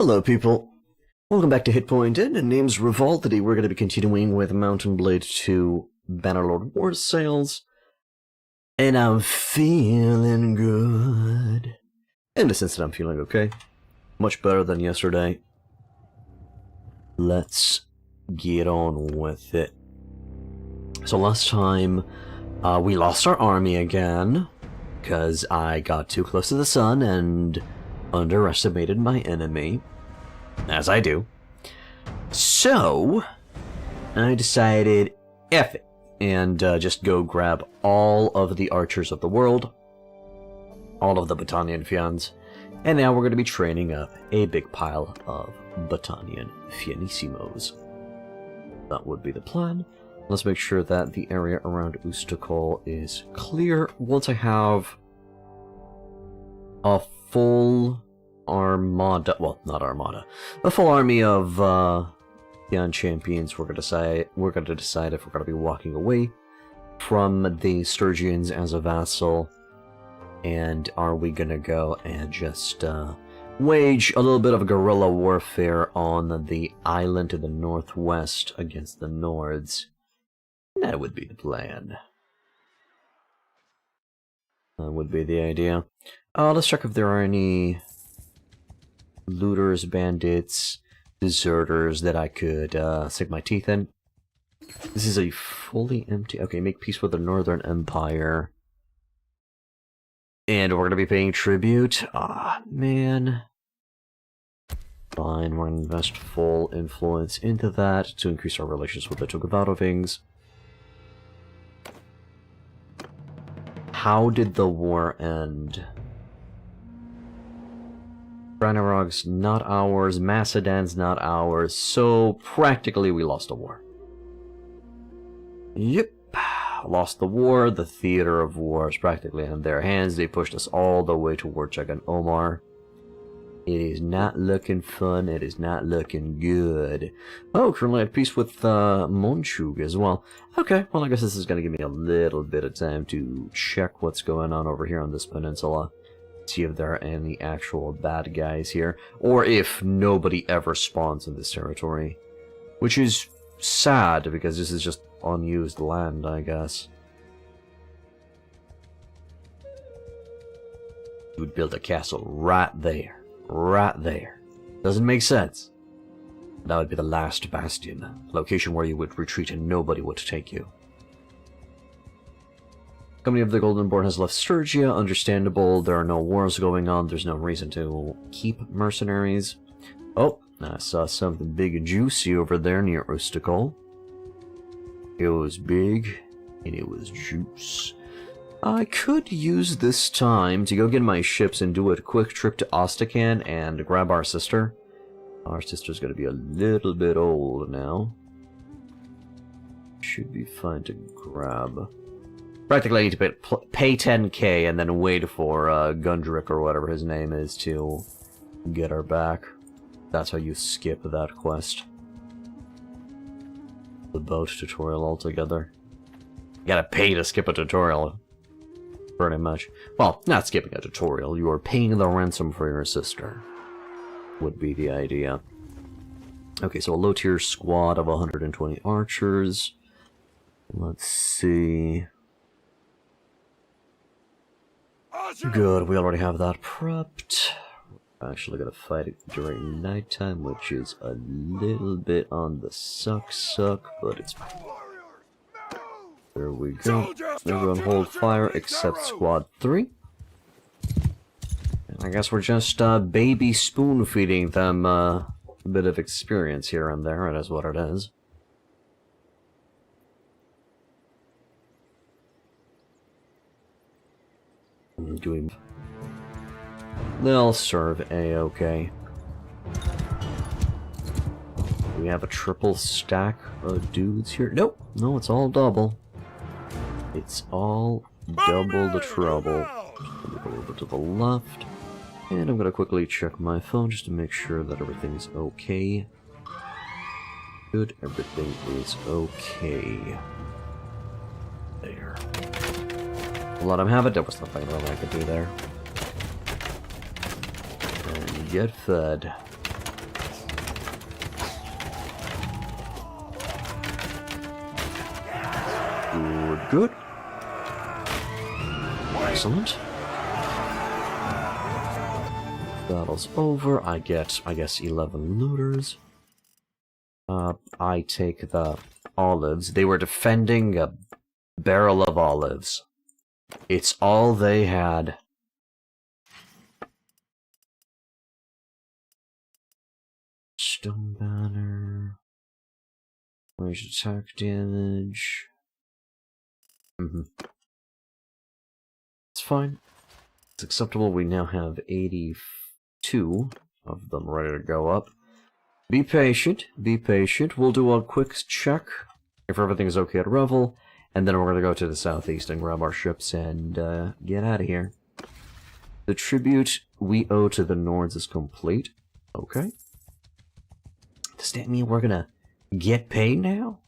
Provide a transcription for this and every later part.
Hello, people. Welcome back to Hitpoint Inn, and name's Revolt. Today we're going to be continuing with Mountain Blade 2 Bannerlord War Sales. And I'm feeling good. In the sense that I'm feeling okay. Much better than yesterday. Let's get on with it. So last time, we lost our army again, because I got too close to the sun and underestimated my enemy. As I do. So, I decided, F it, and just go grab all of the archers of the world, all of the Battanian Fians, and now we're going to be training up a big pile of Battanian Fianissimos. That would be the plan. Let's make sure that the area around Ustakol is clear. Once I have a full armada, well, not armada, a full army of Fian champions, we're going to decide if we're going to be walking away from the Sturgians as a vassal, and are we going to go and just wage a little bit of guerrilla warfare on the island to the northwest against the Nords. That would be the plan. That would be the idea. Let's check if there are any looters, bandits, deserters that I could sink my teeth in. This is a fully empty... Okay, make peace with the Northern Empire. And we're going to be paying tribute. Ah, man. Fine, we're going to invest full influence into that to increase our relations with the Tugavatovings. How did the war end? Branarog's not ours, Macedon's not ours, so practically we lost the war. Yep, lost the war, the theater of war is practically in their hands. They pushed us all the way to Warchak and Omar. It is not looking fun, it is not looking good. Oh, currently at peace with Monchug as well. Okay, well I guess this is going to give me a little bit of time to check what's going on over here on this peninsula. See if there are any actual bad guys here, or if nobody ever spawns in this territory. Which is sad, because this is just unused land, I guess. You would build a castle right there. Right there. Doesn't make sense. That would be the last bastion. Location where you would retreat and nobody would take you. Company of the Goldenborn has left Sturgia, understandable, there are no wars going on, there's no reason to keep mercenaries. Oh, I saw something big and juicy over there near Ustakol. It was big, and it was juice. I could use this time to go get my ships and do a quick trip to Ostrakhan and grab our sister. Our sister's gonna be a little bit old now. Should be fine to grab. Practically, I need to pay 10k and then wait for Gundrick or whatever his name is to get her back. That's how you skip that quest. The boat tutorial altogether. You gotta pay to skip a tutorial. Pretty much. Well, not skipping a tutorial, you are paying the ransom for your sister. Would be the idea. Okay, so a low tier squad of 120 archers. Let's see... Good, we already have that prepped. We're actually gonna fight it during nighttime, which is a little bit on the suck, but it's... There we go. Everyone hold fire except Squad 3. And I guess we're just baby spoon-feeding them a bit of experience here and there, it is what it is. They'll serve A-okay. Do we have a triple stack of dudes here? Nope. No, it's all double. It's all double the trouble. Move a little bit to the left. And I'm going to quickly check my phone just to make sure that everything's okay. Good, everything is okay. There. Let him have it. There was nothing I could do there. And get fed. Good, good. Excellent. Battle's over. I get, I guess, 11 looters. I take the olives. They were defending a barrel of olives. It's all they had. Stone banner. Range attack damage. It's fine. It's acceptable. We now have 82 of them ready to go up. Be patient. Be patient. We'll do a quick check if everything's okay at Revel, and then we're going to go to the southeast and grab our ships and get out of here. The tribute we owe to the Nords is complete. Okay. Does that mean we're gonna get paid now?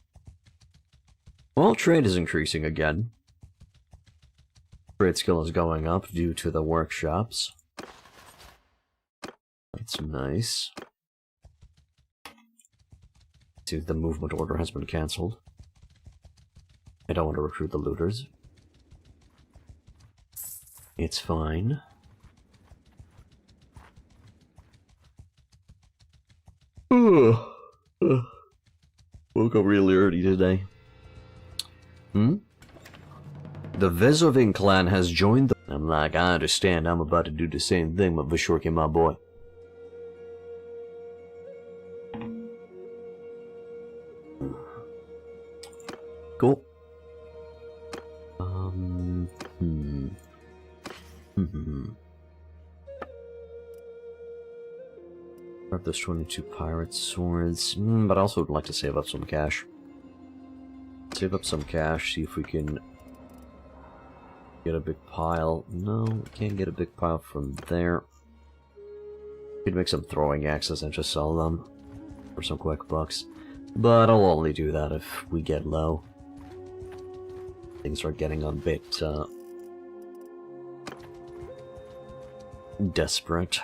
Well, trade is increasing again. Trade skill is going up due to the workshops. That's nice. See, the movement order has been cancelled. I don't want to recruit the looters. It's fine. Woke up really early today. The Vezovin clan has joined the... I'm like, I understand, I'm about to do the same thing with Vashorki, my boy. Cool. Grab those 22 pirate swords, but I also would like to save up some cash. Save up some cash, see if we can get a big pile. No, we can't get a big pile from there. We could make some throwing axes and just sell them for some quick bucks. But I'll only do that if we get low. Things are getting a bit desperate.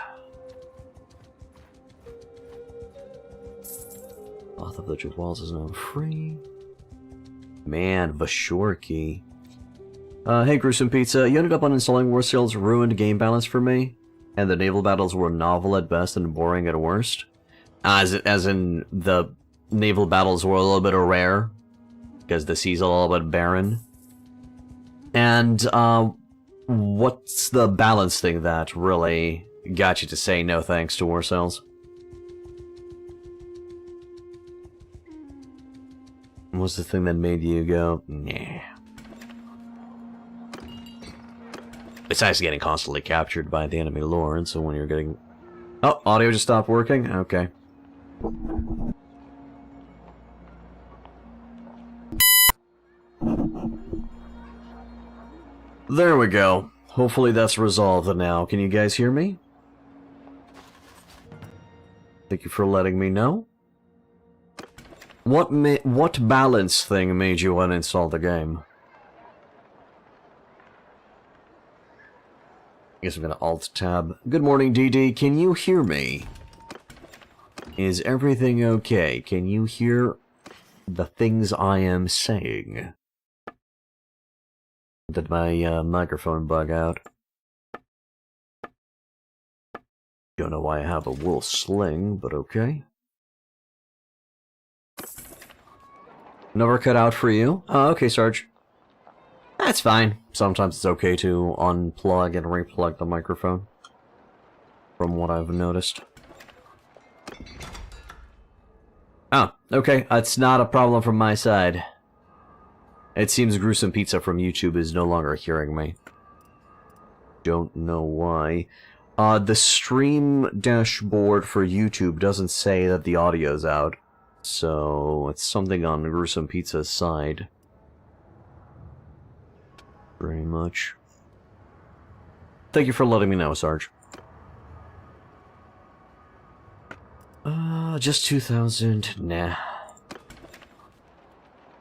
Path of the Two Walls is now free. Man, Vashorki. Hey, Gruesome Pizza, you ended up uninstalling Warsail's ruined game balance for me, and the naval battles were novel at best and boring at worst. As in, the naval battles were a little bit rare, because the sea's a little bit barren. And, what's the balance thing that really got you to say no thanks to Warsails? What's the thing that made you go, nah? Besides getting constantly captured by the enemy lord, so when you're getting... Oh, audio just stopped working? Okay. There we go. Hopefully that's resolved now. Can you guys hear me? Thank you for letting me know. What balance thing made you uninstall the game? I guess I'm gonna alt-tab. Good morning, DD. Can you hear me? Is everything okay? Can you hear the things I am saying? Did my microphone bug out? Don't know why I have a wool sling, but okay. Never cut out for you? Oh, okay, Sarge. That's fine. Sometimes it's okay to unplug and replug the microphone. From what I've noticed. Oh, okay. It's not a problem from my side. It seems Gruesome Pizza from YouTube is no longer hearing me. Don't know why. The stream dashboard for YouTube doesn't say that the audio's out. So, it's something on Gruesome Pizza's side. Very much. Thank you for letting me know, Sarge. Just 2,000. Nah.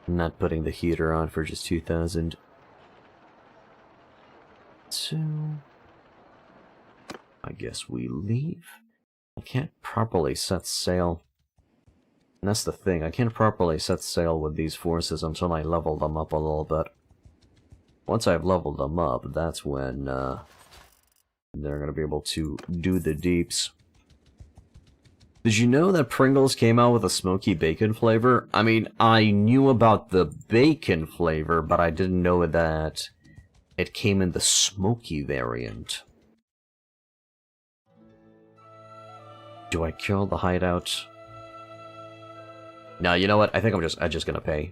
I'm not putting the heater on for just 2,000. So... I guess we leave. I can't properly set sail. And that's the thing, I can't properly set sail with these forces until I level them up a little bit. Once I've leveled them up, that's when they're going to be able to do the deeps. Did you know that Pringles came out with a smoky bacon flavor? I mean, I knew about the bacon flavor, but I didn't know that it came in the smoky variant. Do I kill the hideout? No, you know what? I think I'm just gonna pay.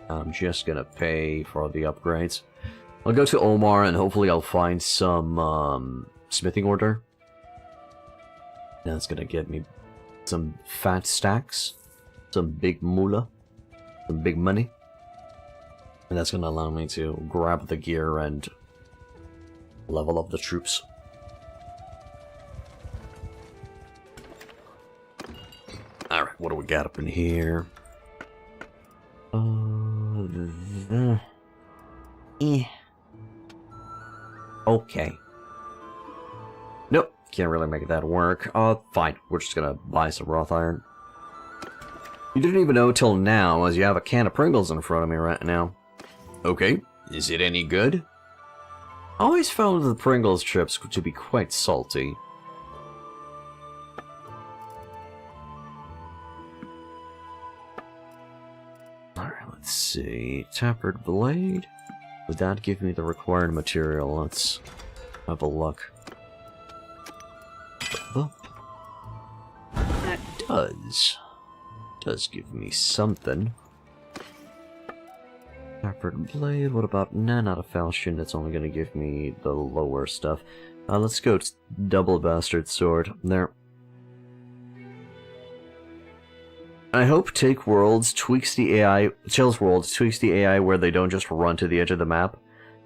I'm just gonna pay for the upgrades. I'll go to Omar and hopefully I'll find some smithing order. That's gonna get me some fat stacks, some big moolah, some big money. And that's gonna allow me to grab the gear and level up the troops. Alright, what do we got up in here? Okay. Nope, can't really make that work. Fine, we're just gonna buy some wrought iron. You didn't even know till now, as you have a can of Pringles in front of me right now. Okay, is it any good? I always found the Pringles chips to be quite salty. Alright, let's see. Tapered blade. Would that give me the required material? Let's have a look. That does give me something. Tapered blade, what about... Nah, not a falchion, that's only gonna give me the lower stuff. Let's go double bastard sword. There. I hope Take Worlds tweaks the AI... Chill's Worlds tweaks the AI where they don't just run to the edge of the map.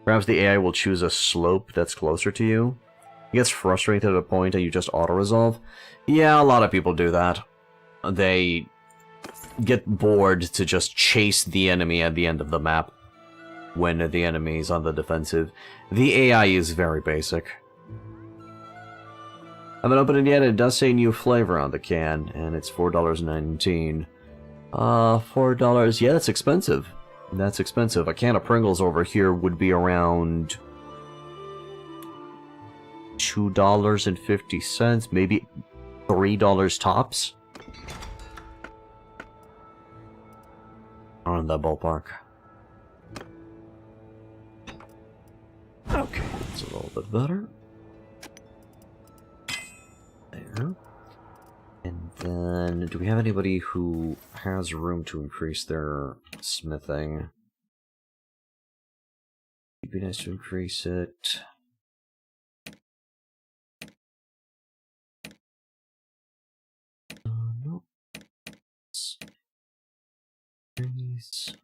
Perhaps the AI will choose a slope that's closer to you. It gets frustrated at a point and you just auto-resolve. Yeah, a lot of people do that. They get bored to just chase the enemy at the end of the map when the enemy is on the defensive. The AI is very basic. I haven't opened it yet. It does say new flavor on the can, and it's $4.19. $4, yeah, that's expensive. That's expensive. A can of Pringles over here would be around $2.50, maybe $3 tops. Around that ballpark. Okay, that's a little bit better. There. And then, do we have anybody who has room to increase their smithing? It'd be nice to increase it. Nope. Increase.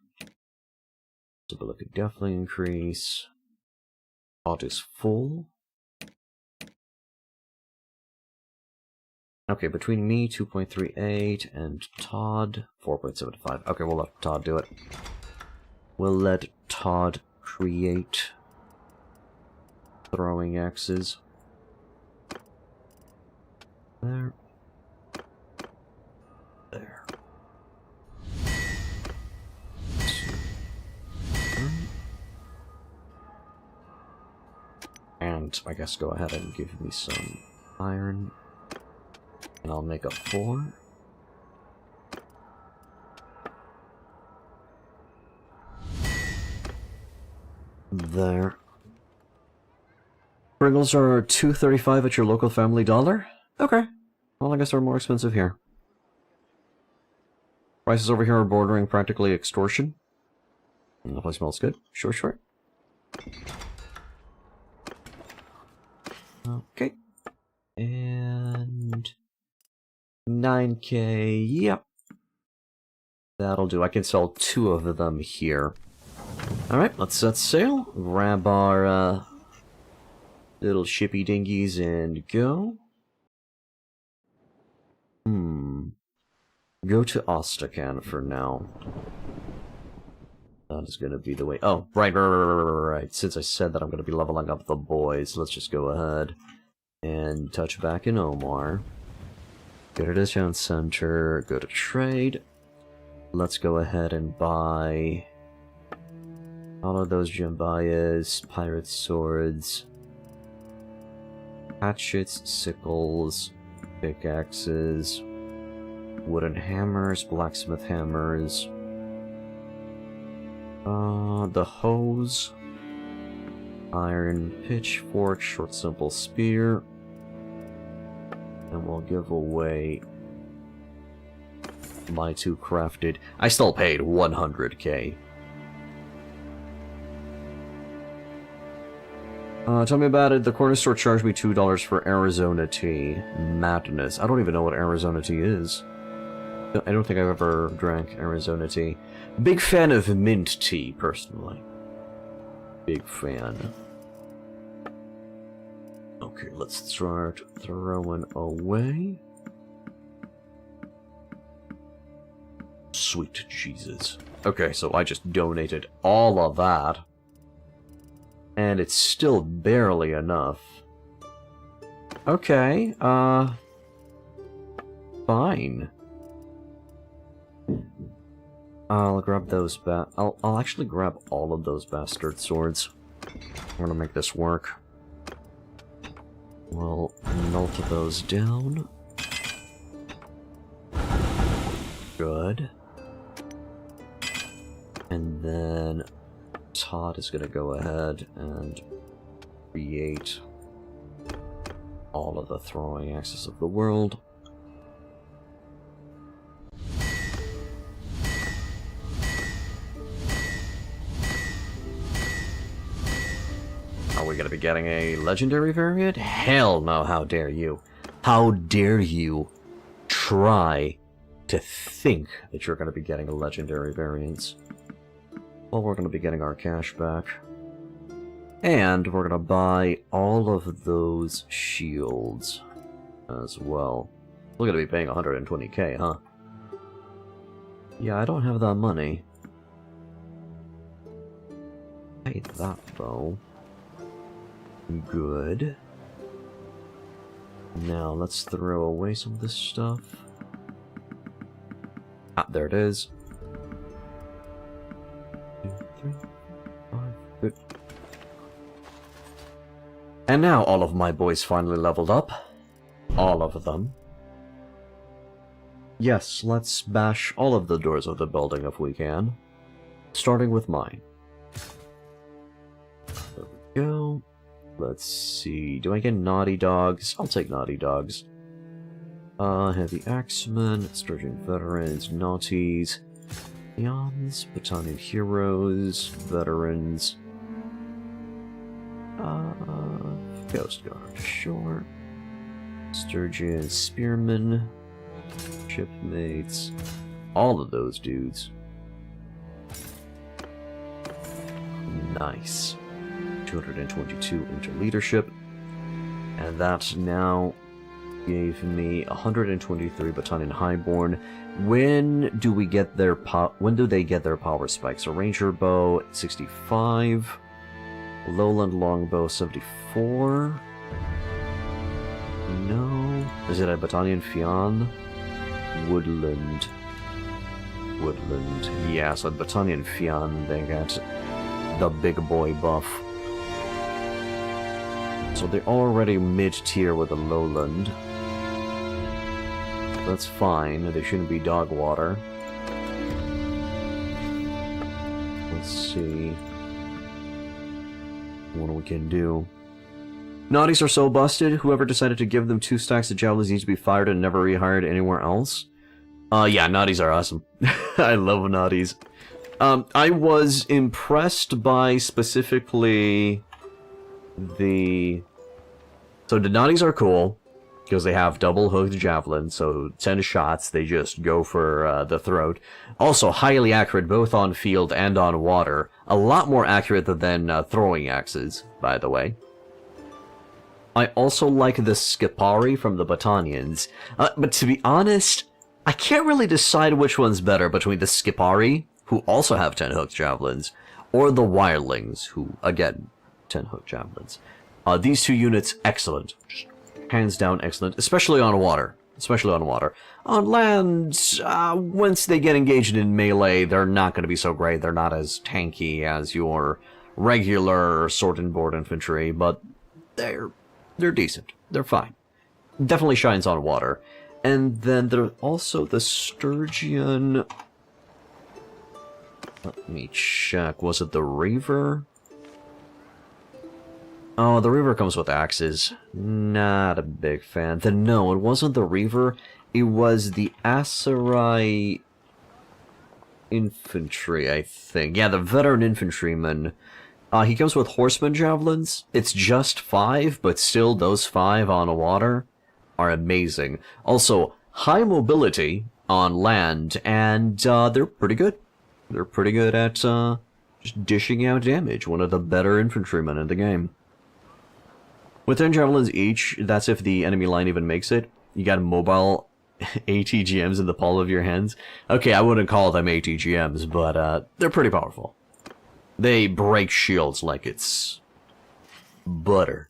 Stability could definitely increase. Pot is full. Okay, between me, 2.38, and Todd, 4.75. Okay, we'll let Todd do it. We'll let Todd create throwing axes. There. There. And I guess go ahead and give me some iron. And I'll make a 4. There. Pringles are $2.35 at your local Family Dollar? Okay. Well, I guess they're more expensive here. Prices over here are bordering practically extortion. And the place smells good. Sure, sure. Okay. And... 9K, yep. That'll do. I can sell 2 of them here. Alright, let's set sail. Grab our little shippy dinghies and go. Go to Ostrakhan for now. That is going to be the way. Oh, right. Since I said that I'm going to be leveling up the boys, let's just go ahead and touch back in Omar. Go to discount center, go to trade. Let's go ahead and buy all of those Jambayas, pirate swords, hatchets, sickles, pickaxes, wooden hammers, blacksmith hammers, the hose, iron pitchfork, short simple spear, and we'll give away my 2 crafted. I still paid 100k. Tell me about it. The corner store charged me $2 for Arizona tea. Madness. I don't even know what Arizona tea is. I don't think I've ever drank Arizona tea. Big fan of mint tea, personally. Big fan. Okay, let's start throwing away. Sweet Jesus. Okay, so I just donated all of that. And it's still barely enough. Okay, fine. I'll grab those I'll actually grab all of those bastard swords. I'm gonna make this work. We'll melt those down. Good. And then Todd is gonna go ahead and create all of the throwing axes of the world. Are we gonna be getting a legendary variant? Hell no, how dare you. How dare you try to think that you're gonna be getting a legendary variant. Well, we're gonna be getting our cash back. And we're gonna buy all of those shields as well. We're gonna be paying 120k, huh? Yeah, I don't have that money. Pay that, though. Good. Now, let's throw away some of this stuff. Ah, there it is. 2, 3, 5, good. And now all of my boys finally leveled up. All of them. Yes, let's bash all of the doors of the building if we can. Starting with mine. There we go. Let's see. Do I get Naughty Dogs? I'll take Naughty Dogs. Heavy Axemen, Sturgeon Veterans, Naughties, Peons, Battalion Heroes, Veterans, Coast Guard, sure. Sturgeon Spearmen, Shipmates, all of those dudes. Nice. 222 into leadership, and that now gave me 123 Battalion Highborn. When do we get their when do they get their power spikes? A Ranger Bow 65, Lowland Longbow 74. No, is it a Battalion Fion? Woodland. Yeah, so Battalion Fion, they got the big boy buff. So they're already mid-tier with a lowland. That's fine, they shouldn't be dog water. Let's see what we can do. Naughties are so busted, whoever decided to give them 2 stacks of javelins needs to be fired and never rehired anywhere else. Yeah, Naughties are awesome. I love Naughties. I was impressed by specifically the... So the Naughties are cool, because they have double hooked javelin, so 10 shots, they just go for the throat. Also, highly accurate both on field and on water. A lot more accurate than throwing axes, by the way. I also like the Skipari from the Battanians, but to be honest, I can't really decide which one's better between the Skipari, who also have 10 hooked javelins, or the Wirelings, who, again, 10 hooked javelins. These 2 units, excellent. Hands down excellent, especially on water. especially on water. On land, once they get engaged in melee, they're not going to be so great. They're not as tanky as your regular sword and board infantry, but they're decent. They're fine. Definitely shines on water. And then there's also the Sturgeon. Let me check. Was it the Reaver? Oh, the Reaver comes with axes. Not a big fan. Then no, it wasn't the Reaver. It was the Aserai infantry, I think. Yeah, the veteran infantryman. He comes with horseman javelins. It's just 5, but still those 5 on water are amazing. Also, high mobility on land, and they're pretty good. They're pretty good at just dishing out damage. One of the better infantrymen in the game. With 10 javelins each, that's if the enemy line even makes it. You got mobile ATGMs in the palm of your hands. Okay, I wouldn't call them ATGMs, but they're pretty powerful. They break shields like it's butter.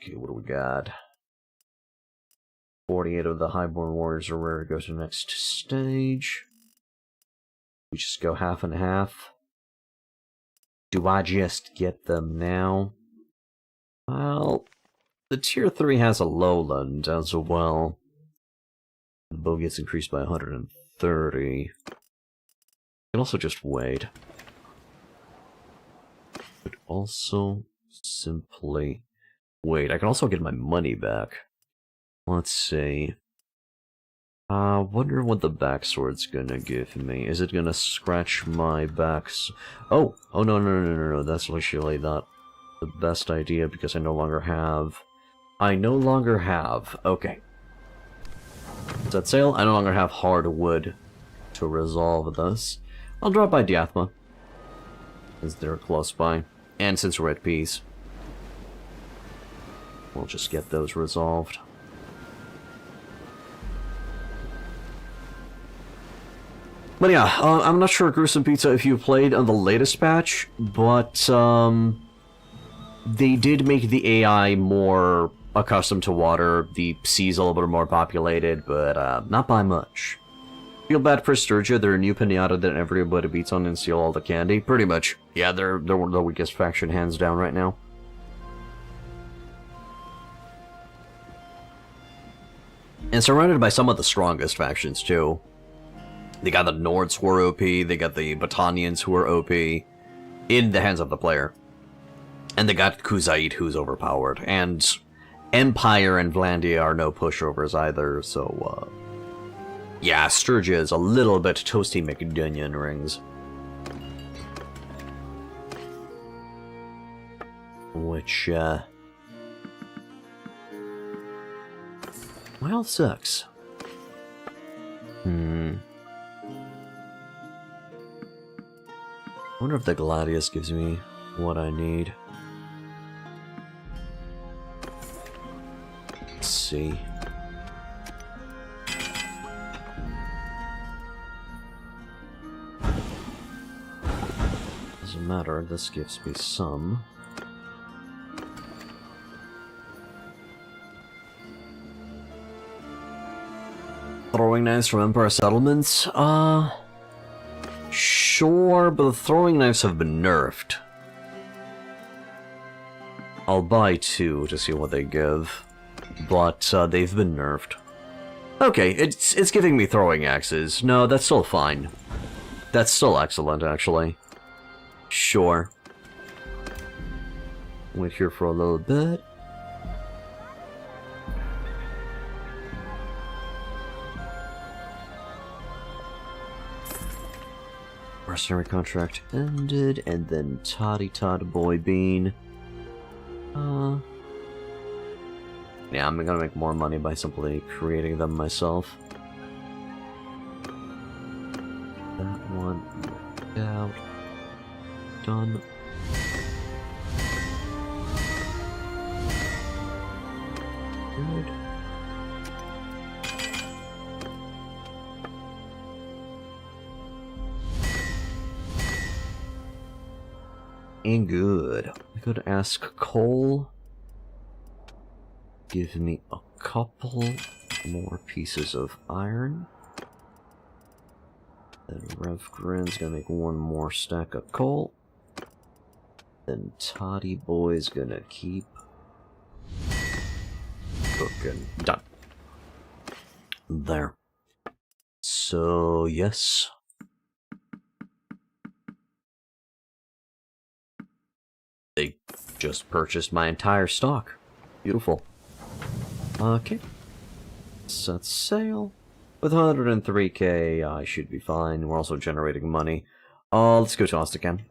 Okay, what do we got? 48 of the Highborn Warriors are rare to go to the next stage. We just go half and half. Do I just get them now? Well, the tier 3 has a lowland as well. The bow gets increased by 130. I can also just wait. But also simply wait. I can also get my money back. Let's see. Wonder what the backsword's gonna give me. Is it gonna scratch my backs? Oh no. That's actually not the best idea because I no longer have. Okay. Set sail. I no longer have hardwood to resolve this. I'll drop by Diathma, since they're close by, and since we're at peace, we'll just get those resolved. But yeah, I'm not sure, Gruesome Pizza, if you played on the latest patch, but they did make the AI more accustomed to water. The sea's a little bit more populated, but not by much. Feel bad for Sturgia. They're a new pinata that everybody beats on and steal all the candy. Pretty much. Yeah, they're one of the weakest faction hands down right now. And surrounded by some of the strongest factions, too. They got the Nords who are OP, they got the Battanians who are OP, in the hands of the player. And they got Khuzaid who's overpowered, and Empire and Vlandia are no pushovers either, so, yeah, Sturgia is a little bit toasty McDunion rings. Which, well, sucks. I wonder if the Gladius gives me what I need. Let's see. Doesn't matter, this gives me some. Throwing knives from Empire settlements? Sure, but the throwing knives have been nerfed. I'll buy 2 to see what they give, but they've been nerfed. Okay, it's giving me throwing axes. No, that's still fine. That's still excellent, actually. Sure. Wait here for a little bit. Mercenary contract ended, and then Toddy Todd Boy Bean. Yeah, I'm gonna make more money by simply creating them myself. That one out. Done. Good. And good. I could ask Cole give me a couple more pieces of iron. Then Revgrin's gonna make one more stack of coal. Then Toddy Boy's gonna keep cooking. Done. There. So, yes. They just purchased my entire stock. Beautiful. Okay. Set sail. With 103k, I should be fine. We're also generating money. Let's go to Ostakan.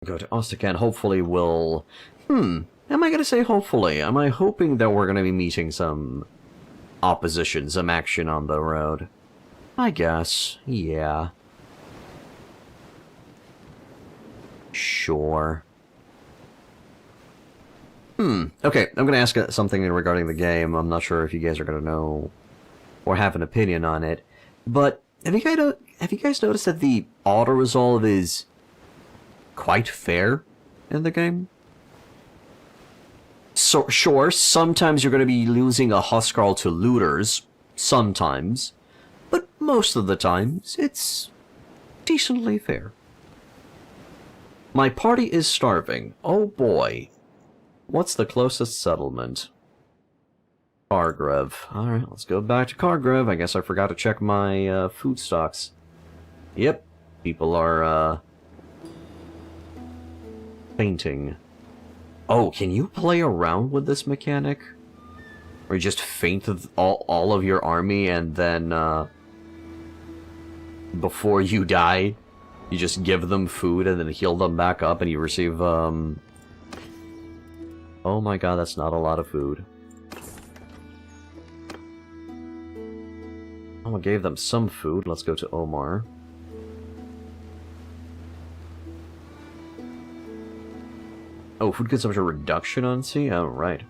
Go to Ostakan. Hopefully we'll... Am I gonna say hopefully? Am I hoping that we're gonna be meeting some opposition, some action on the road? I guess. Yeah. Sure. Okay, I'm gonna ask something regarding the game. I'm not sure if you guys are gonna know or have an opinion on it, but have you guys noticed that the auto-resolve is quite fair in the game? So, sure, sometimes you're gonna be losing a Huskarl to looters, sometimes, but most of the times, it's decently fair. My party is starving. Oh boy. What's the closest settlement? Kargrev. Alright, let's go back to Kargrev. I guess I forgot to check my food stocks. Yep, people are fainting. Oh, can you play around with this mechanic? Or you just faint all of your army and then before you die, you just give them food and then heal them back up and you receive Oh my god, that's not a lot of food. Oh, I gave them some food. Let's go to Omar. Oh, food consumption reduction on sea? Oh, right.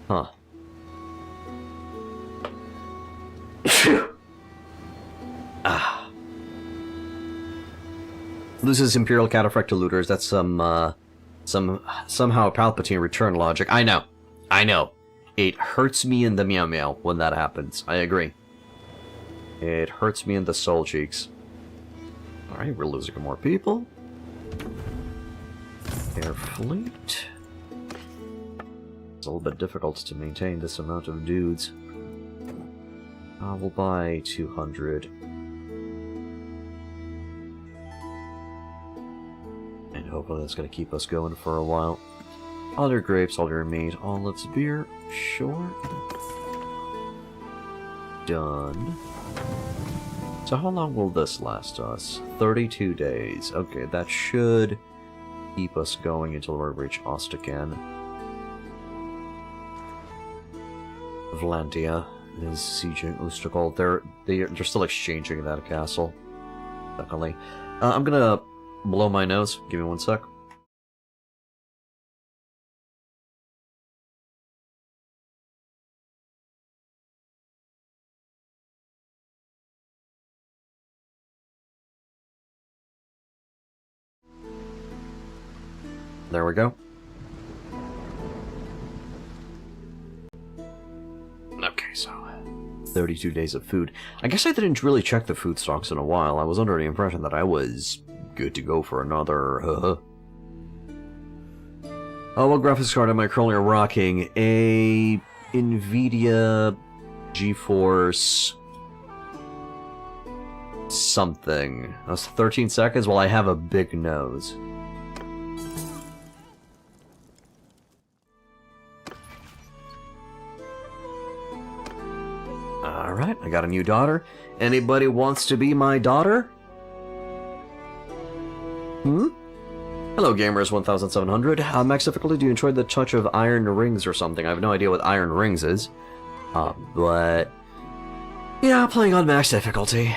Huh. Ah. Loses Imperial Cataphract to looters. That's somehow Palpatine return logic. I know. It hurts me in the meow meow when that happens. I agree. It hurts me in the soul cheeks. Alright, we're losing more people. Air fleet. It's a little bit difficult to maintain this amount of dudes. We'll buy 200. And hopefully that's going to keep us going for a while. Other grapes, other meat, olives, beer. Sure. Done. So how long will this last us? 32 days. Okay, that should keep us going until we reach Ostakan. Vlandia is sieging Ustakal. They're still exchanging that castle. Definitely. I'm gonna blow my nose. Give me one sec. There we go. Okay, so 32 days of food. I guess I didn't really check the food stocks in a while. I was under the impression that I was good to go for another. Oh, what graphics card am I currently rocking? A NVIDIA GeForce something. That's 13 seconds. Well, I have a big nose. Alright, I got a new daughter. Anybody wants to be my daughter? Hello, Gamers 1700. Max difficulty, do you enjoy the touch of iron rings or something? I have no idea what iron rings is. But... yeah, playing on max difficulty.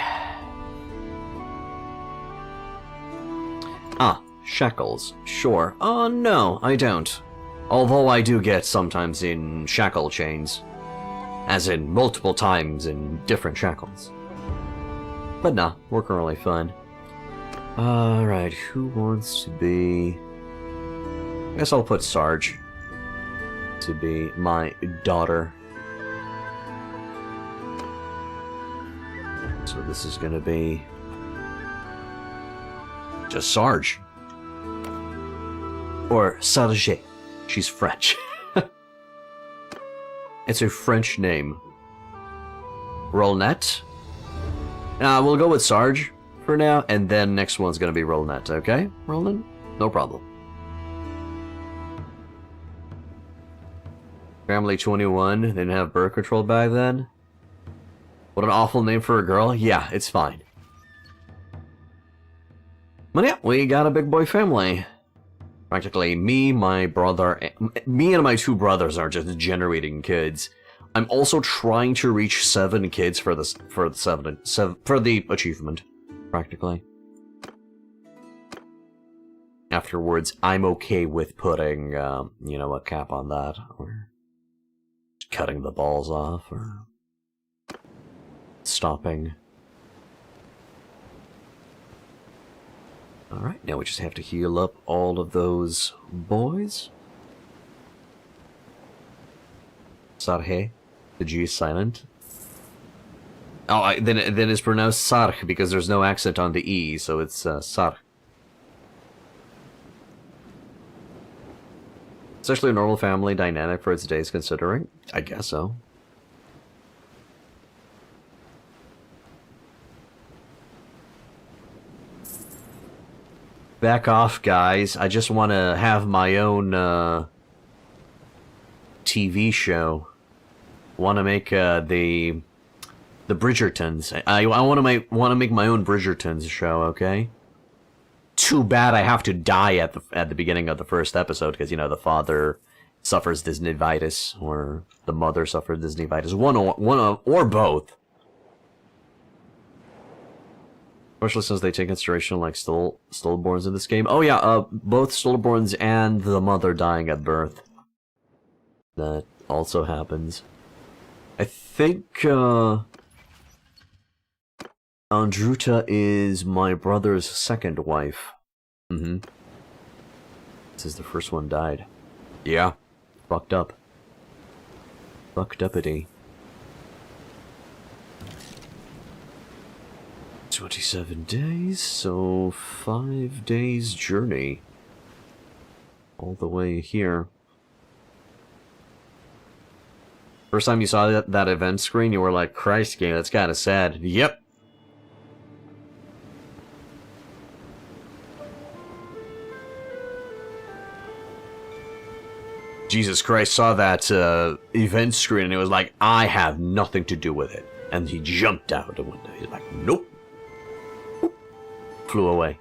Shackles. Sure. No, I don't. Although I do get sometimes in shackle chains. As in, multiple times in different shackles. But nah, we're currently fine. Alright, who wants to be... I guess I'll put Sarge to be my daughter. So this is gonna be just Sarge. Or Sarge. She's French. It's a French name. Rollnet. We'll go with Sarge for now, and then next one's gonna be Rollnet, okay? Rollin? No problem. Family 21, they didn't have birth control back then? What an awful name for a girl. Yeah, it's fine. But yeah, we got a big boy family. Practically me, my brother, me and my 2 brothers are just generating kids. I'm also trying to reach 7 kids for the achievement, practically. Afterwards, I'm okay with putting, you know, a cap on that, or cutting the balls off, or stopping. Alright, now we just have to heal up all of those boys. Sarhe. The G is silent. Oh, then it's pronounced Sarh, because there's no accent on the E, so it's Sarh. It's actually a normal family dynamic for its days considering. I guess so. Back off, guys. I just want to have my own TV show. Want to make the Bridgertons. I want to make my own Bridgertons show. Okay. Too bad I have to die at the beginning of the first episode because, you know, the father suffers Disneyvitis or the mother suffers Disneyvitis. One or both. Especially since they take consideration like stillborns in this game. Oh yeah, both stillborns and the mother dying at birth. That also happens. I think Andruta is my brother's second wife. Mm-hmm. This is the first one died. Yeah. Fucked up. Fucked uppity. 27 days, so 5 days journey. All the way here. First time you saw that event screen, you were like, Christ game, that's kinda sad. Yep. Jesus Christ saw that event screen and it was like, I have nothing to do with it. And he jumped out the window. He's like, nope. Flew away.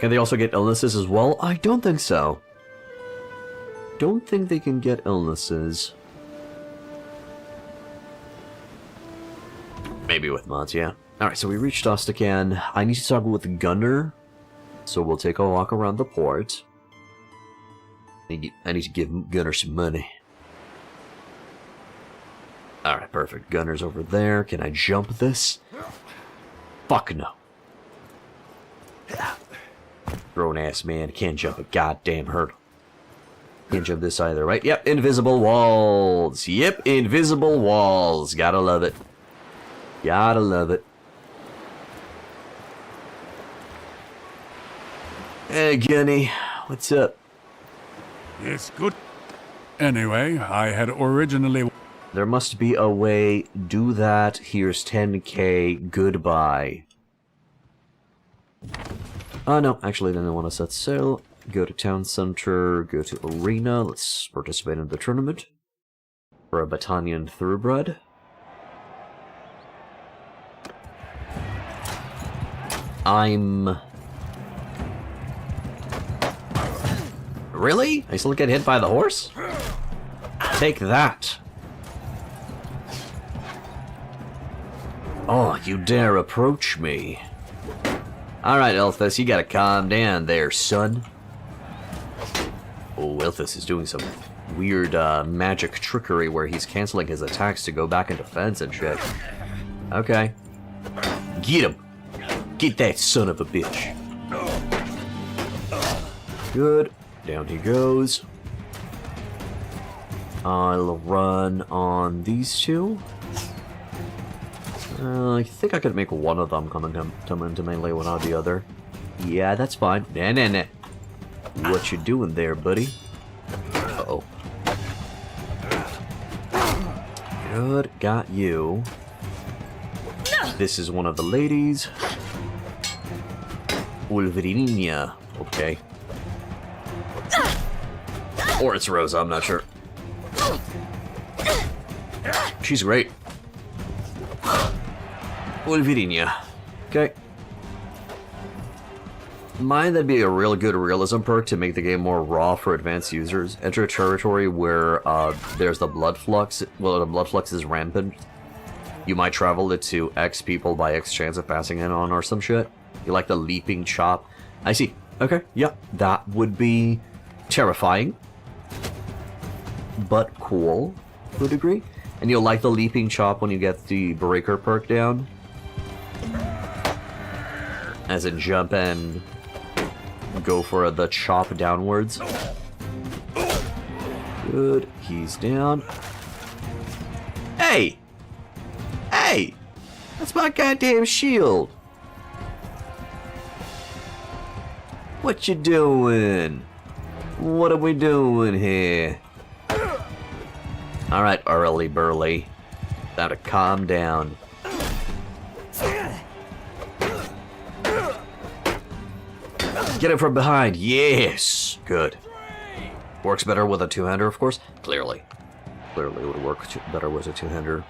Can they also get illnesses as well? I don't think so. Don't think they can get illnesses. Maybe with mods, yeah. Alright, so we reached Ostakan. I need to talk with Gunner. So we'll take a walk around the port. I need to give Gunner some money. Alright, perfect. Gunner's over there. Can I jump this? Fuck no. Grown-ass man can't jump a goddamn hurdle. Can't jump this either, right? Yep, invisible walls. Yep, invisible walls. Gotta love it. Gotta love it. Hey, Gunny. What's up? It's good. Anyway, I had originally... There must be a way. Do that. Here's 10k. Goodbye. No. Actually, then I want to set sail. Go to town center. Go to arena. Let's participate in the tournament. For a Battanian thoroughbred. Really? I still get hit by the horse? Take that. Oh, you dare approach me. Alright, Elthus, you gotta calm down there, son. Oh, Elthus is doing some weird magic trickery where he's canceling his attacks to go back in defense and shit. Okay. Get him. Get that son of a bitch. Good. Down he goes. I'll run on these two. I think I could make one of them come into melee without the other. Yeah, that's fine. Nah. What you doing there, buddy? Uh-oh. Good, got you. This is one of the ladies. Wolverina. Okay. Or it's Rosa, I'm not sure. She's great. Wolverina. Okay. Might that be a really good realism perk to make the game more raw for advanced users? Enter a territory where there's the blood flux. Well, the blood flux is rampant. You might travel it to X people by X chance of passing in on or some shit. You like the leaping chop? I see. Okay, yeah, that would be terrifying, but cool to a degree. And you'll like the leaping chop when you get the breaker perk down. As in jump and go for the chop downwards. Good, he's down. Hey! Hey! That's my goddamn shield! What you doing? What are we doing here? Alright, early burly. Gotta calm down. Get it from behind. Yes! Good. Works better with a two-hander, of course. Clearly. Clearly it would work better with a two-hander.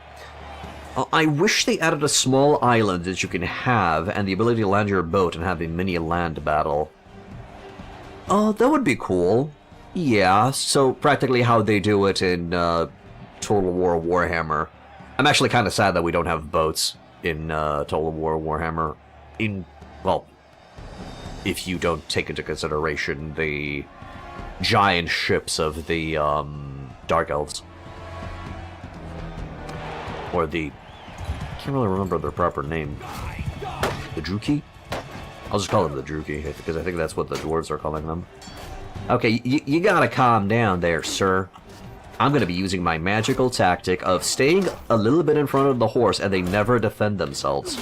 I wish they added a small island that you can have and the ability to land your boat and have a mini land battle. Oh, that would be cool. Yeah, so practically how they do it in Total War Warhammer. I'm actually kind of sad that we don't have boats in Total War Warhammer. Well, if you don't take into consideration the giant ships of the Dark Elves. Or the... I can't really remember their proper name. The Druki? I'll just call them the Druki, because I think that's what the dwarves are calling them. Okay, you gotta calm down there, sir. I'm gonna be using my magical tactic of staying a little bit in front of the horse and they never defend themselves.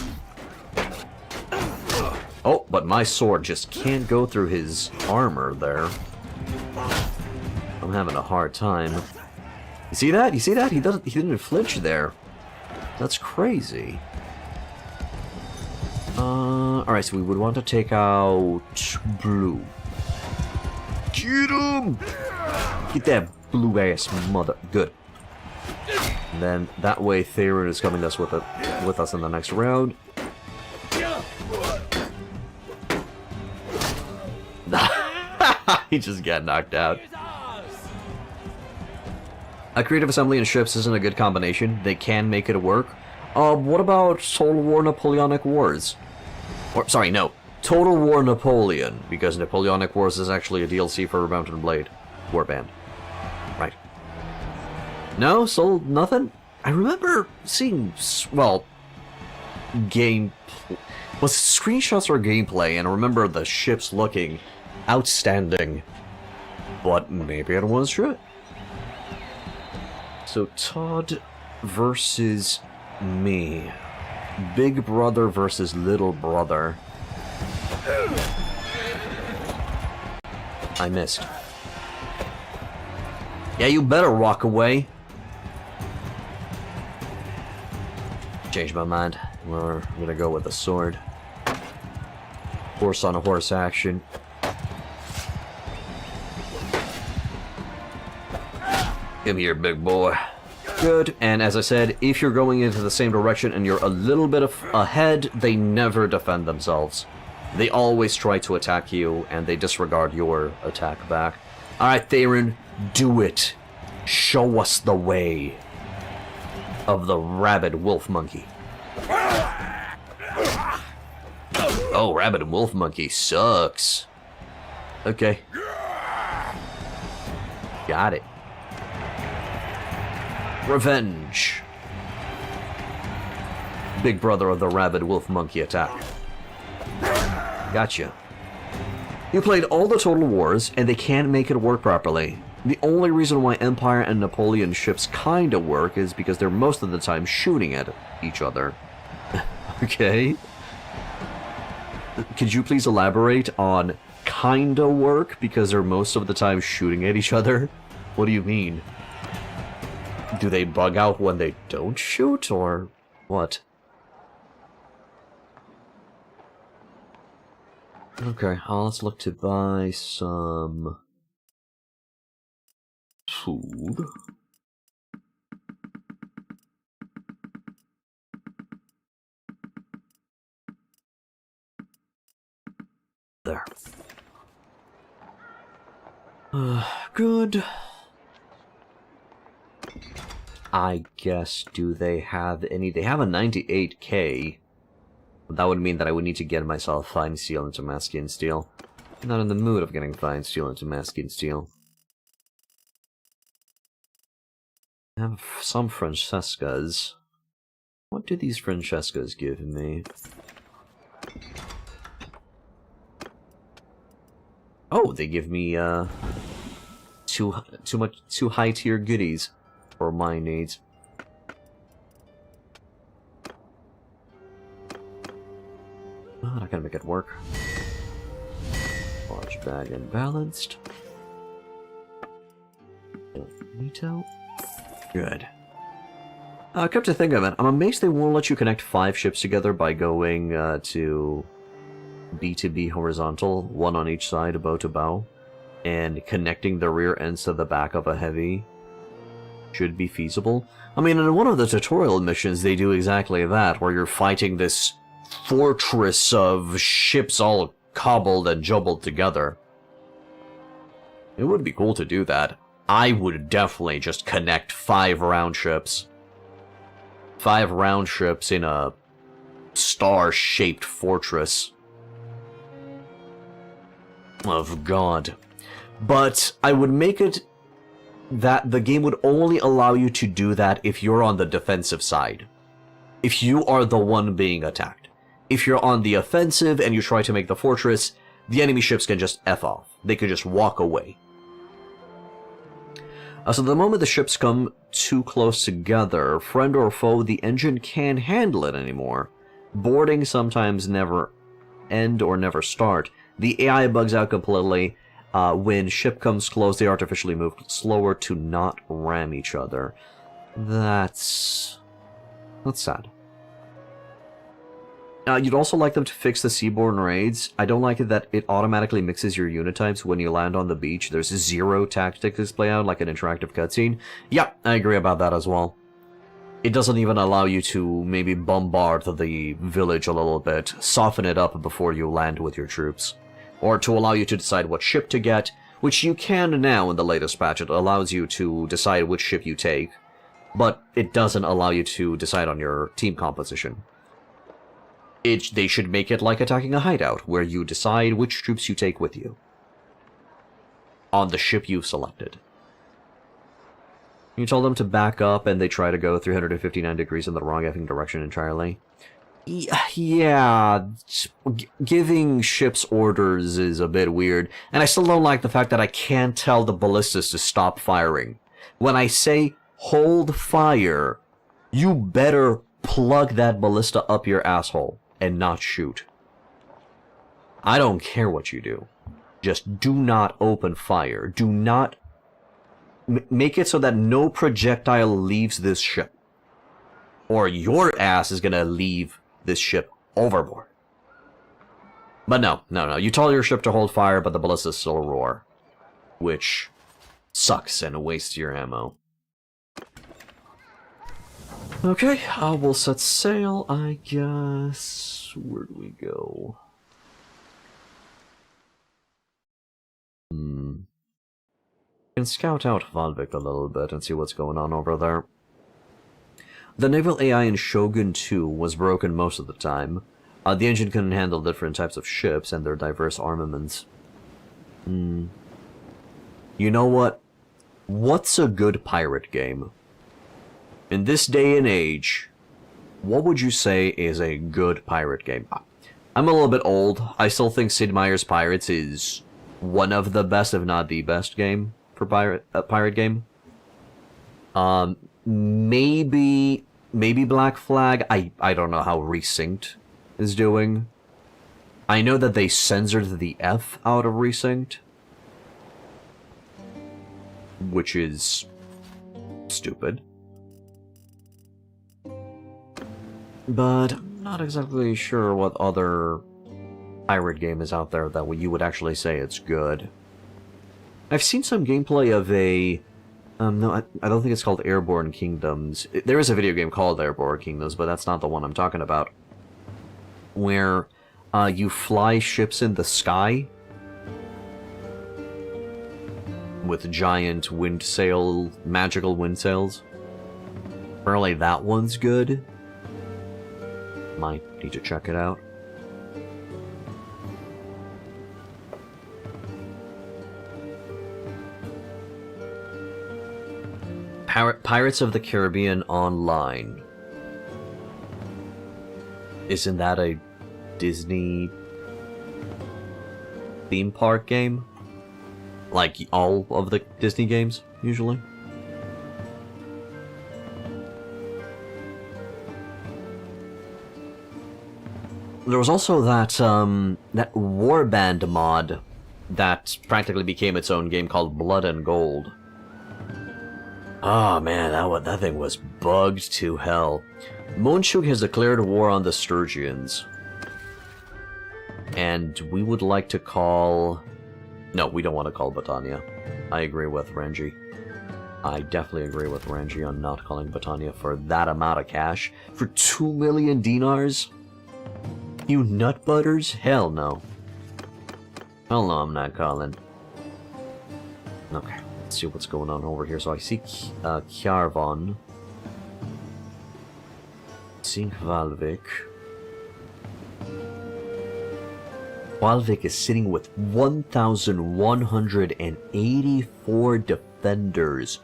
Oh, but my sword just can't go through his armor there. I'm having a hard time. You see that? You see that? He didn't flinch there. That's crazy. Alright, so we would want to take out blue. Get him! Get that blue ass mother. Good. And then that way Theron is coming with us in the next round. He just got knocked out. A creative assembly and ships isn't a good combination. They can make it work. What about Total War Napoleonic Wars? Or, sorry, no. Total War Napoleon, because Napoleonic Wars is actually a DLC for Mountain Blade Warband. Right. No? Sold nothing? I remember seeing, well, was it screenshots or gameplay, and I remember the ships looking outstanding. But maybe it was true. So Todd versus me. Big brother versus little brother. I missed. Yeah, you better walk away. Changed my mind. We're gonna go with the sword. Horse on a horse action. Come here, big boy. Good, and as I said, if you're going into the same direction and you're a little bit ahead, they never defend themselves. They always try to attack you, and they disregard your attack back. Alright, Theron, do it. Show us the way of the rabid wolf monkey. Oh, rabid wolf monkey sucks. Okay. Got it. Revenge. Big brother of the rabid wolf monkey attack. Gotcha. You played all the Total Wars, and they can't make it work properly. The only reason why Empire and Napoleon ships kinda work is because they're most of the time shooting at each other. Okay? Could you please elaborate on kinda work because they're most of the time shooting at each other? What do you mean? Do they bug out when they don't shoot, or what? Okay, let's look to buy some food. There. Good. I guess, do they have any... They have a 98k. That would mean that I would need to get myself fine steel into masculine steel. I'm not in the mood of getting fine steel into masculine steel. I have some Francescas. What do these Francescas give me? Oh, they give me, too high tier goodies for my needs. Oh, I gotta make it work. Large bag and balanced. Neato. Good. Come to think of it, I'm amazed they won't let you connect 5 ships together by going to B2B horizontal, one on each side, bow to bow, and connecting the rear ends to the back of a heavy should be feasible. I mean, in one of the tutorial missions, they do exactly that, where you're fighting this fortress of ships all cobbled and jumbled together. It would be cool to do that. I would definitely just connect 5 round ships. 5 round ships in a star-shaped fortress of God. But I would make it that the game would only allow you to do that if you're on the defensive side. If you are the one being attacked. If you're on the offensive and you try to make the fortress, the enemy ships can just F off. They can just walk away. So the moment the ships come too close together, friend or foe, the engine can't handle it anymore. Boarding sometimes never end or never start. The AI bugs out completely. When ship comes close, they artificially move slower to not ram each other. That's sad. You'd also like them to fix the seaborne raids. I don't like it that it automatically mixes your unit types when you land on the beach. There's 0 tactics display out, like an interactive cutscene. Yeah, I agree about that as well. It doesn't even allow you to maybe bombard the village a little bit, soften it up before you land with your troops. Or to allow you to decide what ship to get, which you can now in the latest patch. It allows you to decide which ship you take, but it doesn't allow you to decide on your team composition. They should make it like attacking a hideout, where you decide which troops you take with you on the ship you've selected. You tell them to back up, and they try to go 359 degrees in the wrong effing direction entirely. Yeah, giving ships orders is a bit weird, and I still don't like the fact that I can't tell the ballistas to stop firing. When I say, hold fire, you better plug that ballista up your asshole and not shoot. I don't care what you do. Just do not open fire. Do not... make it so that no projectile leaves this ship. Or your ass is gonna leave this ship overboard. But no. You tell your ship to hold fire, but the ballistas still roar. Which sucks and wastes your ammo. Okay, we'll set sail, I guess. Where do we go? Can scout out Vonvik a little bit and see what's going on over there. The naval AI in Shogun 2 was broken most of the time. The engine couldn't handle different types of ships and their diverse armaments. You know what? What's a good pirate game? In this day and age, what would you say is a good pirate game? I'm a little bit old. I still think Sid Meier's Pirates is one of the best, if not the best game for pirate game. Maybe Black Flag. I don't know how Resynced is doing. I know that they censored the F out of Resynced, which is stupid. But I'm not exactly sure what other pirate game is out there that you would actually say it's good. I've seen some gameplay of a... no, I don't think it's called Airborne Kingdoms. There is a video game called Airborne Kingdoms, but that's not the one I'm talking about. Where you fly ships in the sky with giant magical wind sails. Apparently that one's good. Might need to check it out. Pirates of the Caribbean Online. Isn't that a Disney theme park game? Like all of the Disney games, usually? There was also that Warband mod that practically became its own game called Blood and Gold. Oh man, that thing was bugged to hell. Moonshuk has declared war on the Sturgians. And we would like to call... No, we don't want to call Botania. I agree with Renji. I definitely agree with Renji on not calling Botania for that amount of cash. For 2 million dinars? You nut butters? Hell no. Hell no, I'm not calling. Okay, let's see what's going on over here. So I see Kjarvan. Seeing Valvik. Valvik is sitting with 1,184 defenders.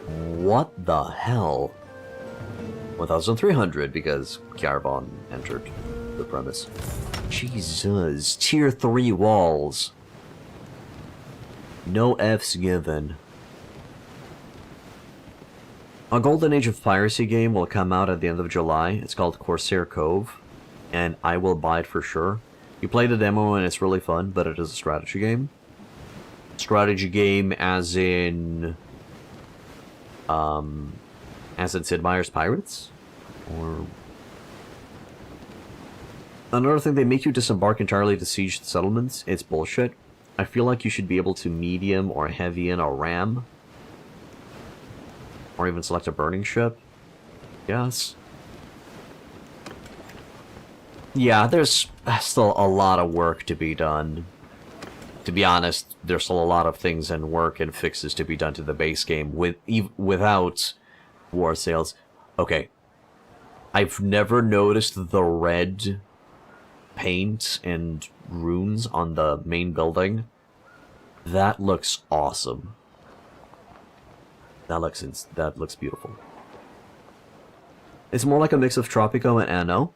What the hell? 1,300 because Kjarvan entered the premise. Jesus. Tier 3 walls. No F's given. A Golden Age of Piracy game will come out at the end of July. It's called Corsair Cove, and I will buy it for sure. You play the demo and it's really fun, but it is a strategy game. Strategy game as in Sid Meier's Pirates? Or... Another thing, they make you disembark entirely to siege the settlements. It's bullshit. I feel like you should be able to medium or heavy in a ram. Or even select a burning ship. Yes. Yeah, there's still a lot of work to be done. To be honest, there's still a lot of things and work and fixes to be done to the base game without war sales. Okay. I've never noticed the red paint and runes on the main building. That looks awesome. That looks beautiful. It's more like a mix of Tropico and Anno.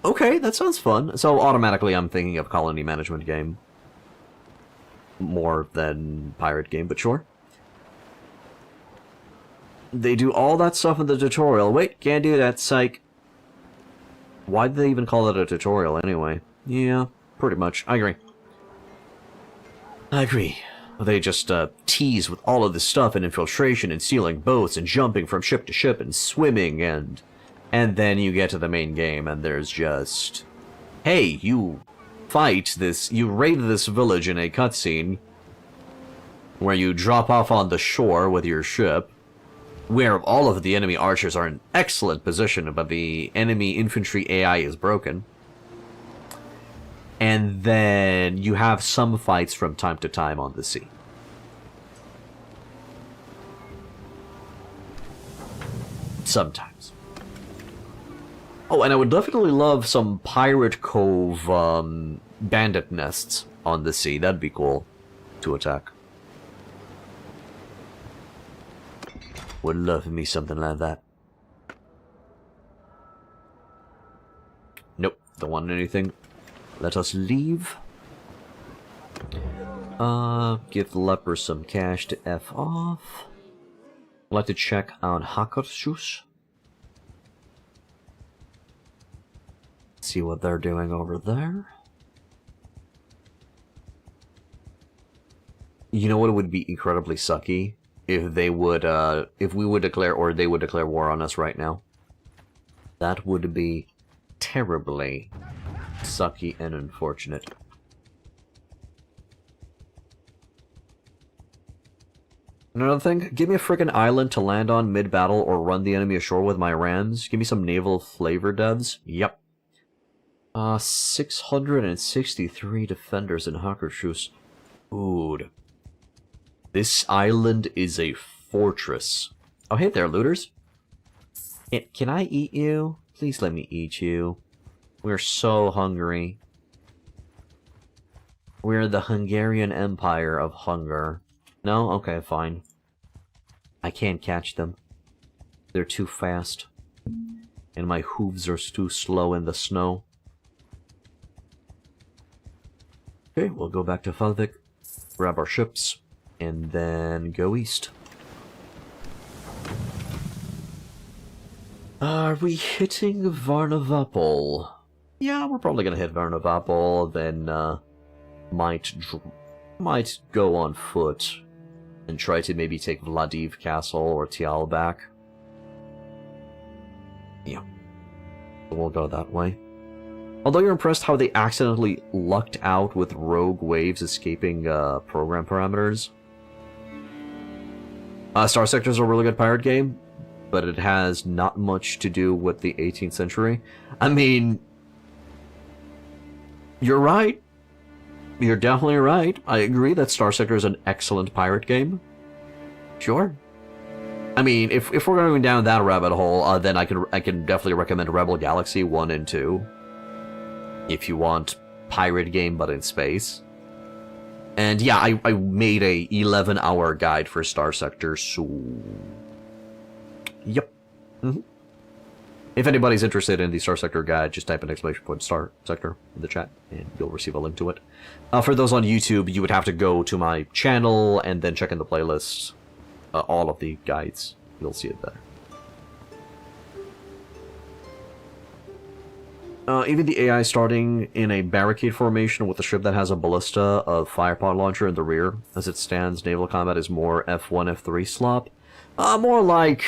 Okay, that sounds fun. So automatically I'm thinking of colony management game. More than pirate game, but sure. They do all that stuff in the tutorial. Wait, can't do that, psych. Why did they even call it a tutorial anyway? Yeah, pretty much. I agree. I agree. They just tease with all of this stuff and infiltration and stealing boats and jumping from ship to ship and swimming and then you get to the main game and there's just... Hey, you raid this village in a cutscene where you drop off on the shore with your ship, where all of the enemy archers are in excellent position, but the enemy infantry AI is broken. And then you have some fights from time to time on the sea. Sometimes. Oh, and I would definitely love some Pirate Cove bandit nests on the sea. That'd be cool to attack. Would love me something like that. Nope, don't want anything. Let us leave. Give the leper some cash to F off. I'd like to check on Hakurshus. See what they're doing over there. You know what would be incredibly sucky? If they would, if we would declare, or they would declare war on us right now. That would be terribly sucky and unfortunate. Another thing, give me a friggin' island to land on mid-battle or run the enemy ashore with my rams. Give me some naval flavor devs. Yep. 663 defenders in Hakurshus. Dude. This island is a fortress. Oh, hey there, looters. Can I eat you? Please let me eat you. We're so hungry. We're the Hungarian Empire of hunger. No? Okay, fine. I can't catch them. They're too fast. And my hooves are too slow in the snow. Okay, we'll go back to Falvik, grab our ships, and then go east. Are we hitting Varnavapol? Yeah, we're probably gonna hit Varnavapol, then might go on foot and try to maybe take Vladiv Castle or Tial back. Yeah, we'll go that way. Although you're impressed how they accidentally lucked out with rogue waves escaping program parameters. Star Sector is a really good pirate game, but it has not much to do with the 18th century. I mean, you're right. You're definitely right. I agree that Star Sector is an excellent pirate game. Sure. I mean, if we're going down that rabbit hole, then I can definitely recommend Rebel Galaxy 1 and 2. If you want pirate game but in space. And yeah, I made a 11-hour guide for Star Sector, so... Yep. If anybody's interested in the Star Sector guide, just type an exclamation point Star Sector in the chat, and you'll receive a link to it. For those on YouTube, you would have to go to my channel, and then check in the playlist. All of the guides. You'll see it there. Even the AI starting in a barricade formation with a ship that has a ballista of firepod launcher in the rear. As it stands, naval combat is more F1, F3 slop. More like,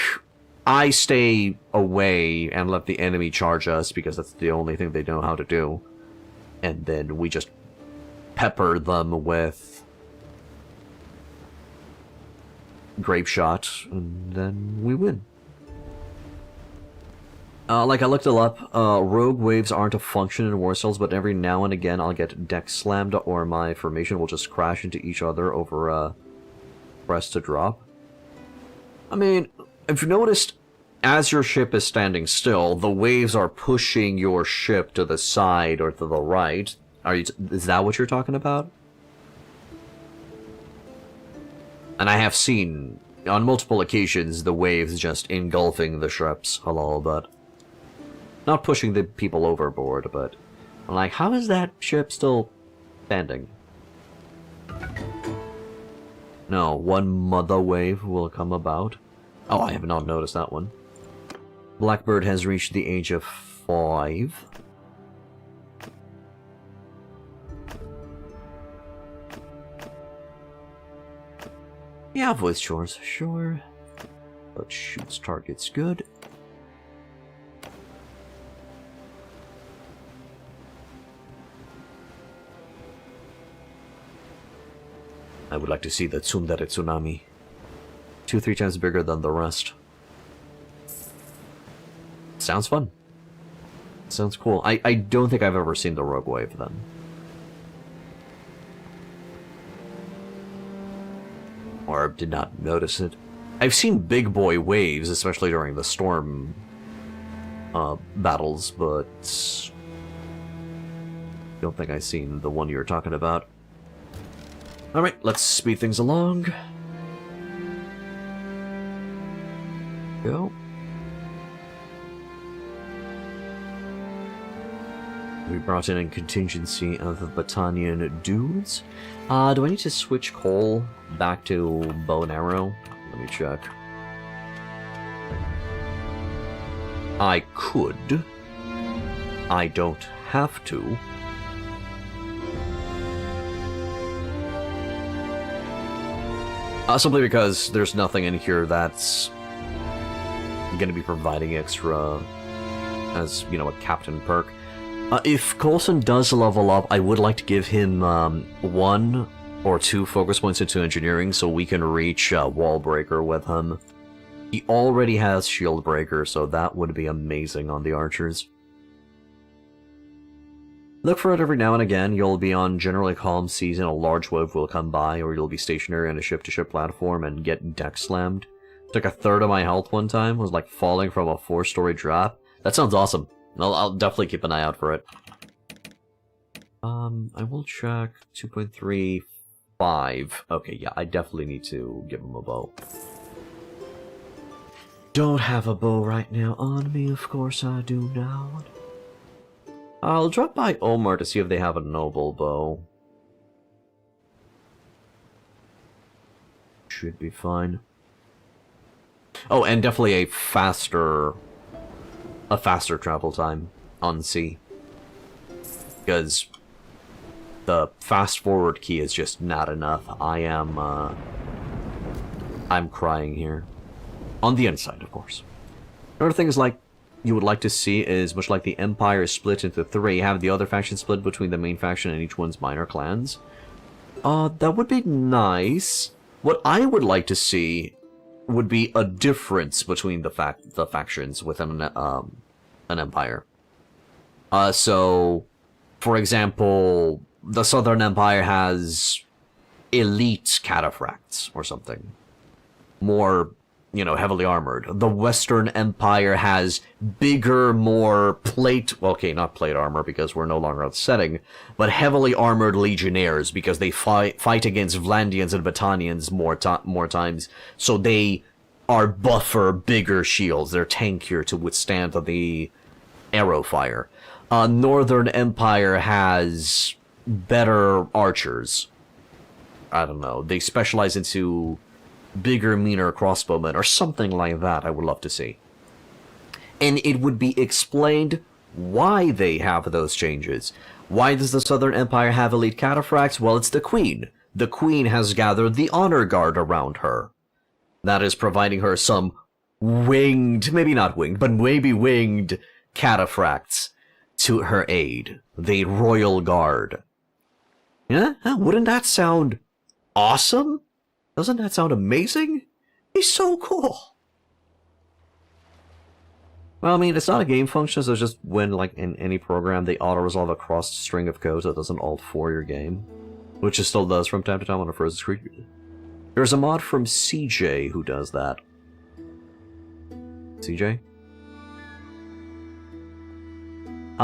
I stay away and let the enemy charge us because that's the only thing they know how to do. And then we just pepper them with grape shot, and then we win. Like I looked it up, rogue waves aren't a function in war cells, but every now and again I'll get deck slammed or my formation will just crash into each other over press to drop. I mean, if you noticed, as your ship is standing still, the waves are pushing your ship to the side or to the right. Is that what you're talking about? And I have seen, on multiple occasions, the waves just engulfing the ships a little bit. Not pushing the people overboard, but I'm like, how is that ship still standing? No, one mother wave will come about. Oh, I have not noticed that one. Blackbird has reached the age of 5. Yeah, voice chores, sure. But shoots targets good. I would like to see the Tsundere Tsunami. 2-3 times bigger than the rest. Sounds fun. Sounds cool. I don't think I've ever seen the Rogue Wave then. Or did not notice it. I've seen big boy waves, especially during the storm battles, but don't think I've seen the one you're talking about. Alright, let's speed things along. Go. We brought in a contingency of Battanian dudes. Do I need to switch Cole back to bow and arrow? Let me check. I could. I don't have to. Simply because there's nothing in here that's going to be providing extra as, you know, a captain perk. If Coulson does level up, I would like to give him 1 or 2 focus points into engineering so we can reach Wall Breaker with him. He already has Shield Breaker, so that would be amazing on the archers. Look for it every now and again. You'll be on generally calm seas and a large wave will come by, or you'll be stationary on a ship-to-ship platform and get deck slammed. Took a third of my health one time, was like falling from a 4-story drop. That sounds awesome. I'll definitely keep an eye out for it. I will check 2.35. Okay, yeah, I definitely need to give him a bow. Don't have a bow right now on me, of course I do not. I'll drop by Omar to see if they have a noble bow. Should be fine. Oh, and definitely a faster travel time on sea. Because the fast forward key is just not enough. I'm crying here. On the inside, of course. Another thing is like you would like to see is, much like the Empire is split into 3, have the other faction split between the main faction and each one's minor clans. That would be nice. What I would like to see would be a difference between the factions within an empire. So, for example, the Southern Empire has elite cataphracts or something. More, you know, heavily armored. The Western Empire has bigger, more plate... Well, okay, not plate armor, because we're no longer at the setting, but heavily armored legionnaires, because they fight against Vlandians and Battanians more times, so they are buffer, bigger shields. They're tankier to withstand the arrow fire. Northern Empire has better archers. I don't know. They specialize into bigger, meaner crossbowmen, or something like that. I would love to see. And it would be explained why they have those changes. Why does the Southern Empire have elite cataphracts? Well, it's the Queen. The Queen has gathered the Honor Guard around her. That is providing her some winged, maybe not winged, but maybe winged cataphracts to her aid. The Royal Guard. Yeah? Wouldn't that sound awesome? Doesn't that sound amazing? He's so cool. Well, I mean, it's not a game function, so it's just when, like, in any program, they auto-resolve a cross-string of code that doesn't alt for your game. Which it still does from time to time on a Frozen Creek. There's a mod from CJ who does that. CJ?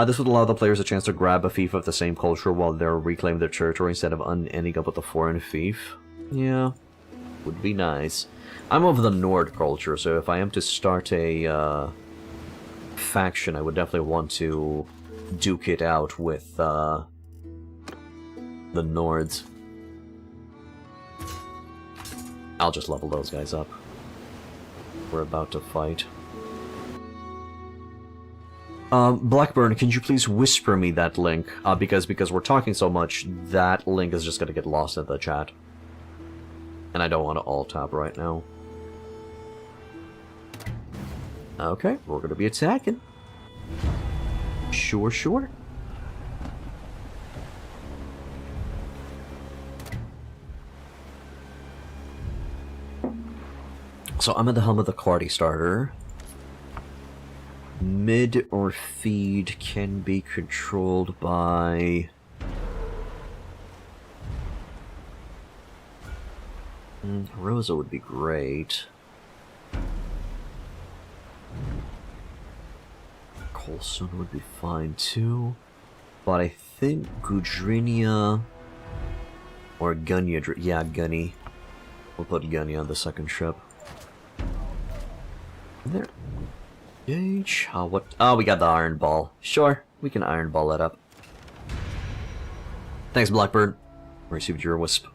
This would allow the players a chance to grab a fief of the same culture while they're reclaiming their territory instead of ending up with a foreign fief. Yeah. Would be nice. I'm of the Nord culture, so if I am to start a faction, I would definitely want to duke it out with the Nords. I'll just level those guys up. We're about to fight. Blackburn, can you please whisper me that link? Because we're talking so much, that link is just gonna get lost in the chat. And I don't want to alt-tab right now. Okay, we're gonna be attacking. Sure, sure. So I'm at the helm of the Clardy starter. Mid or feed can be controlled by... Rosa would be great. Coulson would be fine too. But I think Gudrinia or Gunny. Yeah, Gunny. We'll put Gunny on the second ship. There. Gauge. What? Oh, we got the Iron Ball. Sure, we can Iron Ball it up. Thanks, Blackbird. Received your wisp.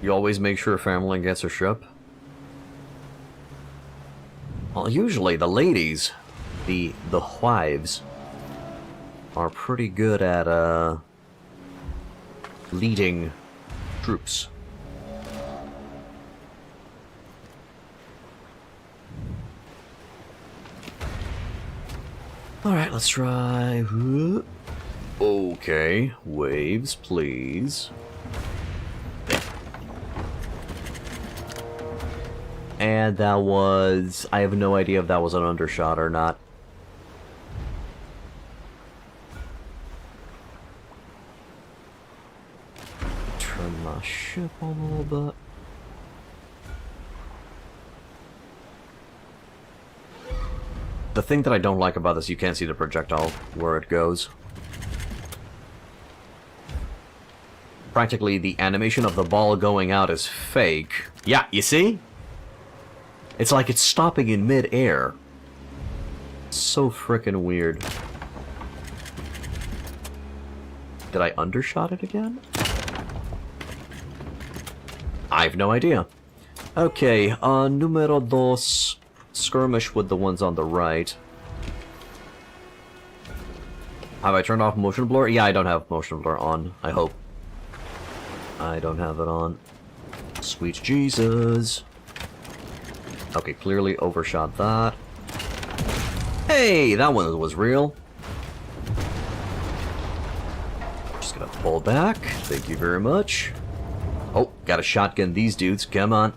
You always make sure family gets a ship? Well, usually the ladies, the wives, are pretty good at, leading troops. Alright, let's try... Okay, waves, please. And that was... I have no idea if that was an undershot or not. Turn my ship on a little bit. The thing that I don't like about this, you can't see the projectile where it goes. Practically, the animation of the ball going out is fake. Yeah, you see? It's like it's stopping in mid-air. So frickin' weird. Did I undershot it again? I have no idea. Okay, numero dos. Skirmish with the ones on the right. Have I turned off motion blur? Yeah, I don't have motion blur on. I hope. I don't have it on. Sweet Jesus. Okay, clearly overshot that. Hey, that one was real. Just gonna pull back. Thank you very much. Oh, gotta shotgun these dudes. Come on.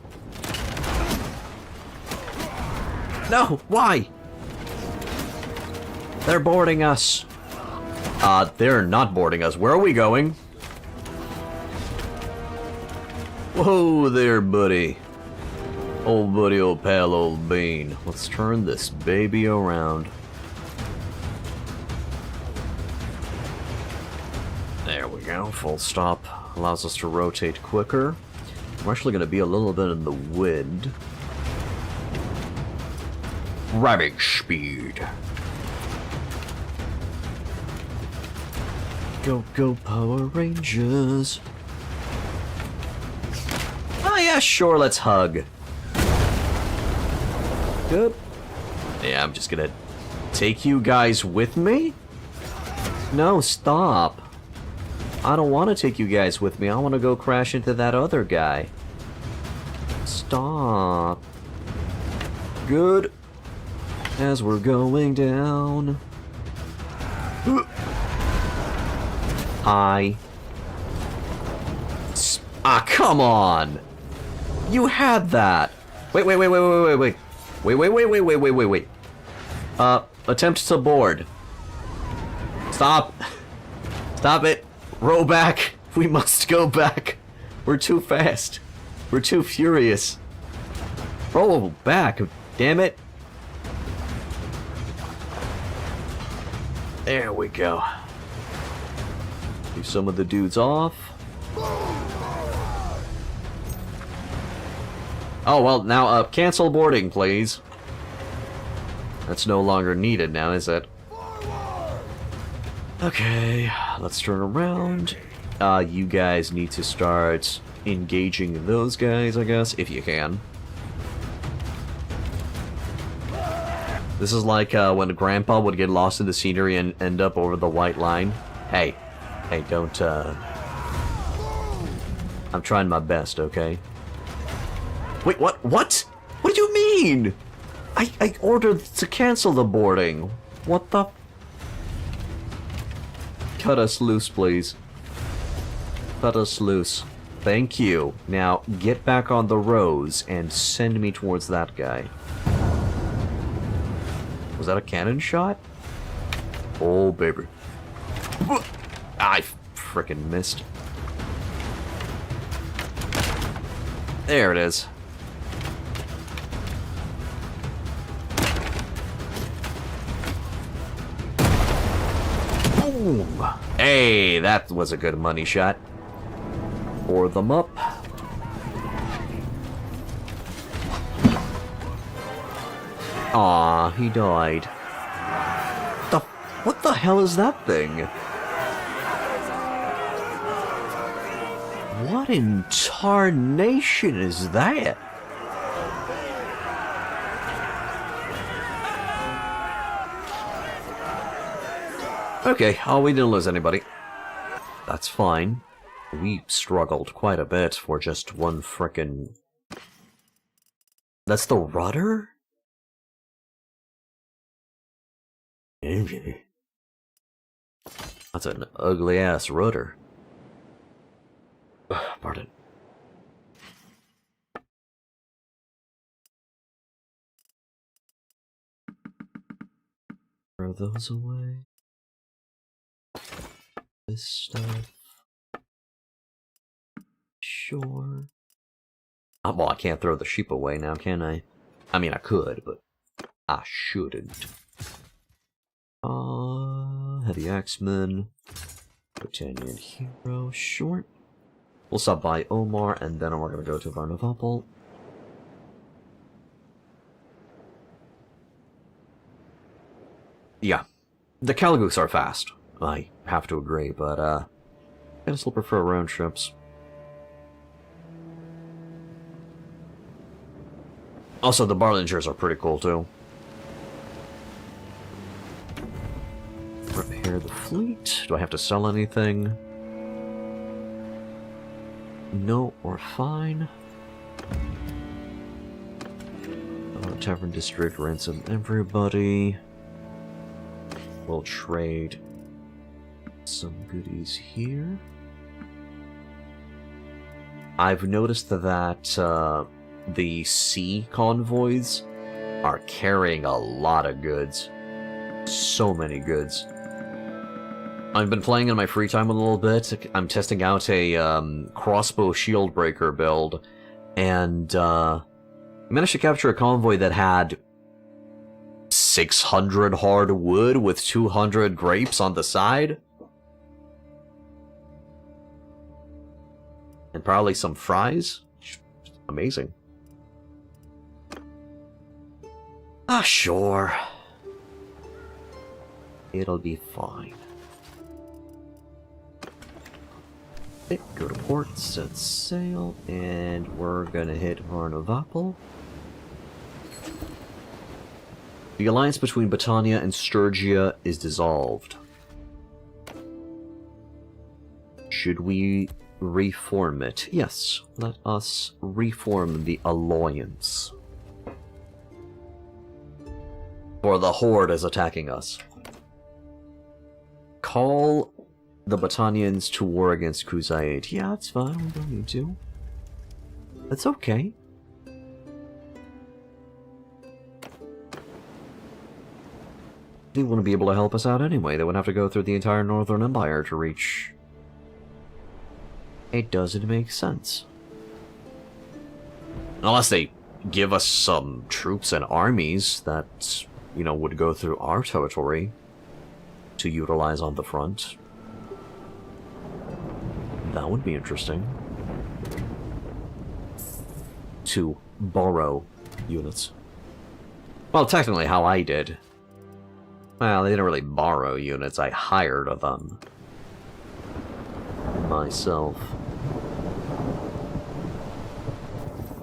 No, why? They're boarding us. They're not boarding us. Where are we going? Whoa there, buddy. Old buddy, old pal, old bean. Let's turn this baby around. There we go. Full stop. Allows us to rotate quicker. We're actually going to be a little bit in the wind. Ravage speed. Go, go, Power Rangers. Oh yeah, sure, let's hug. Good. Yeah, I'm just gonna take you guys with me? No, stop. I don't want to take you guys with me. I want to go crash into that other guy. Stop. Good. As we're going down. Come on! You had that! Wait. Wait. Attempt to board. Stop. Stop it. Row back. We must go back. We're too fast. We're too furious. Roll back. Damn it. There we go. Leave some of the dudes off. Oh, well, now, cancel boarding, please. That's no longer needed now, is it? Okay, let's turn around. You guys need to start engaging those guys, I guess, if you can. This is like when Grandpa would get lost in the scenery and end up over the white line. Hey, don't, I'm trying my best, okay? Wait, what? What? What do you mean? I ordered to cancel the boarding. What the? Cut us loose, please. Cut us loose. Thank you. Now, get back on the rows and send me towards that guy. Was that a cannon shot? Oh, baby. I frickin' missed. There it is. Boom! Hey, that was a good money shot. Pour them up. Aw, he died. The What the hell is that thing? What in tarnation is that? Okay, we didn't lose anybody. That's fine. We struggled quite a bit for just one frickin'... That's the rudder? That's an ugly-ass rudder. Pardon. Throw those away. This stuff. Sure. Well, I can't throw the sheep away now, can I? I mean, I could, but I shouldn't. Heavy Axeman. Britannian Hero. Short. We'll stop by Omar, and then we're gonna go to Varnavapal. Yeah. The Caligus are fast. I have to agree, but, I still prefer round trips. Also, the Barlingers are pretty cool, too. Repair the fleet. Do I have to sell anything? No, we're fine. Tavern District, ransom everybody. We'll trade some goodies here. I've noticed that the sea convoys are carrying a lot of goods. So many goods. I've been playing in my free time a little bit. I'm testing out a crossbow shield breaker build, and I managed to capture a convoy that had 600 hard wood with 200 grapes on the side. And probably some fries. Amazing. Ah, sure. It'll be fine. Okay, go to port, set sail, and we're gonna hit Varnavapal. The alliance between Battania and Sturgia is dissolved. Should we reform it? Yes, let us reform the alliance. For the Horde is attacking us. Call the Battanians to war against Khuzait. Yeah, that's fine, we don't need to. That's okay. They wouldn't be able to help us out anyway. They would have to go through the entire Northern Empire to reach. It doesn't make sense. Unless they give us some troops and armies that, you know, would go through our territory to utilize on the front. That would be interesting. To borrow units. Well, technically how I did. Well, they didn't really borrow units, I hired them. Myself.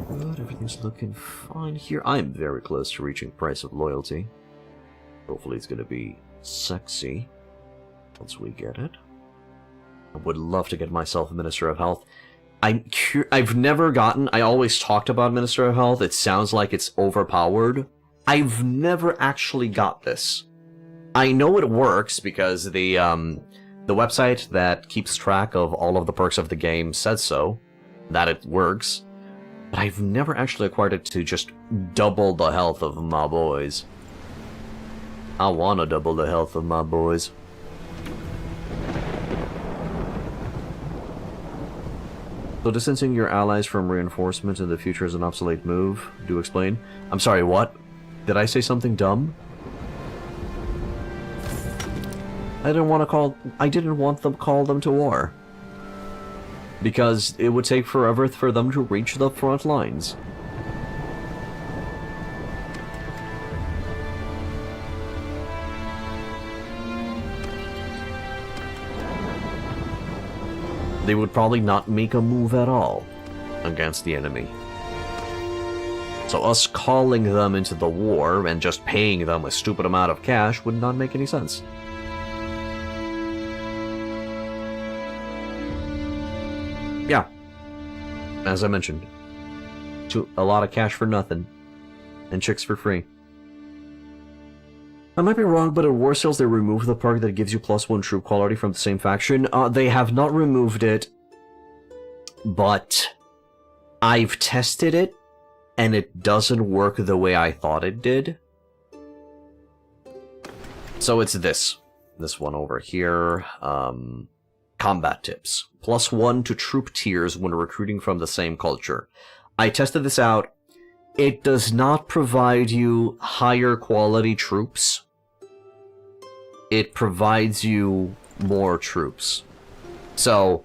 Good, everything's looking fine here. I'm very close to reaching Price of Loyalty. Hopefully it's gonna be sexy once we get it. I would love to get myself a Minister of Health. I've never gotten... I always talked about Minister of Health. It sounds like it's overpowered. I've never actually got this. I know it works because the website that keeps track of all of the perks of the game says so, that it works, but I've never actually acquired it to just double the health of my boys. I want to double the health of my boys. So distancing your allies from reinforcement in the future is an obsolete move. Do explain. I'm sorry, what? Did I say something dumb? I didn't want them to call them to war. Because it would take forever for them to reach the front lines. they would probably not make a move at all against the enemy. So us calling them into the war and just paying them a stupid amount of cash would not make any sense. Yeah, as I mentioned, a lot of cash for nothing, and chicks for free. I might be wrong, but in War Sales they removed the perk that gives you +1 troop quality from the same faction. They have not removed it, but I've tested it, and it doesn't work the way I thought it did. So it's this one over here. Combat tips. +1 to troop tiers when recruiting from the same culture. I tested this out. It does not provide you higher quality troops. It provides you more troops. So,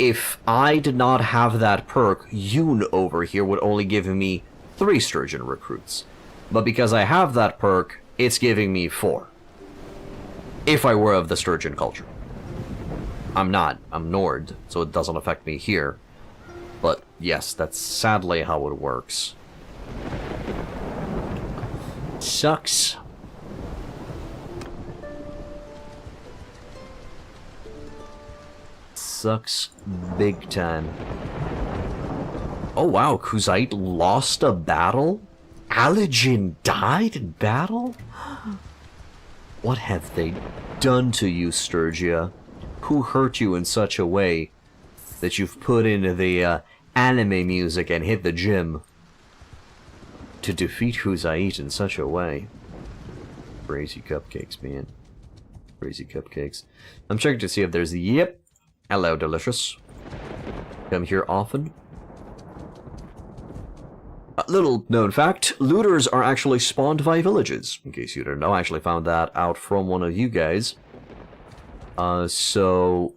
if I did not have that perk, Yoon over here would only give me 3 Sturgeon recruits. But because I have that perk, it's giving me 4. If I were of the Sturgeon culture. I'm not. I'm Nord, so it doesn't affect me here. But yes, that's sadly how it works. Sucks. Sucks big time. Oh wow, Kuzite lost a battle? Aligin died in battle? What have they done to you, Sturgia? Who hurt you in such a way that you've put into the anime music and hit the gym to defeat Kuzite in such a way? Crazy cupcakes, man. Crazy cupcakes. I'm checking to see if there's... Yep. Hello, Delicious. Come here often. A little known fact, looters are actually spawned by villages. In case you didn't know, I actually found that out from one of you guys. So...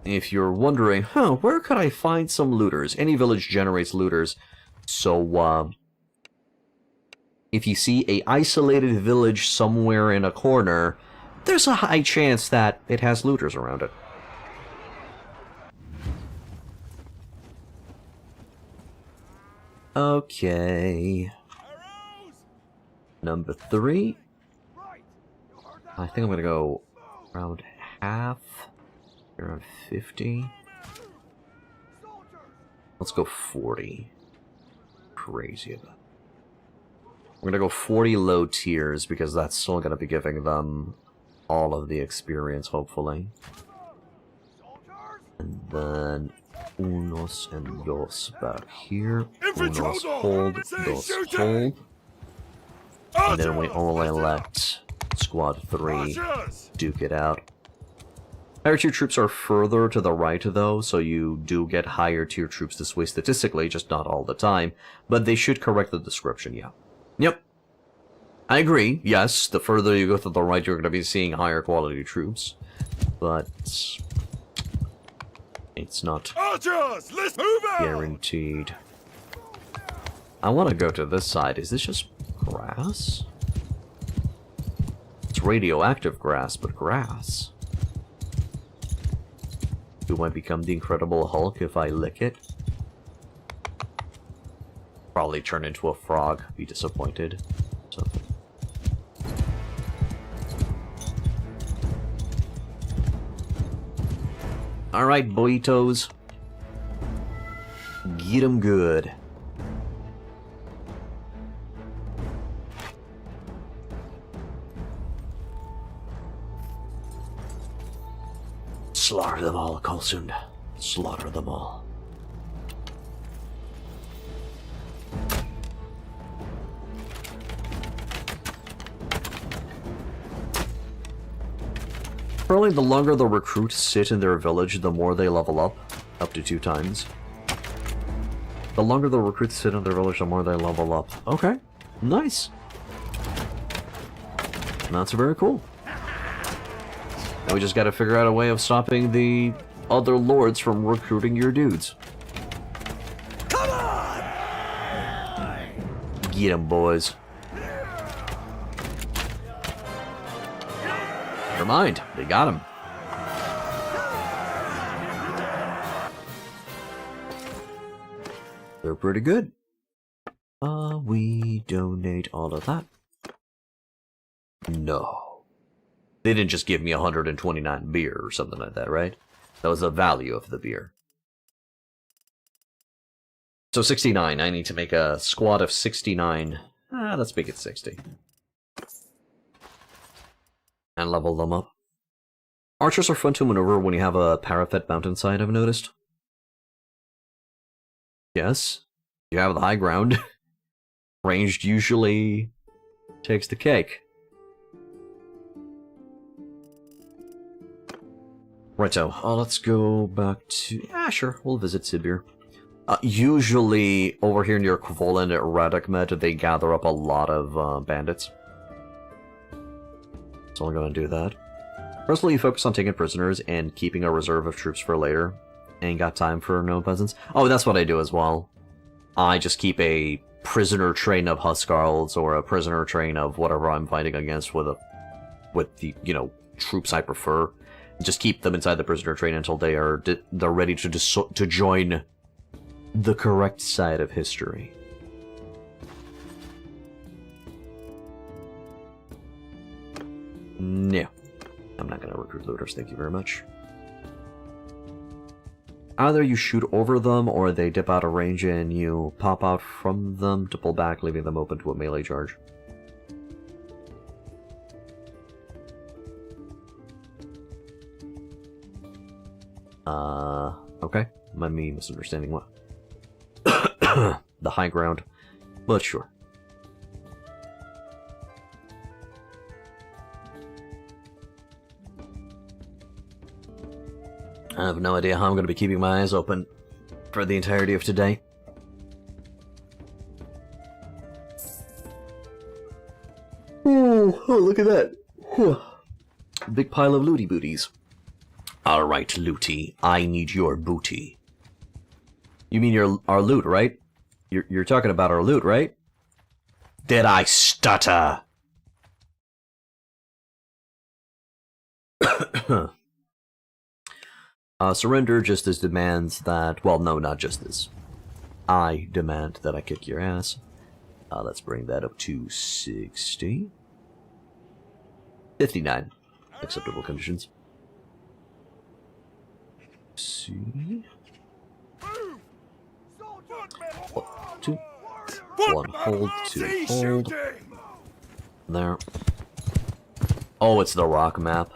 if you're wondering, where could I find some looters? Any village generates looters. So, if you see a isolated village somewhere in a corner, there's a high chance that it has looters around it. Okay. Number 3. I think I'm gonna go around half. Around 50. Let's go 40. Crazy about. We're gonna go 40 low tiers because that's still gonna be giving them all of the experience, hopefully. And then unos and dos back here. Unos hold, dos hold. And then we only let squad 3 duke it out. Higher tier troops are further to the right, though, so you do get higher tier troops this way statistically, just not all the time. But they should correct the description, yeah. Yep. I agree, yes, the further you go to the right, you're going to be seeing higher quality troops. But... it's not Archers, let's move out! guaranteed. I want to go to this side. Is this just grass? It's radioactive grass, but grass. Do I become the Incredible Hulk if I lick it? Probably turn into a frog, be disappointed. Something. Alright, boyitos. Get 'em good. Slaughter them all, Coulson. Slaughter them all. Apparently, the longer the recruits sit in their village, the more they level up to 2 times. The longer the recruits sit in their village, the more they level up. Okay, nice. That's very cool. Now we just gotta figure out a way of stopping the other lords from recruiting your dudes. Come on! Get 'em, boys. Never mind, they got him. pretty good. We donate all of that. No. They didn't just give me 129 beer or something like that, right? That was the value of the beer. So 69, I need to make a squad of 69. Let's make it 60. And level them up. Archers are fun to maneuver when you have a parapet mountainside, I've noticed. Yes, you have the high ground. Ranged usually takes the cake. Righto, let's go back to... Yeah, sure, we'll visit Sibir. Usually, over here near Kvolen at Radakmet, they gather up a lot of bandits. So I'm gonna do that. Personally, you focus on taking prisoners and keeping a reserve of troops for later. Ain't got time for no peasants. Oh, that's what I do as well. I just keep a prisoner train of Huskarls or a prisoner train of whatever I'm fighting against with the, you know, troops I prefer. Just keep them inside the prisoner train until they're ready to join the correct side of history. No. I'm not going to recruit looters, thank you very much. Either you shoot over them, or they dip out of range and you pop out from them to pull back, leaving them open to a melee charge. Okay. Might be misunderstanding what? The high ground. But sure. I have no idea how I'm going to be keeping my eyes open for the entirety of today. Oh, look at that. Whew. Big pile of looty booties. Alright, looty. I need your booty. You mean our loot, right? You're talking about our loot, right? Did I stutter? Surrender just as demands that... Well, no, not just as. I demand that I kick your ass. Let's bring that up to 60. 59. Acceptable conditions. See... 1, 2. 1, hold, 2, hold. There. Oh, it's the rock map.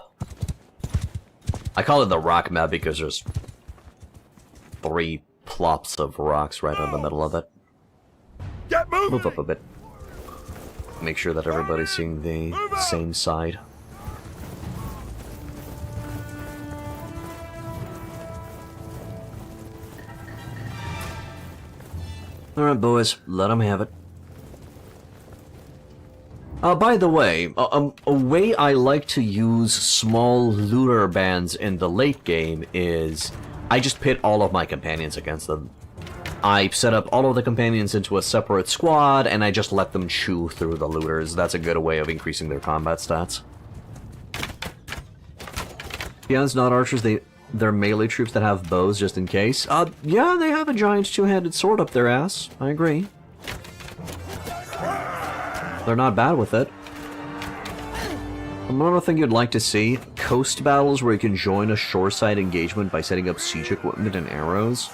I call it the rock map because there's 3 plops of rocks right on the middle of it. Move up a bit. Make sure that everybody's seeing the same side. Alright, boys, let them have it. By the way, a way I like to use small looter bands in the late game is I just pit all of my companions against them. I set up all of the companions into a separate squad, and I just let them chew through the looters. That's a good way of increasing their combat stats. Yeah, it's not archers, they're melee troops that have bows just in case. Yeah, they have a giant two-handed sword up their ass. I agree. They're not bad with it. Another thing you'd like to see, coast battles where you can join a shoreside engagement by setting up siege equipment and arrows.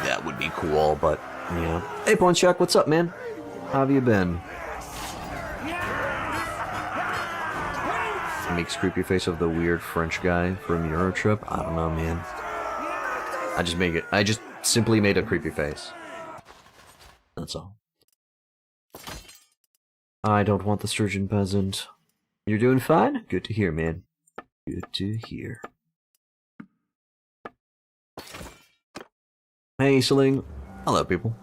That would be cool, but yeah. Hey, Ponchak, what's up, man? How have you been? Makes creepy face of the weird French guy from Eurotrip. I don't know, man. I just simply made a creepy face. That's all. I don't want the sturgeon peasant. You're doing fine? Good to hear, man. Good to hear. Hey, Sling. Hello, people.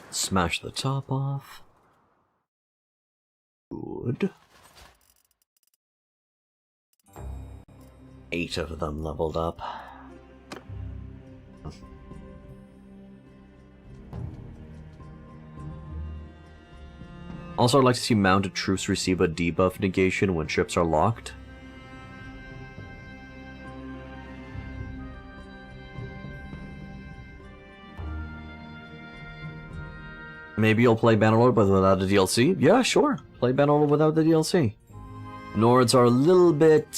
Smash the top off. Good. 8 of them leveled up. Also, I'd like to see mounted troops receive a debuff negation when ships are locked. Maybe you'll play Bannerlord but without the DLC? Yeah, sure. Play Bannerlord without the DLC. Nords are a little bit,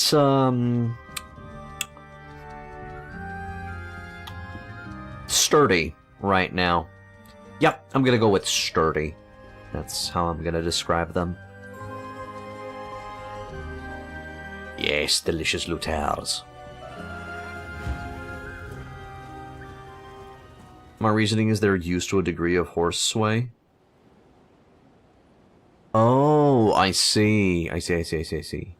sturdy right now. Yep, I'm gonna go with sturdy. That's how I'm gonna describe them. Yes, delicious looters. My reasoning is they're used to a degree of horse sway. Oh, I see. I see.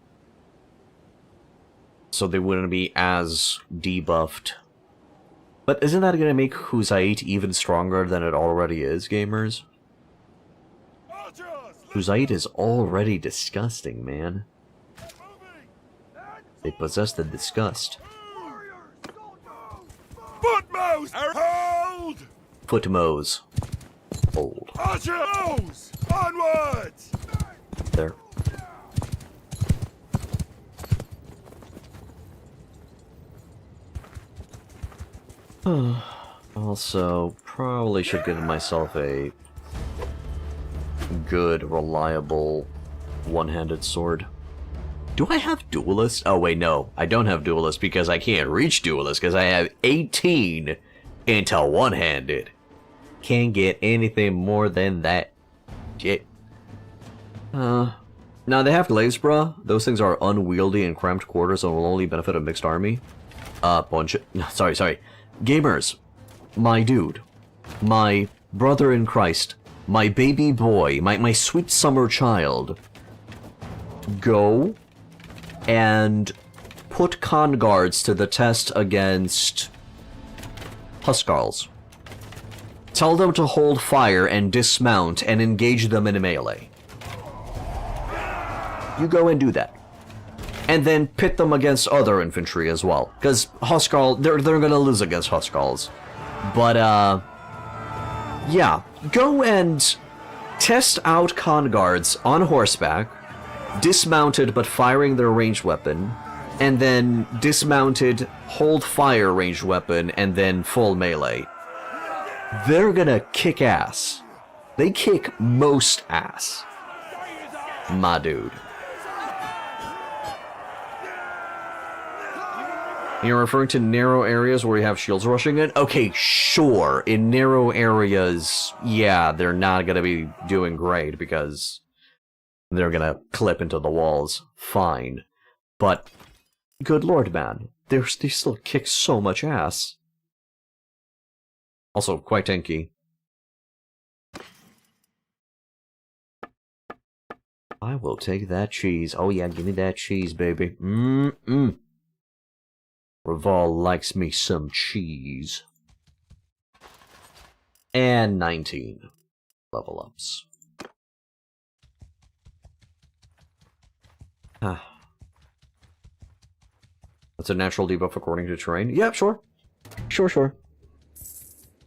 So they wouldn't be as debuffed. But isn't that gonna make Huzait even stronger than it already is, gamers? Huzait is already disgusting, man. They possess the disgust. Footmost! Hold! Footmoes. Hold. Archers! Onwards! There. Also, probably should get myself a good, reliable, one-handed sword. Do I have Duelist? Oh wait, no. I don't have Duelist because I can't reach Duelist because I have 18 into one-handed. Can't get anything more than that. Shit. Now they have glaives, bruh. Those things are unwieldy in cramped quarters and will only benefit a mixed army. Sorry. Gamers. My dude. My brother in Christ. My baby boy. My sweet summer child. Go and put con guards to the test against Huskarls. Tell them to hold fire and dismount and engage them in melee. You go and do that. And then pit them against other infantry as well. Because Huskarl, they're gonna lose against Huskarls. But, yeah. Go and test out con guards on horseback, dismounted but firing their ranged weapon, and then dismounted, hold fire ranged weapon, and then full melee. They're gonna kick ass. They kick most ass. My dude. You're referring to narrow areas where you have shields rushing in? Okay, sure. In narrow areas, yeah, they're not gonna be doing great because they're gonna clip into the walls. Fine. But, good lord, man. They still kick so much ass. Also, quite tanky. I will take that cheese. Oh yeah, give me that cheese, baby. Raval likes me some cheese. And 19 level ups. That's a natural debuff according to terrain. Yep, sure. Sure.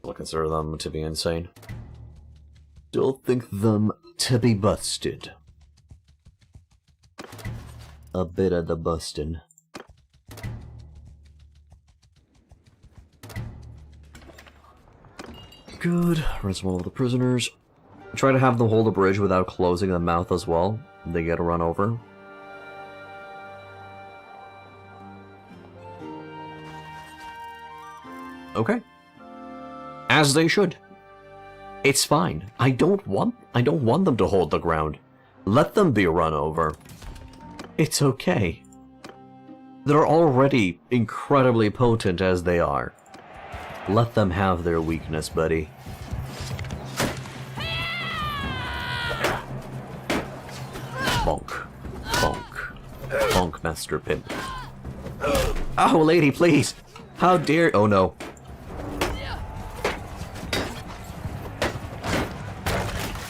I'll consider them to be insane. Still think them to be busted. A bit of the bustin'. Good. Ransom all of the prisoners. Try to have them hold the bridge without closing the mouth as well. They get run over. Okay. As they should. It's fine. I don't want them to hold the ground. Let them be run over. It's okay. They're already incredibly potent as they are. Let them have their weakness, buddy. Bonk. Bonk. Bonk, Master Pimp. Oh, lady, please! How dare— oh no.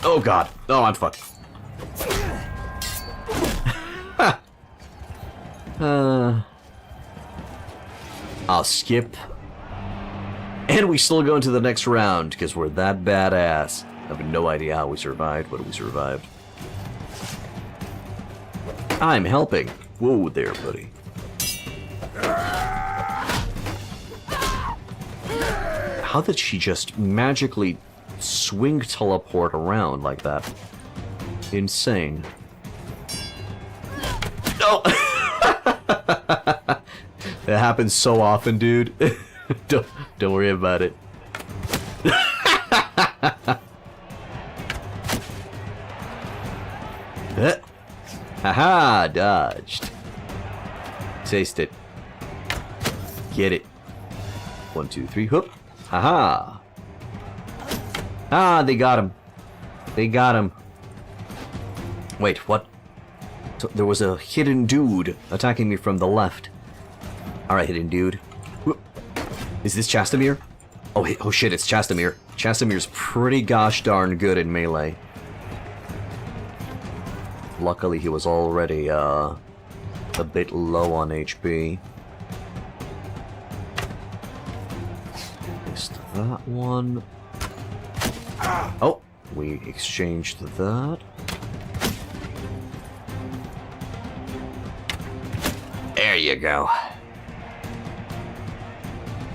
Oh god. Oh, I'm fucked. I'll skip. And we still go into the next round, because we're that badass. I have no idea how we survived, but we survived. I'm helping. Whoa there, buddy. How did she just magically swing teleport around like that. Insane. No! It happens so often, dude. don't worry about it. Haha, dodged. Taste it. Get it. 1, 2, 3, hoop. Haha. Ah, they got him. They got him. Wait, what? So there was a hidden dude attacking me from the left. Alright, hidden dude. Whoop. Is this Chastamir? Oh shit, it's Chastamir. Chastamir's pretty gosh darn good in melee. Luckily, he was already, a bit low on HP. Missed that one. Oh, we exchanged that. There you go.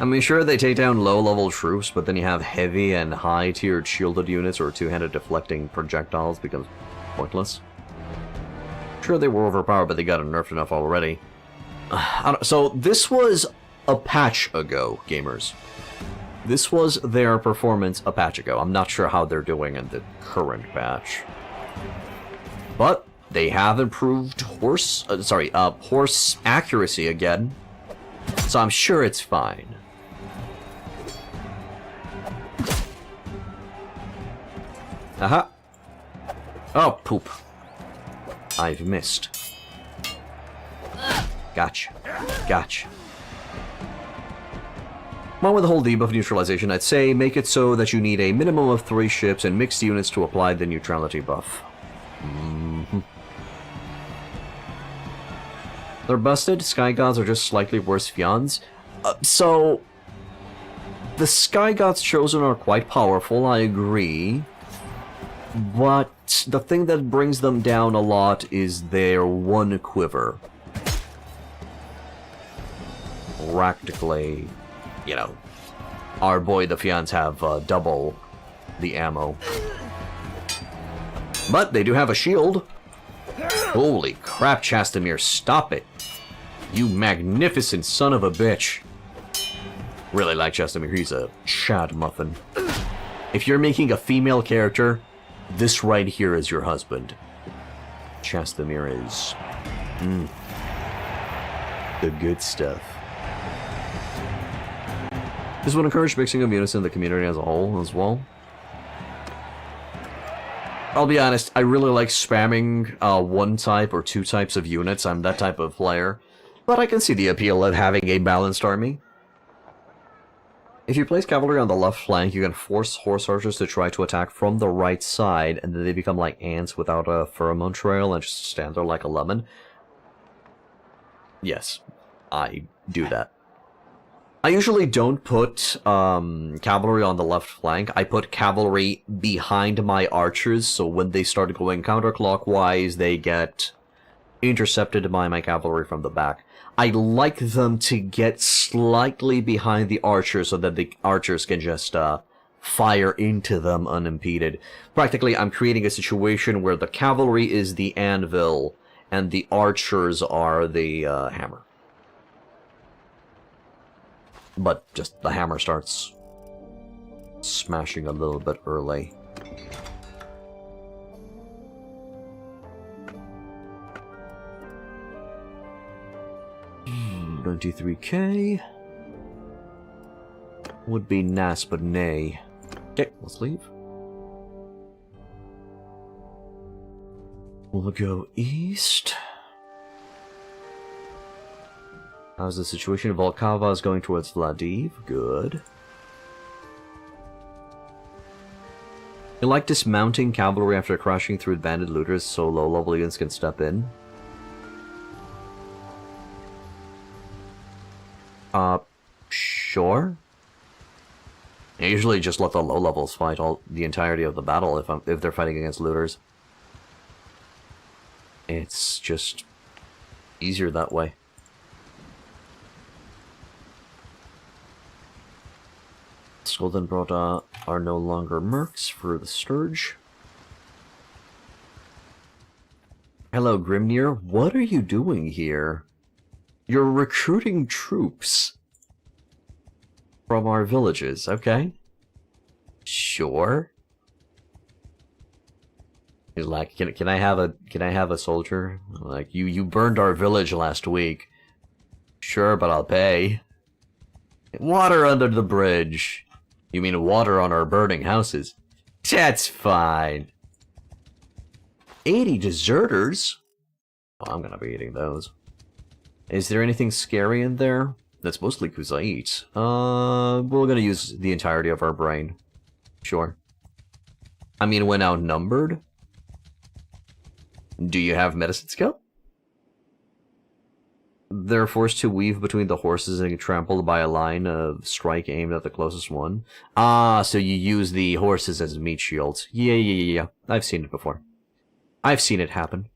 I mean, sure, they take down low-level troops, but then you have heavy and high-tiered shielded units or two-handed deflecting projectiles becomes pointless. Sure, they were overpowered, but they got nerfed enough already. So, this was a patch ago, gamers. This was their performance a patch ago. I'm not sure how they're doing in the current patch. But they have improved horse accuracy again. So I'm sure it's fine. Aha. Oh, poop. I've missed. Gotcha. Gotcha. Well, with the whole debuff neutralization, I'd say make it so that you need a minimum of 3 ships and mixed units to apply the neutrality buff. They're busted. Sky Gods are just slightly worse Fians. So, the Sky Gods chosen are quite powerful, I agree. But the thing that brings them down a lot is their one quiver. Practically, you know, our boy the Fians have double the ammo. But they do have a shield. Holy crap, Chastamir, stop it. You magnificent son of a bitch. Really like Chastamir, he's a Chad muffin. If you're making a female character, this right here is your husband. Chastamir is... the good stuff. This would encourage mixing of units in the community as a whole as well. I'll be honest, I really like spamming one type or 2 types of units. I'm that type of player. But I can see the appeal of having a balanced army. If you place cavalry on the left flank, you can force horse archers to try to attack from the right side, and then they become like ants without a pheromone trail and just stand there like a lemon. Yes, I do that. I usually don't put cavalry on the left flank. I put cavalry behind my archers, so when they start going counterclockwise, they get intercepted by my cavalry from the back. I like them to get slightly behind the archers so that the archers can just fire into them unimpeded. Practically, I'm creating a situation where the cavalry is the anvil and the archers are the hammer. But just the hammer starts smashing a little bit early. $23K would be nice, but nay. Okay, let's leave. We'll go east. How's the situation? Volkava is going towards Vladiv. Good. You like dismounting cavalry after crashing through banded looters so low-level units can step in? Sure. I usually just let the low levels fight the entirety of the battle if they're fighting against looters. It's just easier that way. Skoldenbroda are no longer mercs for the Sturge. Hello, Grimnir. What are you doing here? You're recruiting troops from our villages, okay? Sure. He's like, can I have a soldier? Like, you burned our village last week. Sure, but I'll pay. Water under the bridge. You mean water on our burning houses? That's fine. 80 deserters? Oh, I'm gonna be eating those. Is there anything scary in there? That's mostly Kuzait. We're gonna use the entirety of our brain. Sure. I mean, when outnumbered? Do you have medicine skill? They're forced to weave between the horses and get trampled by a line of strike aimed at the closest one. Ah, so you use the horses as meat shields. Yeah. I've seen it before. I've seen it happen.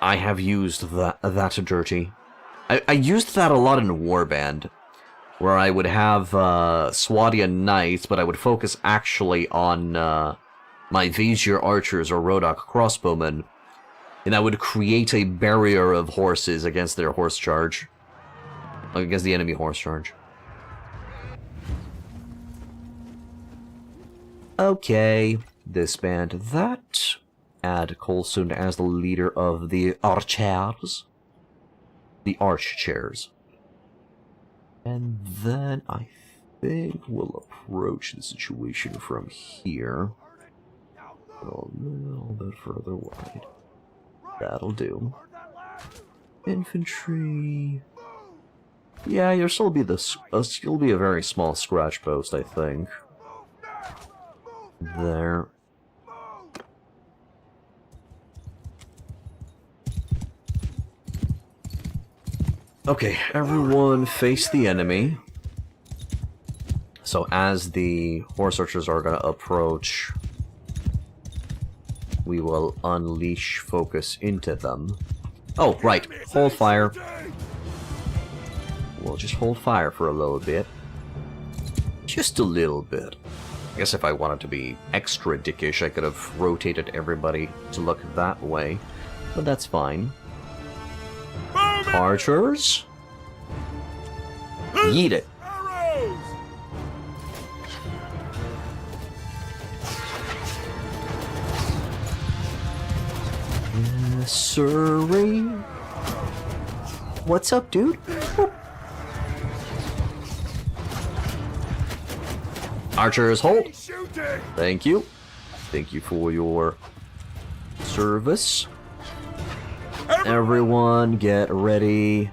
I have used that dirty. I used that a lot in Warband, where I would have Swadian Knights, but I would focus actually on my Vizier Archers or Rodak Crossbowmen, and I would create a barrier of horses against their horse charge. Against the enemy horse charge. Okay, disband that. Add Colson as the leader of the Archers. The Archchairs. And then I think we'll approach the situation from here. A little bit further wide. That'll do. Infantry. Yeah, you'll still be you'll be a very small scratch post, I think. There. Okay, everyone face the enemy. So as the horse archers are gonna approach, we will unleash focus into them. Oh, right. Hold fire. We'll just hold fire for a little bit. Just a little bit. I guess if I wanted to be extra dickish, I could have rotated everybody to look that way. But that's fine. Archers? Yeet it. Yes, sirree. What's up, dude? Archers, hold. Thank you. Thank you for your service. Everyone, get ready.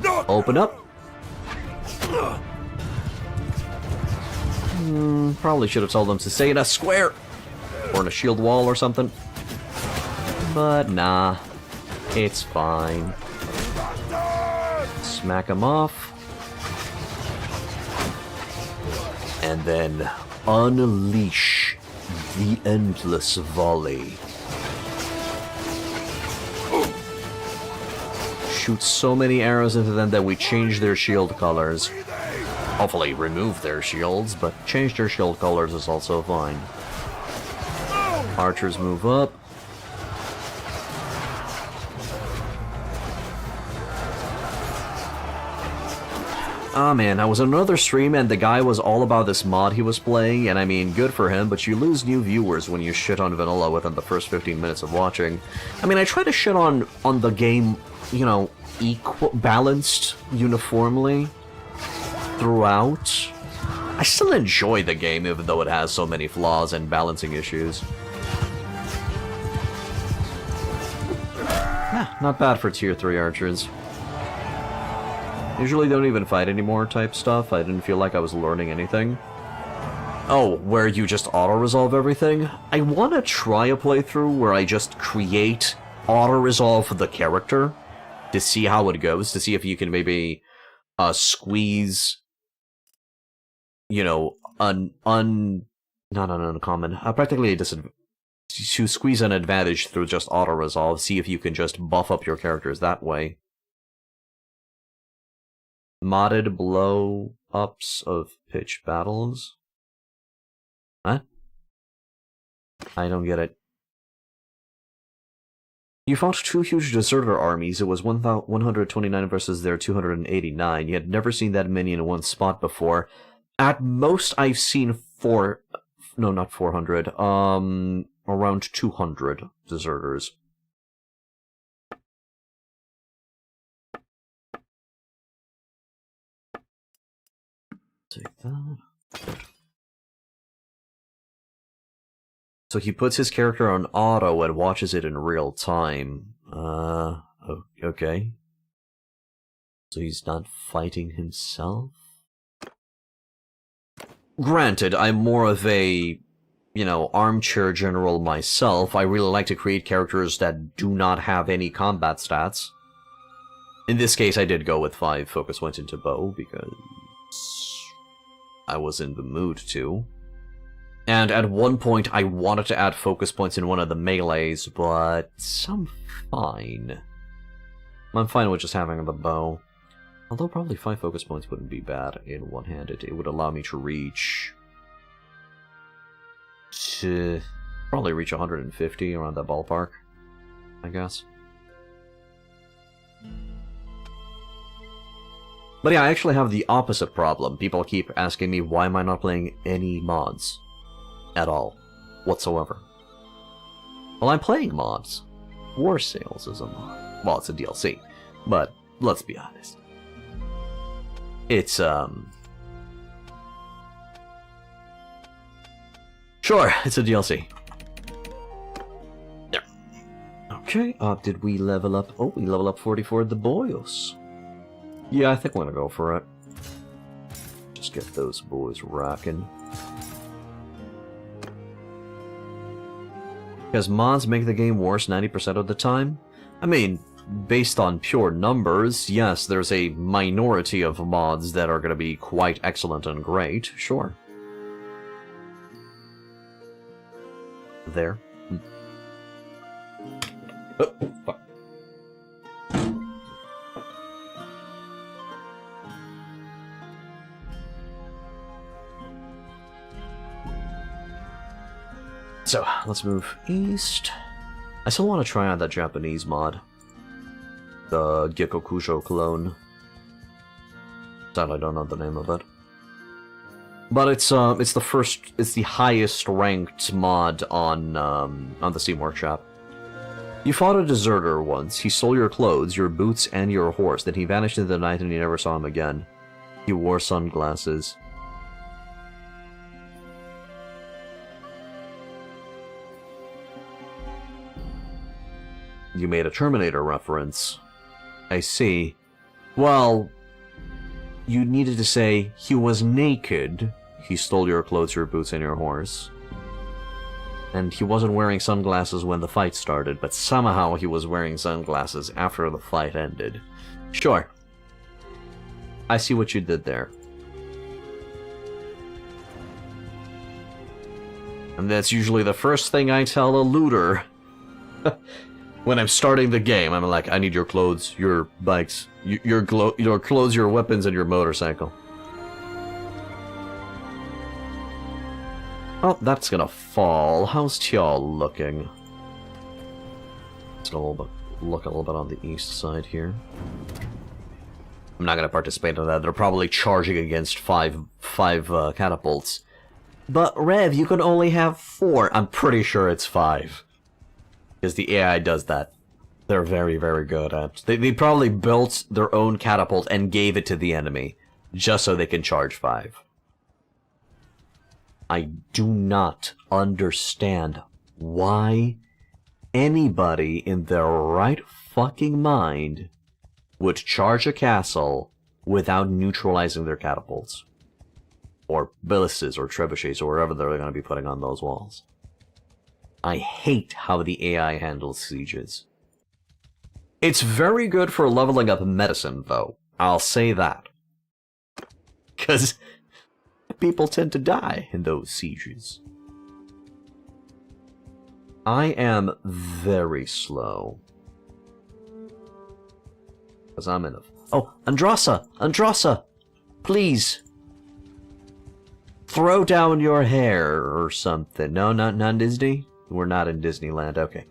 Open up. Probably should have told them to stay in a square. Or in a shield wall or something. But nah. It's fine. Smack them off. And then unleash the endless volley. Shoot so many arrows into them that we change their shield colors. Hopefully remove their shields, but change their shield colors is also fine. Archers move up. Ah man, I was on another stream and the guy was all about this mod he was playing, and I mean, good for him, but you lose new viewers when you shit on vanilla within the first 15 minutes of watching. I mean, I try to shit on the game, you know, balanced uniformly throughout. I still enjoy the game even though it has so many flaws and balancing issues. Not bad for tier 3 archers. Usually don't even fight anymore type stuff. I didn't feel like I was learning anything. Oh, where you just auto-resolve everything? I want to try a playthrough where I just create auto-resolve the character to see how it goes, to see if you can maybe squeeze, you know, not an uncommon, practically a disadvantage. To squeeze an advantage through just auto-resolve, see if you can just buff up your characters that way. Modded blow-ups of pitch battles? Huh? I don't get it. You fought two huge deserter armies. It was 129 versus their 289. You had never seen that many in one spot before. At most, I've seen no, not 400. Around 200 deserters. Take that. So he puts his character on auto and watches it in real time. Okay. So he's not fighting himself? Granted, I'm more of a, armchair general myself. I really like to create characters that do not have any combat stats. In this case, I did go with 5 focus points into bow, because I was in the mood to. And at one point, I wanted to add focus points in one of the melees, but I'm fine. I'm fine with just having the bow. Although probably 5 focus points wouldn't be bad in one-handed. It would allow me to reach... probably reach 150, around that ballpark, I guess. But yeah, I actually have the opposite problem. People keep asking me why am I not playing any mods. At all. Whatsoever. Well, I'm playing mods. War Sales is a mod. Well, it's a DLC. But, let's be honest. It's, Sure, it's a DLC. There. Okay, did we level up? Oh, we level up 44 the boys. Yeah, I think I'm gonna go for it. Just get those boys rocking. Because mods make the game worse 90% of the time? I mean, based on pure numbers, yes, there's a minority of mods that are going to be quite excellent and great, sure. There. Oh, fuck. So, let's move east. I still want to try out that Japanese mod. The Gekkokujo clone. Sadly, I don't know the name of it. But it's the highest ranked mod on the Steam Workshop. You fought a deserter once. He stole your clothes, your boots, and your horse. Then he vanished into the night and you never saw him again. He wore sunglasses. You made a Terminator reference. I see. Well, you needed to say, he was naked. He stole your clothes, your boots, and your horse. And he wasn't wearing sunglasses when the fight started, but somehow he was wearing sunglasses after the fight ended. Sure. I see what you did there. And that's usually the first thing I tell a looter. When I'm starting the game, I'm like, I need your clothes, your bikes, your clothes, your weapons, and your motorcycle. Oh, that's gonna fall. How's Tial looking? Let's look a little bit on the east side here. I'm not gonna participate in that. They're probably charging against five catapults. But Rev, you can only have 4. I'm pretty sure it's 5. Because the AI does that. They're very, very good at. They probably built their own catapult and gave it to the enemy, just so they can charge 5. I do not understand why anybody in their right fucking mind would charge a castle without neutralizing their catapults. Or ballistas or trebuchets or whatever they're going to be putting on those walls. I hate how the AI handles sieges. It's very good for leveling up medicine, though. I'll say that. Because people tend to die in those sieges. I am very slow. Because I'm in a Oh, Andrasa! Andrasa! Please! Throw down your hair or something. No, not Disney? We're not in Disneyland, okay.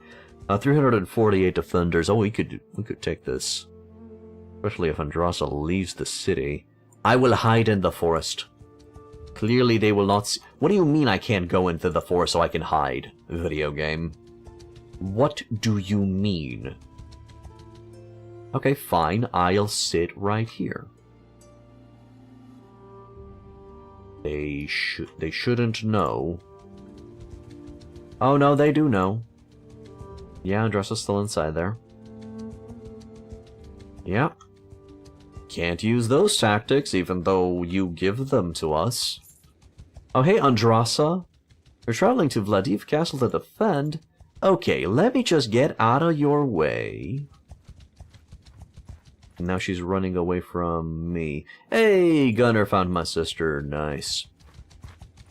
348 defenders. Oh, we could take this. Especially if Andrasa leaves the city. I will hide in the forest. Clearly they will not see— What do you mean I can't go into the forest so I can hide? Video game. What do you mean? Okay, fine. I'll sit right here. They shouldn't know. Oh no, they do know. Yeah, Andrasa's still inside there. Yeah. Can't use those tactics, even though you give them to us. Oh, hey, Andrasa. You're traveling to Vladiv Castle to defend? Okay, let me just get out of your way. Now she's running away from me. Hey, Gunnar found my sister. Nice.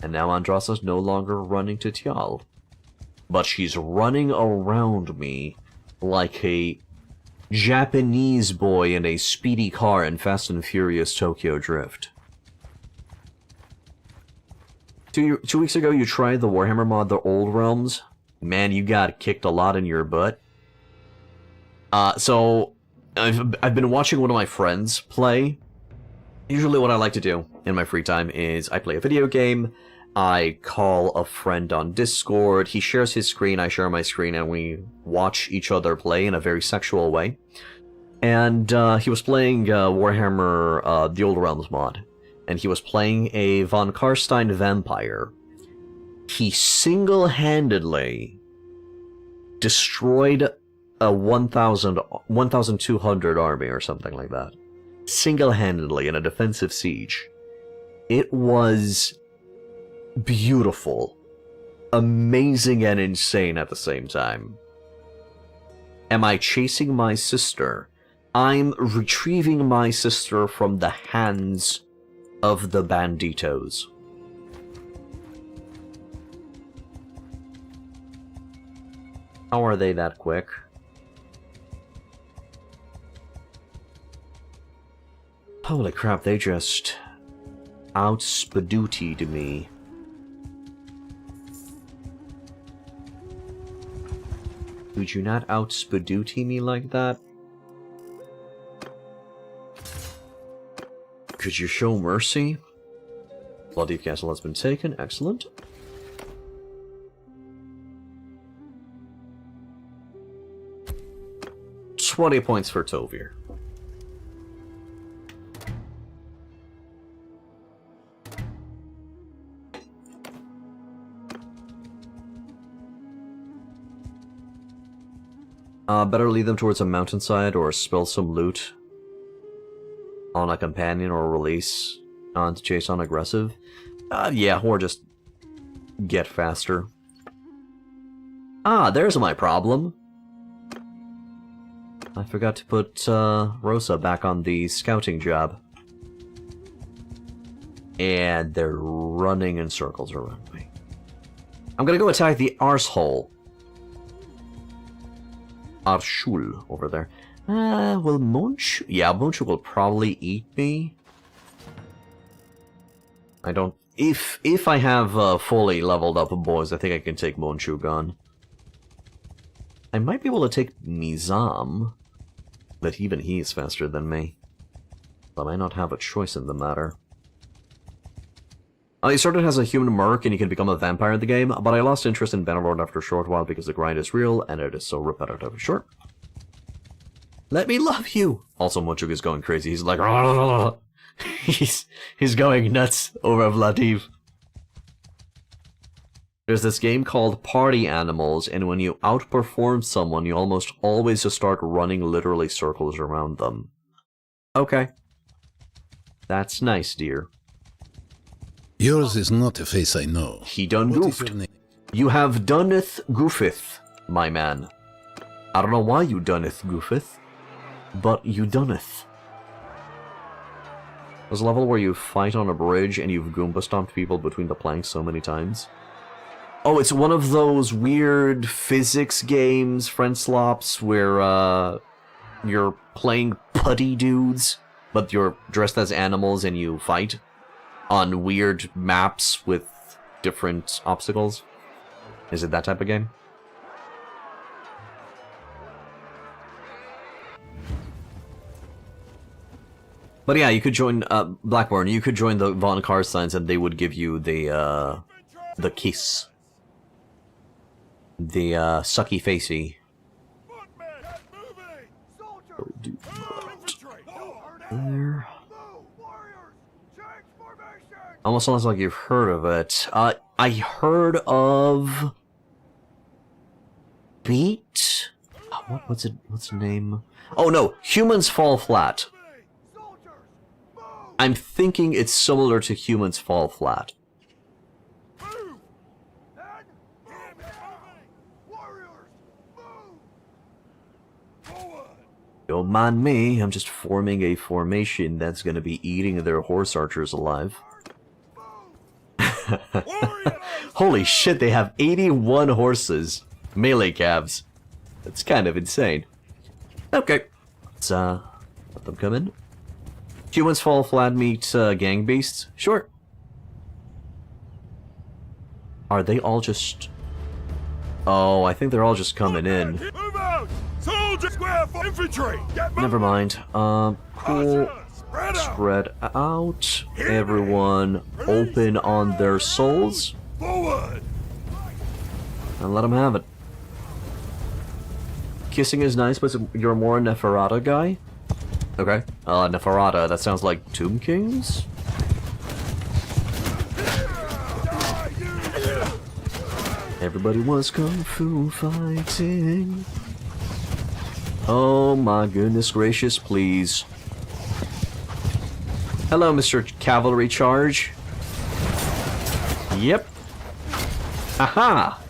And now Andrasa's no longer running to Tjal. But she's running around me like a Japanese boy in a speedy car in Fast and Furious Tokyo Drift. Two weeks ago, you tried the Warhammer mod, The Old Realms. Man, you got kicked a lot in your butt. So I've been watching one of my friends play. Usually what I like to do in my free time is I play a video game, I call a friend on Discord, he shares his screen, I share my screen, and we watch each other play in a very sexual way. And he was playing Warhammer The Old Realms mod, and he was playing a von Karstein vampire. He single-handedly destroyed a 1,200 army or something like that. Single-handedly in a defensive siege. It was beautiful, amazing, and insane at the same time. Am I chasing my sister? I'm retrieving my sister from the hands of the banditos. How are they that quick? Holy crap, they just out-spadootied me. Would you not out-spadooty me like that? Could you show mercy? Vladiv Castle has been taken, excellent. $20 points for Tovir. Better lead them towards a mountainside or spill some loot on a companion or release to chase on aggressive. Yeah, or just get faster. Ah, there's my problem. I forgot to put Rosa back on the scouting job. And they're running in circles around me. I'm gonna go attack the arsehole. Arshul over there. Will Munch? Yeah, Munch will probably eat me. I don't... If I have fully leveled up boys, I think I can take Munchu gun. I might be able to take Nizam, but even he is faster than me. I might not have a choice in the matter. He started as a human merc and you can become a vampire in the game, but I lost interest in Bannerlord after a short while because the grind is real and it is so repetitive. Sure. Let me love you! Also, Munchuk is going crazy. He's like... he's going nuts over Vladiv. There's this game called Party Animals, and when you outperform someone, you almost always just start running literally circles around them. Okay. That's nice, dear. Yours is not a face I know. He done What is goofed. your name? You have doneth goofeth, my man. I don't know why you doneth goofeth, but you doneth. There's a level where you fight on a bridge and you've Goomba stomped people between the planks so many times. Oh, it's one of those weird physics games, friend slops, where you're playing putty dudes, but you're dressed as animals and you fight on weird maps with different obstacles? Is it that type of game? But yeah, you could join Blackburn. You could join the Von Karsteins, and they would give you the kiss, the sucky facey. There. Almost sounds like you've heard of it. I heard of Beat. What's the name? Oh no, Humans Fall Flat. I'm thinking it's similar to Humans Fall Flat. Don't mind me, I'm just forming a formation that's gonna be eating their horse archers alive. Holy shit, they have 81 horses. Melee calves. That's kind of insane. Okay. Let's let them come in. Humans Fall Flat meet gang beasts? Sure. Are they all just... Oh, I think they're all just coming in. Move out! Soldier square for infantry! Never mind. Cool. Spread out. Everyone open on their souls. Forward! And let them have it. Kissing is nice, but you're more a Neferata guy? Okay. Neferata, that sounds like Tomb Kings? Everybody was kung fu fighting. Oh my goodness gracious, please. Hello, Mr. Cavalry Charge. Yep. Aha!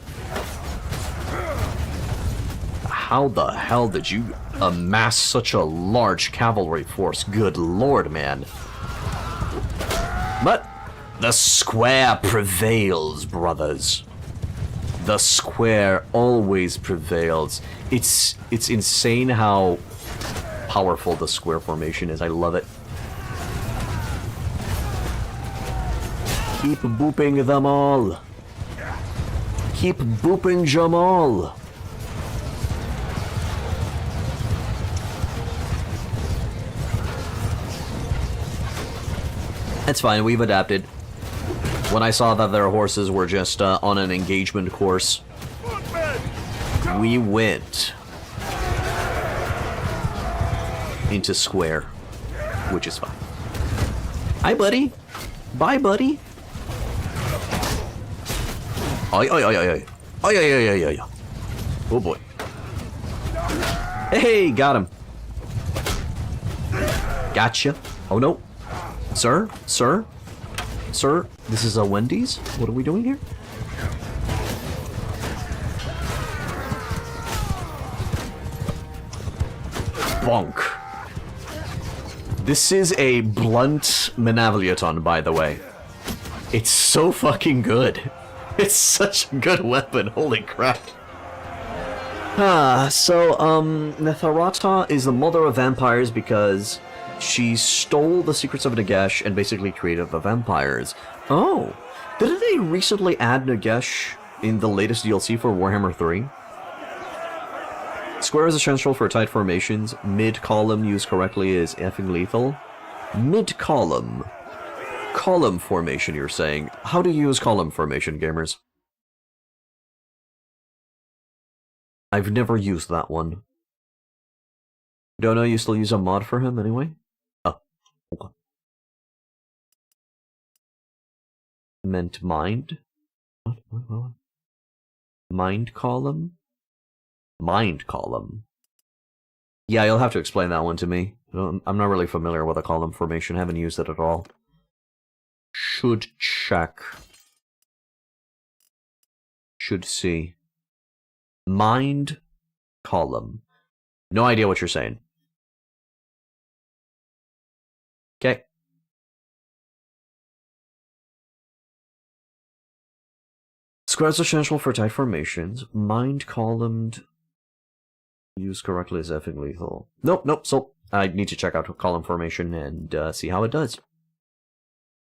How the hell did you amass such a large cavalry force? Good lord, man. But the square prevails, brothers. The square always prevails. It's insane how powerful the square formation is. I love it. Keep booping them all. Keep booping Jamal. It's fine, we've adapted. When I saw that their horses were just on an engagement course, we went into square, which is fine. Hi, buddy. Bye, buddy. Oi, oi, oi, oi, oi. Oi, oi, oi, oi, oi. Oh, boy. Hey, got him. Gotcha. Oh, no. Sir? Sir? Sir? This is a Wendy's? What are we doing here? Bonk. This is a blunt Manavliaton, by the way. It's so fucking good. It's such a good weapon, holy crap. Neferata is the mother of vampires because she stole the secrets of Nagesh and basically created the vampires. Oh, didn't they recently add Nagesh in the latest DLC for Warhammer 3? Square is essential for tight formations. Mid-column used correctly is effing lethal. Mid-column. Column formation, you're saying. How do you use column formation, gamers? I've never used that one. Don't know, you still use a mod for him anyway? Oh, okay. Meant mind? What? Mind column? Mind column. Yeah, you'll have to explain that one to me. I'm not really familiar with a column formation. I haven't used it at all. Should check. Should see. Mind column. No idea what you're saying. Okay. Squares are essential for tight formations. Mind columned. Used correctly is effing lethal. Nope, so I need to check out column formation and see how it does.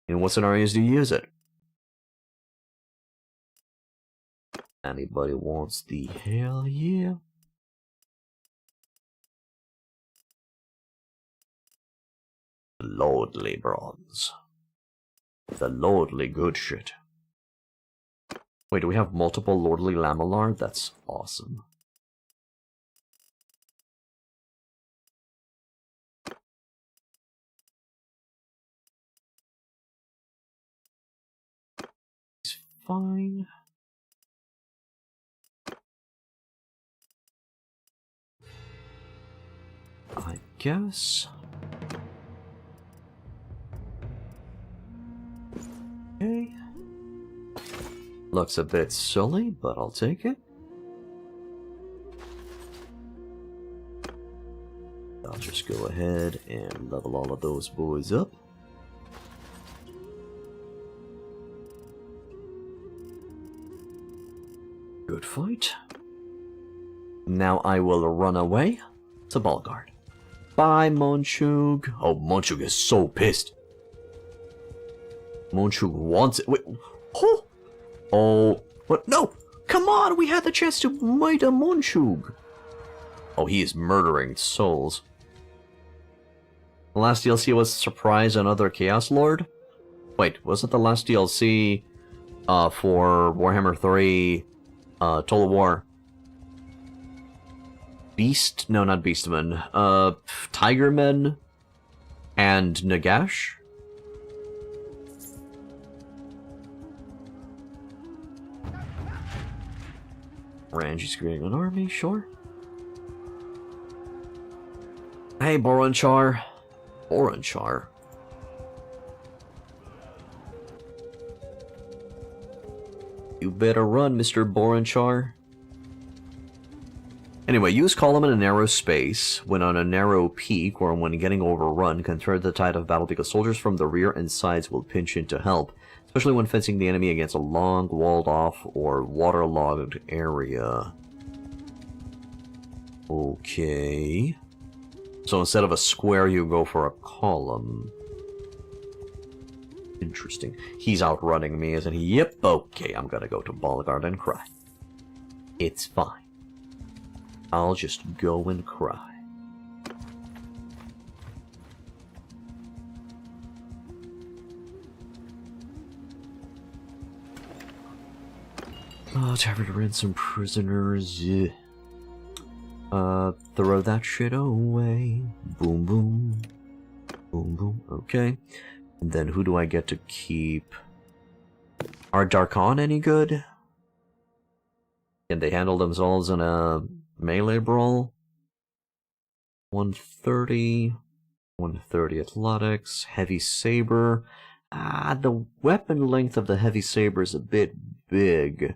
In what scenarios do you use it? Anybody wants the hell yeah? Lordly bronze. The lordly good shit. Wait, do we have multiple lordly Bannerlord? That's awesome. He's fine. I guess. Okay. Looks a bit silly, but I'll take it. I'll just go ahead and level all of those boys up. Good fight. Now I will run away to Bannerlord. Bye, Monchug. Oh, Monchug is so pissed. Monchug wants it. Wait. Oh! Oh. What? No! Come on! We had the chance to might a Monchug. Oh, he is murdering souls. The last DLC was Surprise Another Chaos Lord? Wait, wasn't the last DLC for Warhammer 3 Total War? Beast? No, not Beastman. Tigerman and Nagash? Ranji's creating an army, sure. Hey, Boronchar. Boronchar. You better run, Mr. Boronchar. Anyway, use column in a narrow space, when on a narrow peak, or when getting overrun, can thread the tide of battle because soldiers from the rear and sides will pinch in to help, especially when fencing the enemy against a long, walled-off, or waterlogged area. Okay. So instead of a square, you go for a column. Interesting. He's outrunning me, isn't he? Yep, okay, I'm gonna go to Bannerlord and cry. It's fine. I'll just go and cry. Oh, time to rid some prisoners. Throw that shit away. Boom, boom. Boom, boom. Okay. And then who do I get to keep? Are Darkon any good? Can they handle themselves in a melee brawl? 130. 130 athletics. Heavy saber. The weapon length of the heavy saber is a bit big.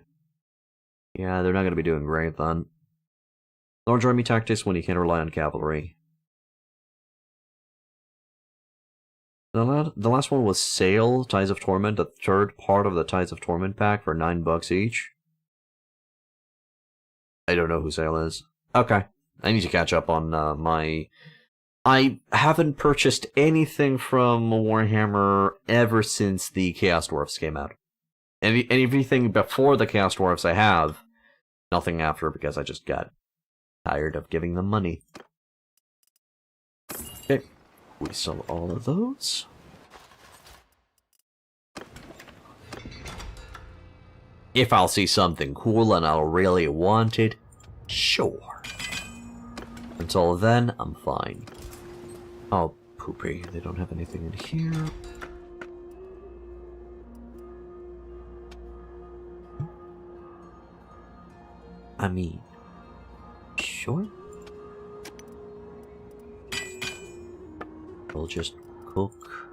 Yeah, they're not going to be doing great then. Large army tactics when you can't rely on cavalry. The last one was Sail, Ties of Torment, the third part of the Ties of Torment pack for $9 each. I don't know who Sail is. Okay, I need to catch up on my... I haven't purchased anything from Warhammer ever since the Chaos Dwarfs came out. Everything before the Chaos Dwarfs I have, nothing after because I just got tired of giving them money. Okay, we sell all of those. If I'll see something cool and I'll really want it, sure. Until then, I'm fine. Oh, poopy, they don't have anything in here. I mean, sure. We'll just cook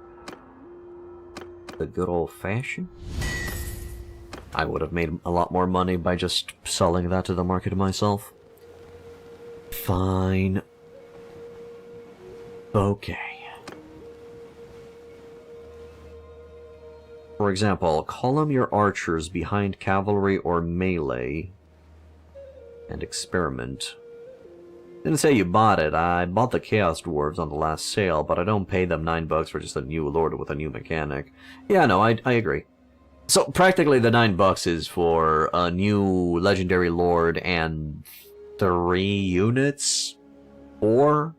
the good old-fashioned. I would have made a lot more money by just selling that to the market myself. Fine. Okay. For example, column your archers behind cavalry or melee and experiment. Didn't say you bought it. I bought the Chaos Dwarves on the last sale, but I don't pay them $9 for just a new lord with a new mechanic. Yeah, no, I agree. So, practically the $9 is for a new legendary lord and 3 units? 4?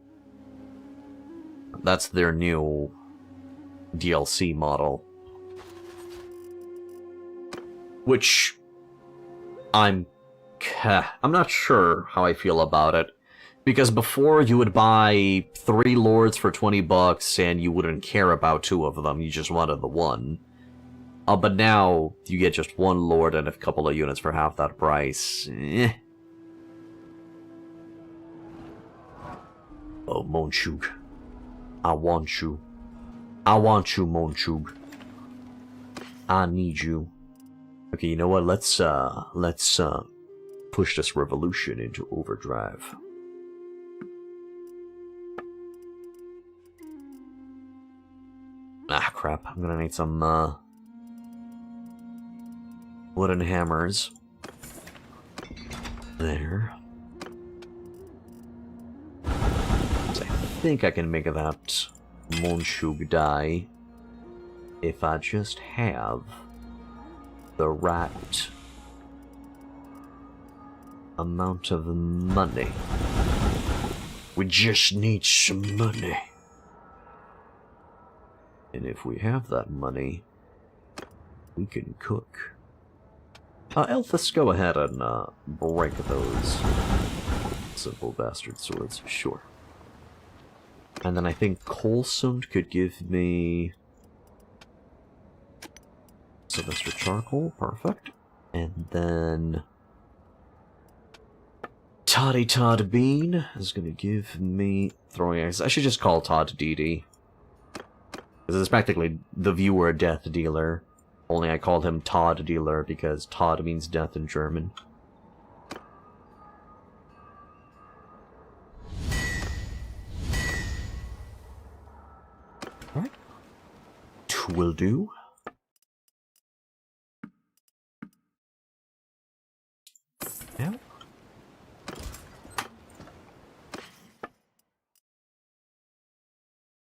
That's their new DLC model. Which I'm not sure how I feel about it. Because before you would buy 3 lords for $20 and you wouldn't care about 2 of them, you just wanted the one. But now you get just 1 lord and a couple of units for half that price. Oh, Monchug. I want you. I want you, Monchug. I need you. Okay, you know what? Let's push this revolution into overdrive. Ah, crap. I'm gonna need some, wooden hammers. There. So I think I can make that Monchug die if I just have the right amount of money. We just need some money. And if we have that money, we can cook. Elthus, go ahead and break those simple bastard swords, sure. And then I think Colsund could give me Sylvester Charcoal, perfect. And then Toddy Todd Bean is gonna give me throwing axe. I should just call Todd DD. Because it's practically the viewer death dealer. Only I called him Todd Dealer because Todd means death in German. Alright. Twill do. Yeah.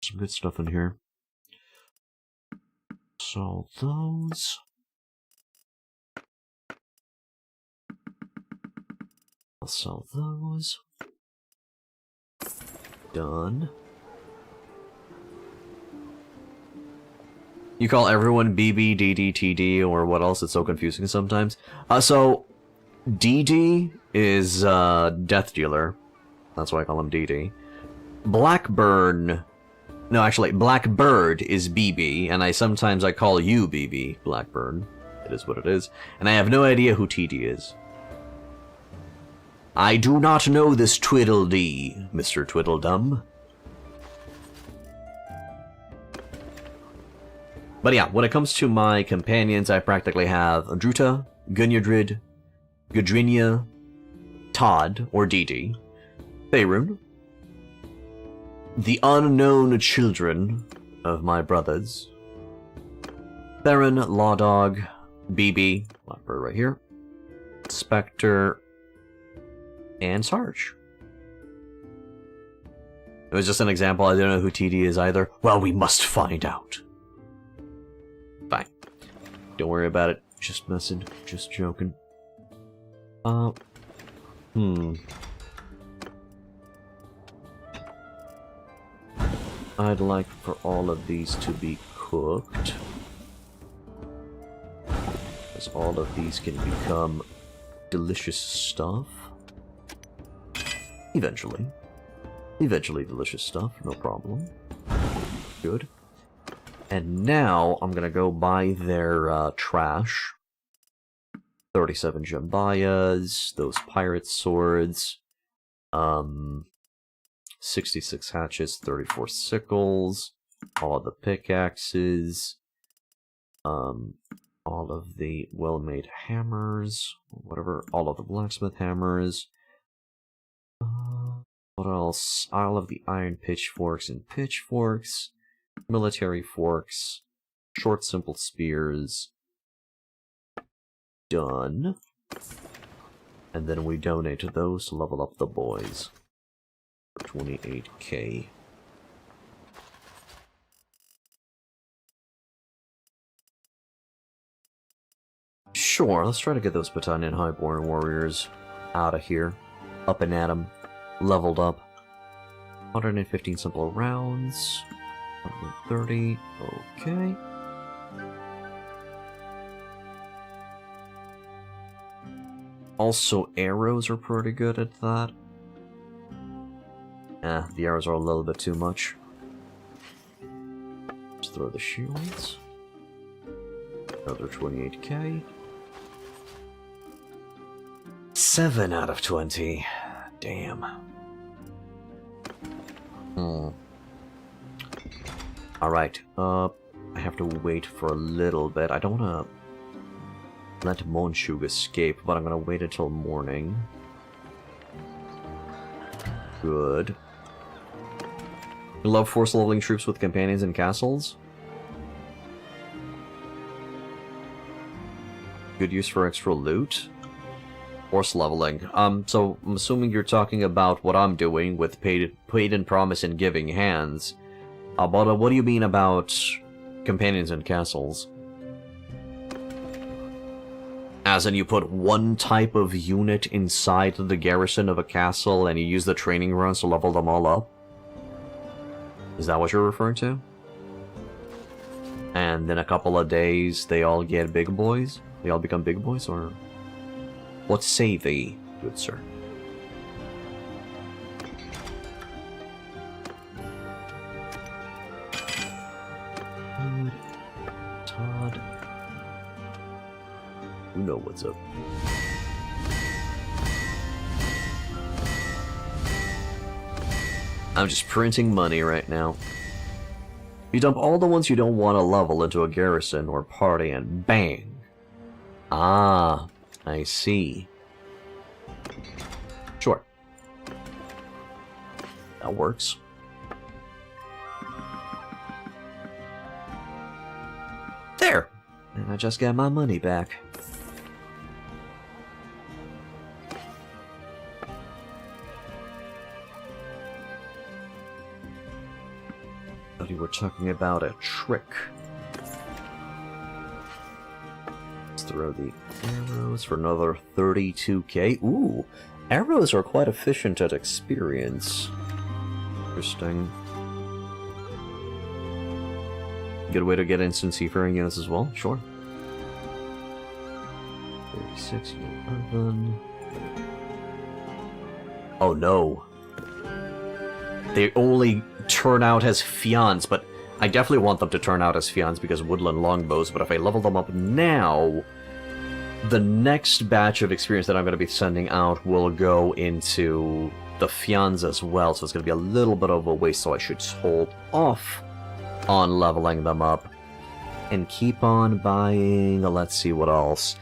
Some good stuff in here. So those. I'll sell those. Done. You call everyone BB, DD, TD, or what else? It's so confusing sometimes. So DD is Death Dealer. That's why I call him DD. Blackburn. No, actually, Blackbird is BB, and sometimes I call you BB, Blackburn. It is what it is. And I have no idea who TD is. I do not know this Twiddledee, Mr. Twiddledum. But yeah, when it comes to my companions, I practically have Druta, Gunyadrid, Gudrinia, Todd, or DD, Faerun, the unknown children of my brothers, Theron, Lawdog, BB, Blackbird right here, Spectre, and Sarge. It was just an example, I don't know who TD is either. Well, we must find out. Fine. Don't worry about it. Just messing, just joking. I'd like for all of these to be cooked. As all of these can become delicious stuff. Eventually. Eventually delicious stuff, no problem. Good. And now I'm gonna go buy their trash. 37 Jambayas, those pirate swords, 66 hatchets, 34 sickles, all of the pickaxes, all of the well-made hammers, whatever, all of the blacksmith hammers. What else? All of the iron pitchforks and pitchforks, military forks, short simple spears. Done. And then we donate those to level up the boys. 28k. Sure, let's try to get those Battalion Highborn warriors out of here. Up and at 'em. Leveled up. 115 simple rounds. 130. Okay. Also, arrows are pretty good at that. The arrows are a little bit too much. Let's throw the shields. Another 28k. 7 out of 20. Damn. Alright, I have to wait for a little bit. I don't wanna let Monshug escape, but I'm gonna wait until morning. Good. You love force leveling troops with companions and castles? Good use for extra loot? Force leveling. So I'm assuming you're talking about what I'm doing with paid in promise and giving hands. But what do you mean about companions and castles? As in you put one type of unit inside the garrison of a castle and you use the training runs to level them all up? Is that what you're referring to? And in a couple of days they all get big boys? They all become big boys, or... What say thee, good sir? Todd. You know what's up. I'm just printing money right now. You dump all the ones you don't want to level into a garrison or party and bang! Ah, I see. Sure. That works. There! And I just got my money back. Thought you were talking about a trick. Let's throw the arrows for another 32k. Ooh, arrows are quite efficient at experience. Interesting. Good way to get instant seafaring units as well, sure. 36, 11. Oh no. They only turn out as fians, but I definitely want them to turn out as fians because woodland longbows, but if I level them up now, the next batch of experience that I'm going to be sending out will go into the fians as well, so it's going to be a little bit of a waste, so I should hold off on leveling them up and keep on buying, let's see what else.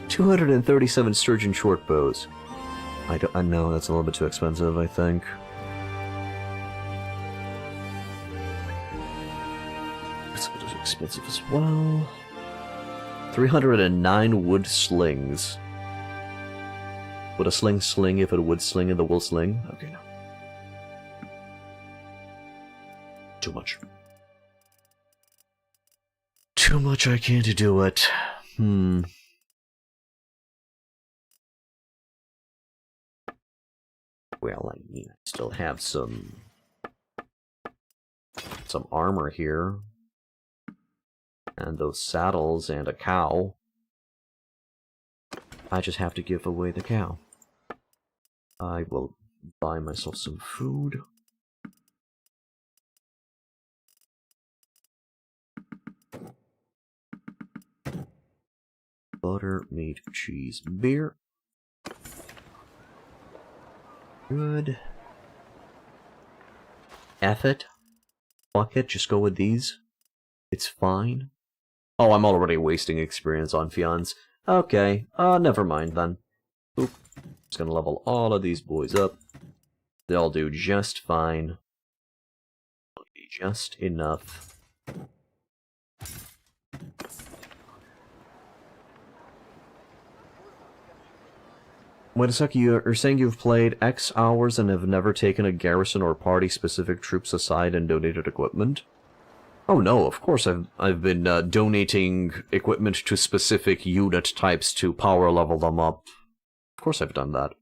237 sturgeon short bows. I know that's a little bit too expensive, I think. It's a bit expensive as well. 309 wood slings. Would a sling sling if it would sling and the will sling? Okay, no. Too much. Too much, I can't do it. Well, I mean, I still have some armor here. And those saddles and a cow. I just have to give away the cow. I will buy myself some food. Butter, meat, cheese, beer. Good. F it. Fuck it, just go with these. It's fine. Oh, I'm already wasting experience on fians. Okay, never mind then. Oop. Just gonna level all of these boys up. They'll do just fine. They'll be just enough. Wait a sec, you're saying you've played X hours and have never taken a garrison or party-specific troops aside and donated equipment? Oh no, of course I've been donating equipment to specific unit types to power level them up. Of course I've done that.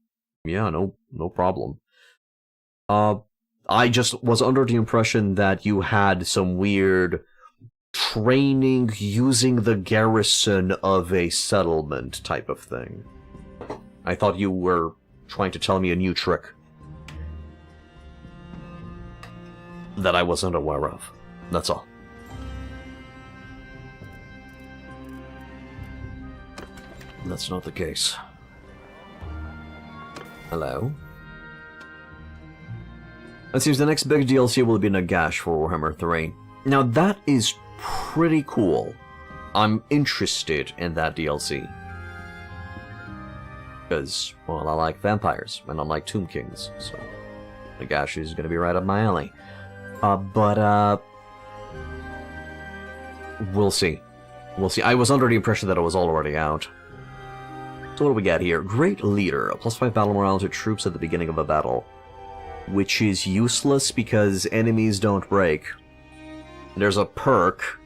Yeah, no problem. I just was under the impression that you had some weird training using the garrison of a settlement type of thing. I thought you were trying to tell me a new trick that I wasn't aware of. That's all. That's not the case. Hello? It seems the next big DLC will be Nagash for Warhammer 3. Now that is pretty cool. I'm interested in that DLC. Because, well, I like vampires, and I like Tomb Kings, so Nagash is gonna be right up my alley. We'll see. We'll see. I was under the impression that it was already out. So what do we got here? Great Leader, a +5 battle morale to troops at the beginning of a battle. Which is useless because enemies don't break. There's a perk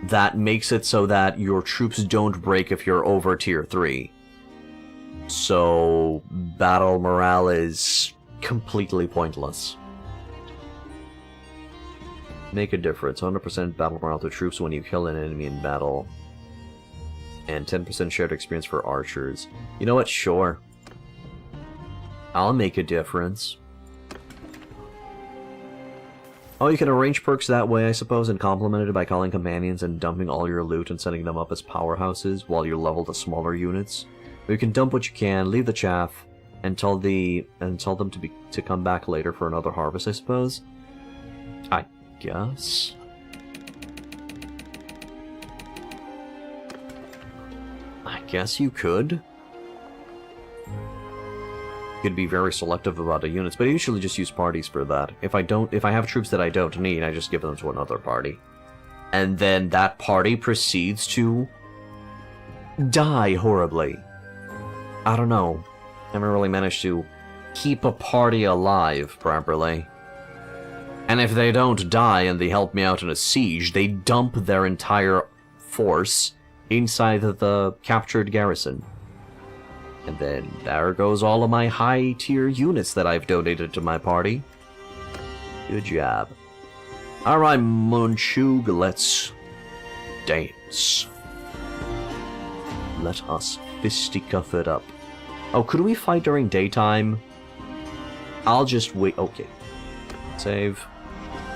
that makes it so that your troops don't break if you're over tier 3. So, battle morale is completely pointless. Make a difference. 100% battle morale to troops when you kill an enemy in battle. And 10% shared experience for archers. You know what? Sure. I'll make a difference. Oh, you can arrange perks that way, I suppose, and complement it by calling companions and dumping all your loot and setting them up as powerhouses while you level the smaller units. Or you can dump what you can, leave the chaff, and tell them to come back later for another harvest, I suppose. I guess. I guess you could. You could be very selective about the units, but I usually just use parties for that. If I have troops that I don't need, I just give them to another party. And then that party proceeds to die horribly. I don't know. Never really managed to keep a party alive properly. And if they don't die and they help me out in a siege, they dump their entire force inside of the captured garrison. And then there goes all of my high-tier units that I've donated to my party. Good job. Alright, Munchug, let's dance. Let us fisticuff it up. Oh, could we fight during daytime? I'll just wait. Okay. Save.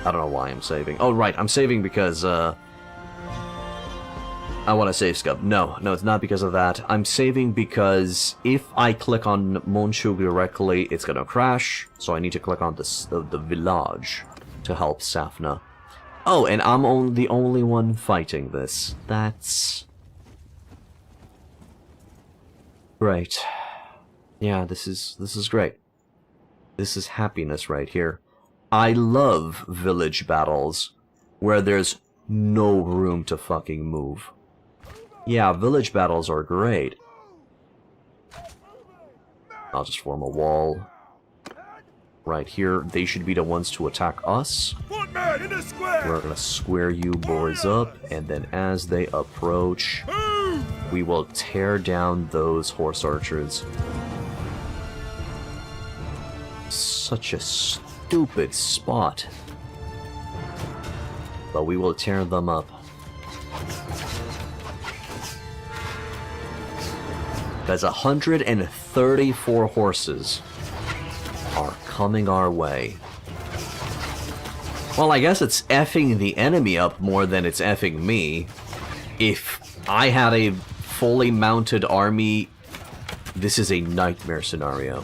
I don't know why I'm saving. Oh, right, I'm saving because, I want to save Scub. No, it's not because of that. I'm saving because if I click on Munchug directly, it's gonna crash. So I need to click on the village to help Safna. Oh, and I'm the only one fighting this. That's great. Yeah, this is great. This is happiness right here. I love village battles where there's no room to fucking move. Yeah, village battles are great. I'll just form a wall right here. They should be the ones to attack us. We're gonna square you boys up, and then as they approach, we will tear down those horse archers. Such a stupid spot. But we will tear them up. Because 134 horses are coming our way. Well, I guess it's effing the enemy up more than it's effing me. If I had a fully mounted army, this is a nightmare scenario.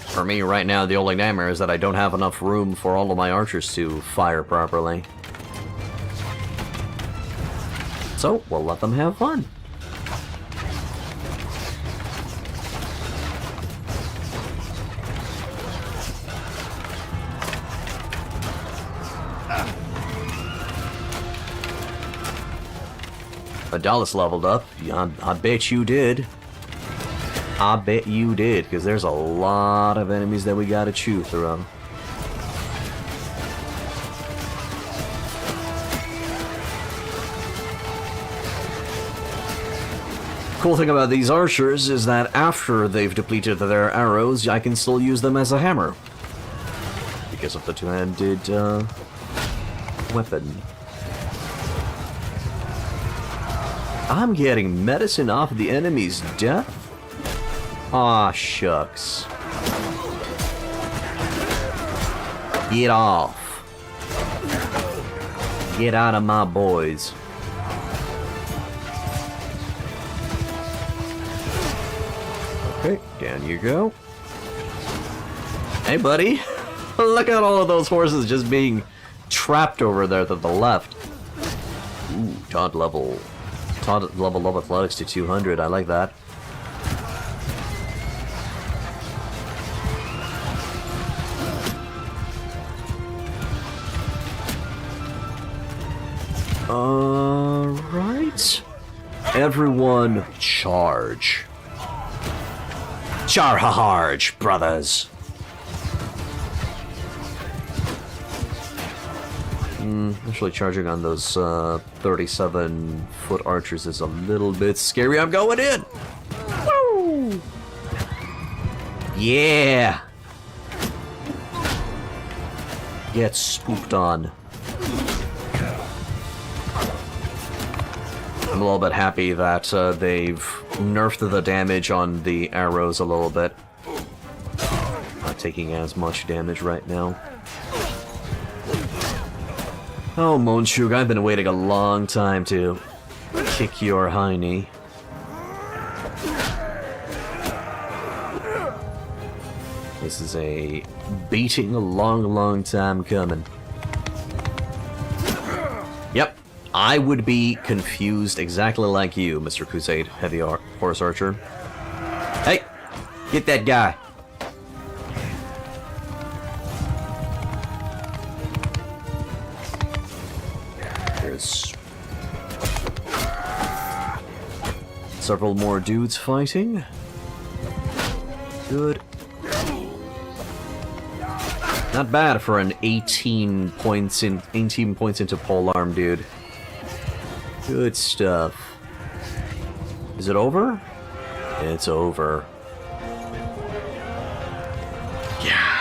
For me, right now, the only nightmare is that I don't have enough room for all of my archers to fire properly. So, we'll let them have fun. Adalis leveled up. Yeah, I bet you did. I bet you did, because there's a lot of enemies that we gotta chew through. Cool thing about these archers is that after they've depleted their arrows, I can still use them as a hammer. Because of the two-handed weapon. I'm getting medicine off the enemy's death? Aw, shucks. Get off. Get out of my boys. Okay, down you go. Hey, buddy. Look at all of those horses just being trapped over there to the left. Ooh, Todd level up athletics to 200. I like that. Alright. Everyone, charge. Charge, brothers. Actually, charging on those 37-foot archers is a little bit scary. I'm going in! Woo! Yeah! Get spooked on. I'm a little bit happy that they've nerfed the damage on the arrows a little bit. Not taking as much damage right now. Oh, Monshug, I've been waiting a long time to kick your hiney. This is a beating a long time coming. Yep, I would be confused exactly like you, Mr. Crusade Heavy Horse Archer. Hey, get that guy. There's several more dudes fighting. Good. Not bad for an 18 points into polearm, dude. Good stuff. Is it over? It's over. Yeah.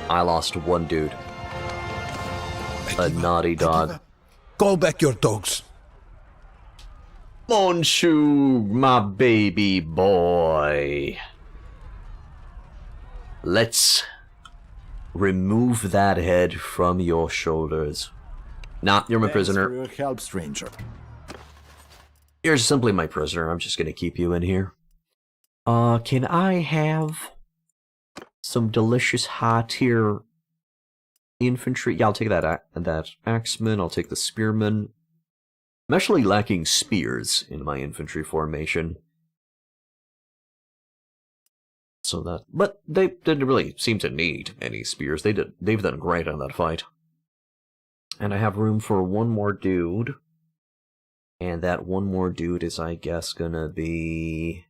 I lost one dude. A naughty dog. Call back your dogs. Monshug, my baby boy. Let's remove that head from your shoulders. Nah, you're my prisoner. Thanks for your help, stranger. You're simply my prisoner. I'm just gonna keep you in here. Can I have some delicious high-tier infantry? Yeah, I'll take that axeman. I'll take the spearman. I'm actually lacking spears in my infantry formation. So that, but they didn't really seem to need any spears. They've done great on that fight. And I have room for one more dude. And that one more dude is, I guess, gonna be...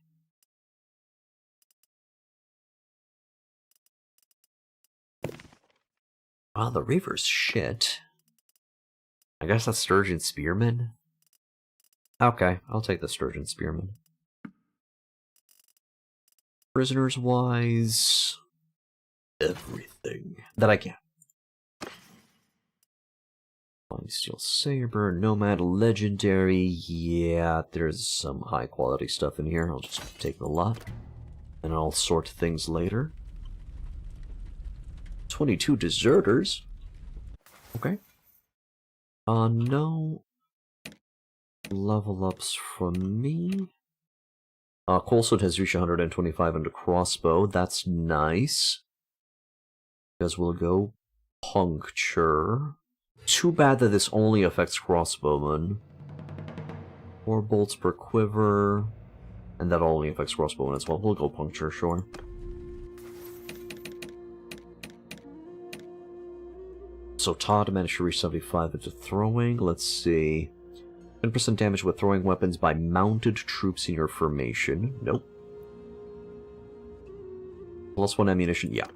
Oh, the Reaver's shit. I guess that's Sturgeon Spearman? Okay, I'll take the Sturgeon Spearman. Prisoners-wise... everything that I can. Flying Steel Saber, Nomad Legendary, yeah, there's some high-quality stuff in here. I'll just take the lot, and I'll sort things later. 22 deserters. Okay. No level ups from me. Coulson has reached 125 into crossbow. That's nice. Because we'll go puncture. Too bad that this only affects crossbowmen. 4 bolts per quiver. And that only affects crossbowmen as well. We'll go puncture, sure. so Todd managed to reach 75 into throwing. Let's see. 10% damage with throwing weapons by mounted troops in your formation. Nope. +1 ammunition, yeah.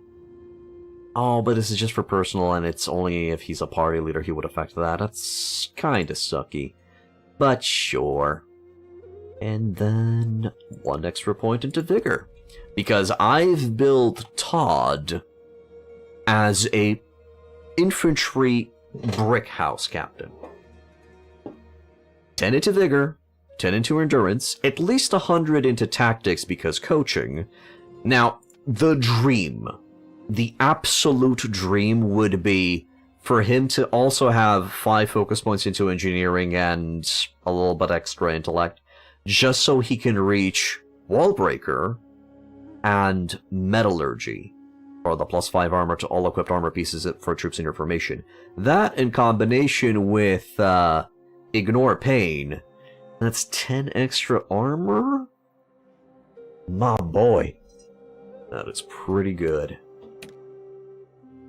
Oh, but this is just for personal, and it's only if he's a party leader he would affect that. That's kinda sucky. But sure. And then 1 extra point into Vigor. Because I've built Todd as a infantry brick house captain. 10 into Vigor, 10 into Endurance, at least 100 into Tactics because coaching. Now, the dream, the absolute dream would be for him to also have 5 focus points into Engineering and a little bit extra Intellect, just so he can reach Wallbreaker and Metallurgy, or the +5 armor to all equipped armor pieces for troops in your formation. That in combination with Ignore Pain, that's 10 extra armor? My boy. That is pretty good.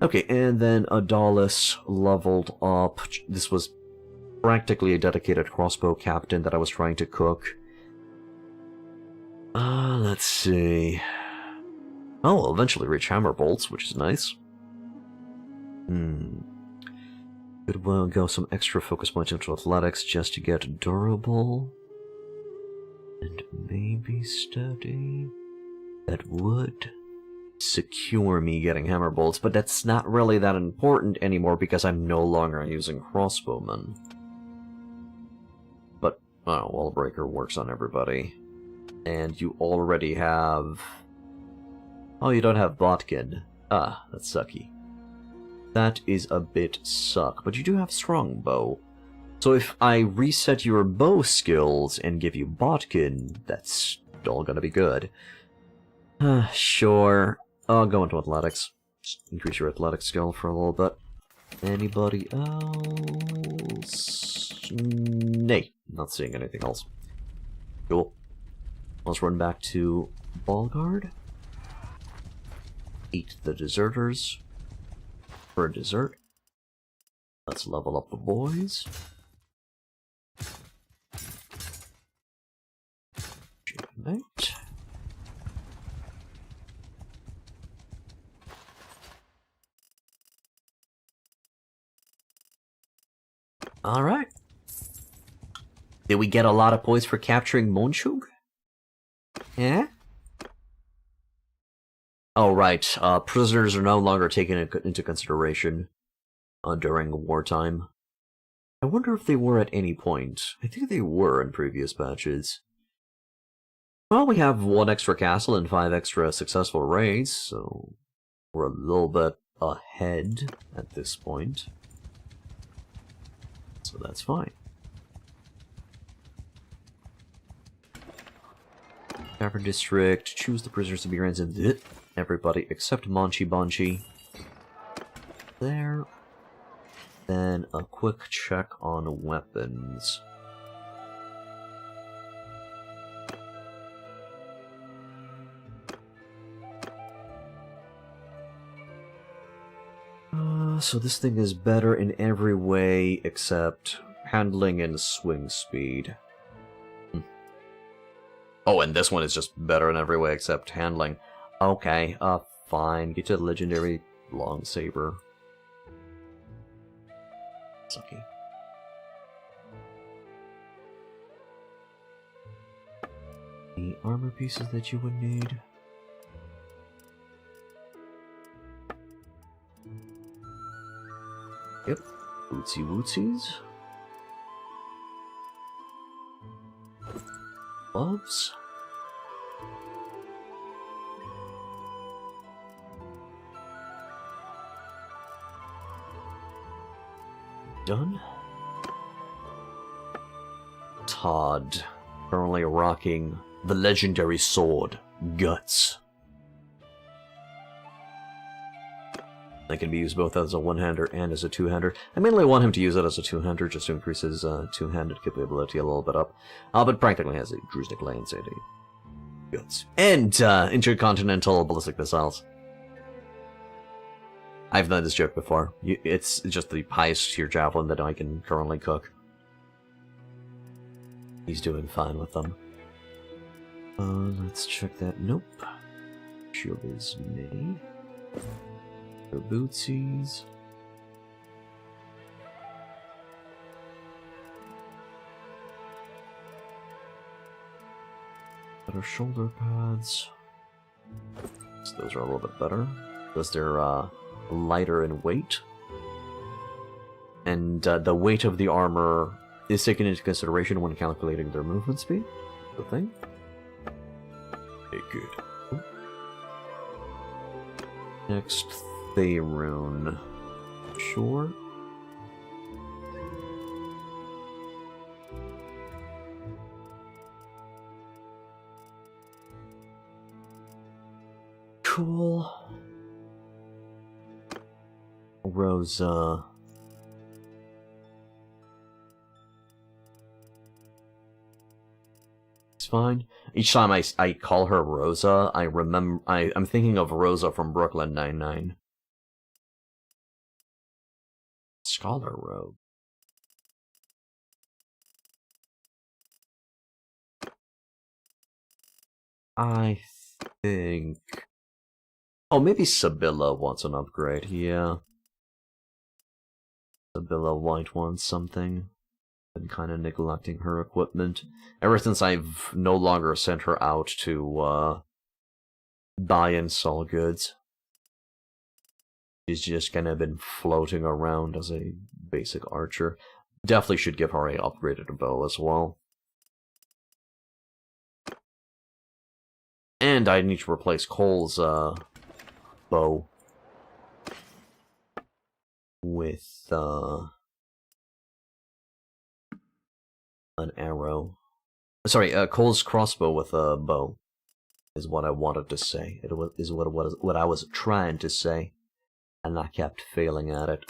Okay, and then Adalis leveled up. This was practically a dedicated crossbow captain that I was trying to cook. Let's see. Oh, we'll eventually reach hammer bolts, which is nice. Could well go some extra focus points into athletics just to get durable. And maybe steady. That would secure me getting hammer bolts, but that's not really that important anymore because I'm no longer using crossbowmen. But, oh, Wallbreaker works on everybody. And you already have... Oh, you don't have Botkin. Ah, that's sucky. That is a bit suck, but you do have Strongbow. So if I reset your bow skills and give you Botkin, that's all gonna be good. Sure. I'll go into athletics. Just increase your athletic skill for a little bit. Anybody else? Nay, not seeing anything else. Cool. Let's run back to Ballguard. Eat the deserters. For a dessert. Let's level up the boys. Checkmate. Alright. Did we get a lot of points for capturing Monchug? Yeah? Oh, right. Prisoners are no longer taken into consideration during wartime. I wonder if they were at any point. I think they were in previous patches. Well, we have 1 extra castle and 5 extra successful raids, so we're a little bit ahead at this point. So that's fine. Tavern District, choose the prisoners to be ransomed. Everybody except Monchi Bonchi. There. Then a quick check on weapons. So this thing is better in every way except handling and swing speed. Oh, and this one is just better in every way except handling. Okay, fine. Get to the legendary long saber. Sucky. The armor pieces that you would need. Yep. Bootsy wootsies. Gloves. Done. Todd, currently rocking the legendary sword, Guts. That can be used both as a one-hander and as a two-hander. I mainly want him to use it as a two-hander just to increase his two-handed capability a little bit up. But practically has a Druzhnik lance and a Guts. And intercontinental ballistic missiles. I've done this joke before. It's just the highest tier javelin that I can currently cook. He's doing fine with them. Let's check that. Nope. Shield is me. The bootsies. Better shoulder pads. So those are a little bit better. Because they're lighter in weight. And the weight of the armor is taken into consideration when calculating their movement speed. Good thing. Okay, good. Next, Thayrune. Sure. Cool. Rosa. It's fine. Each time I call her Rosa, I'm thinking of Rosa from Brooklyn Nine-Nine. Scholar robe. I think... Oh, maybe Sibylla wants an upgrade, yeah. Sibylla White wants something. Been kind of neglecting her equipment. Ever since I've no longer sent her out to, buy and sell goods. She's just kind of been floating around as a basic archer. Definitely should give her a upgraded bow as well. And I need to replace Cole's, bow with, an arrow. Sorry, Cole's crossbow with a bow is what I wanted to say. Is what I was trying to say, and I kept failing at it.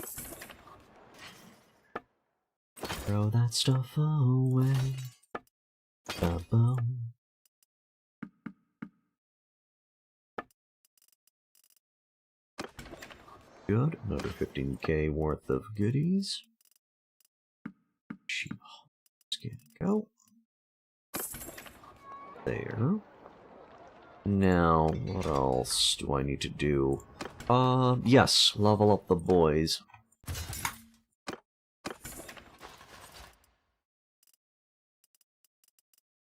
Throw that stuff away. Ba-bum. Good. Another 15k worth of goodies. Sheep. Scan go. There. Now, what else do I need to do? Yes, level up the boys.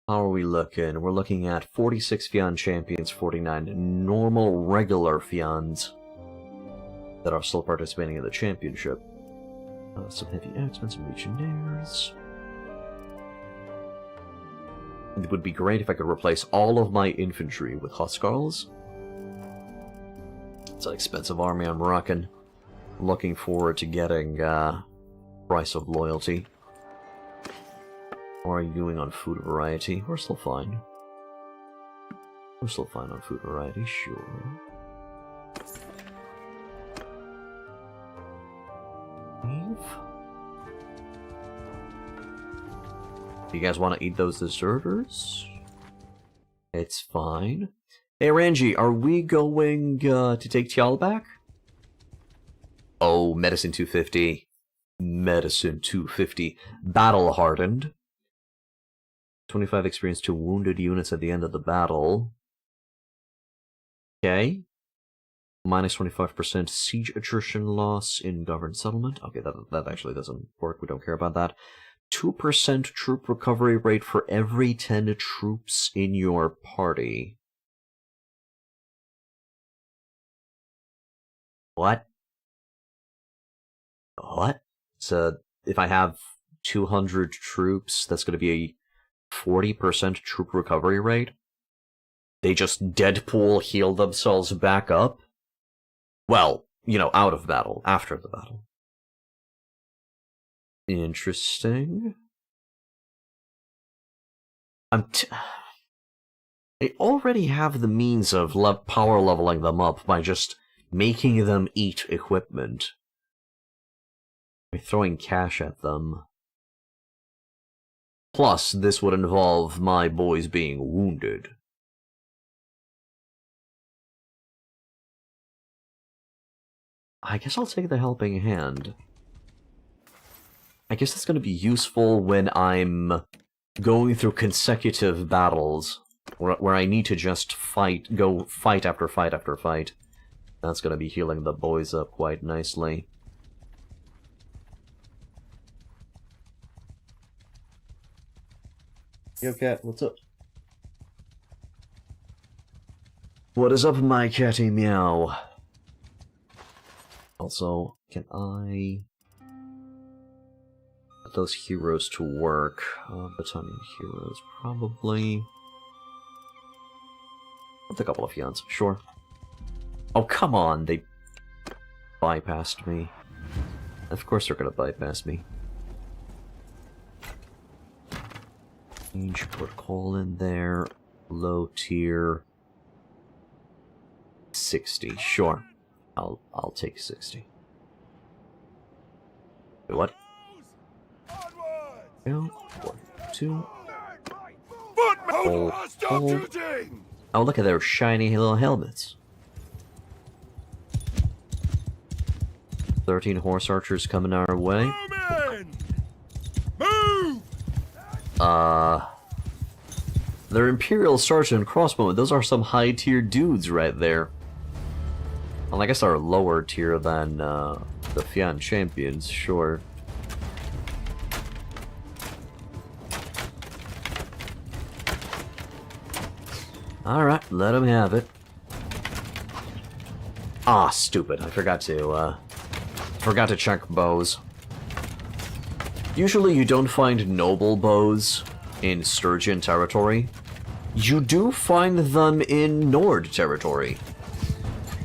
How are we looking? We're looking at 46 Fian champions, 49 normal, regular Fians that are still participating in the championship. Some heavy axemen, some legionnaires. It would be great if I could replace all of my infantry with Huskarls. It's an expensive army I'm rocking. Looking forward to getting Price of Loyalty. How are you doing on food variety? We're still fine. We're still fine on food variety, sure. You guys want to eat those deserters? It's fine. Hey Ranji, are we going to take Tial back? Oh, Medicine 250. Medicine 250. Battle hardened. 25 experience to wounded units at the end of the battle. Okay. Minus 25% siege attrition loss in governed settlement. Okay, that actually doesn't work. We don't care about that. 2% troop recovery rate for every 10 troops in your party. What? What? So, if I have 200 troops, that's going to be a 40% troop recovery rate? They just Deadpool heal themselves back up? Well, you know, out of battle, after the battle. Interesting. They already have the means of power leveling them up by just making them eat equipment. By throwing cash at them. Plus, this would involve my boys being wounded. I guess I'll take the helping hand. I guess that's going to be useful when I'm going through consecutive battles where I need to just go fight after fight after fight. That's going to be healing the boys up quite nicely. Yo, cat, what's up? What is up, my catty meow? Also, can I put those heroes to work? Battalion heroes, probably. With a couple of yawns, sure. Oh, come on, they bypassed me. Of course they're gonna bypass me. Change, put coal in there. Low tier. 60, sure. I'll take 60. Wait, what? No, 1, 2. Oh, look at their shiny little helmets. 13 horse archers coming our way. Move! They're Imperial Sergeant Crossbowmen. Those are some high-tier dudes right there. Well, I guess they're lower tier than the Fian Champions, sure. Alright, let them have it. Ah, stupid. I forgot to check bows. Usually you don't find noble bows in Sturgeon territory. You do find them in Nord territory.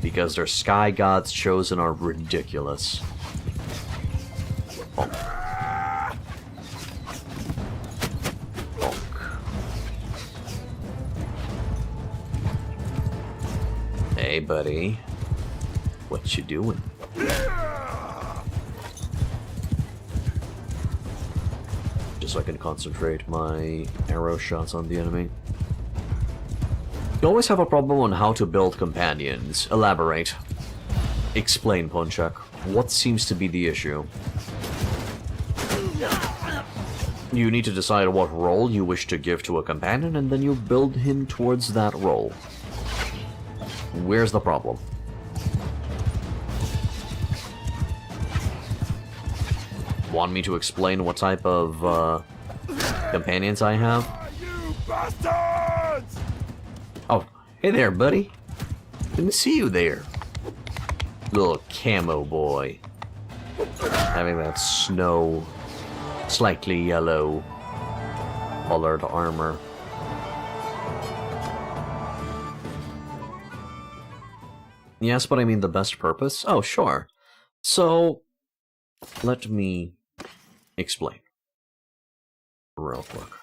Because their Sky Gods chosen are ridiculous. Bonk. Bonk. Hey, buddy. What you doing? Just so I can concentrate my arrow shots on the enemy. You always have a problem on how to build companions. Elaborate. Explain, Ponchak. What seems to be the issue? You need to decide what role you wish to give to a companion, and then you build him towards that role. Where's the problem? Want me to explain what type of companions I have? You bastards! Oh, hey there, buddy. Didn't see you there. Little camo boy. Having that snow, slightly yellow, colored armor. Yes, but I mean the best purpose? Oh, sure. So, let me explain. Real quick.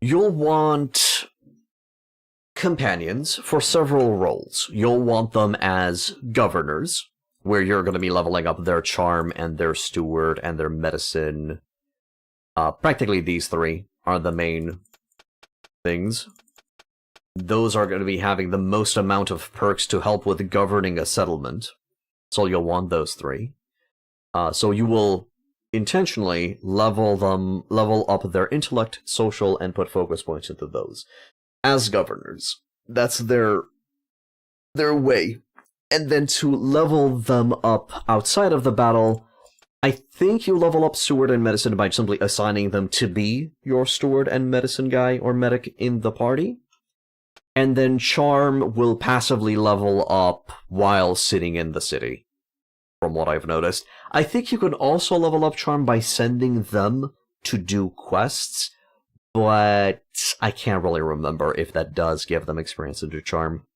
You'll want companions for several roles. You'll want them as governors, where you're going to be leveling up their charm and their steward and their medicine. Practically these three are the main things. Those are going to be having the most amount of perks to help with governing a settlement. So you'll want those three. So you will intentionally level up their intellect, social, and put focus points into those. As governors. That's their way. And then to level them up outside of the battle, I think you level up steward and medicine by simply assigning them to be your steward and medicine guy or medic in the party. And then charm will passively level up while sitting in the city. From what I've noticed. I think you can also level up charm by sending them to do quests, but I can't really remember if that does give them experience into charm.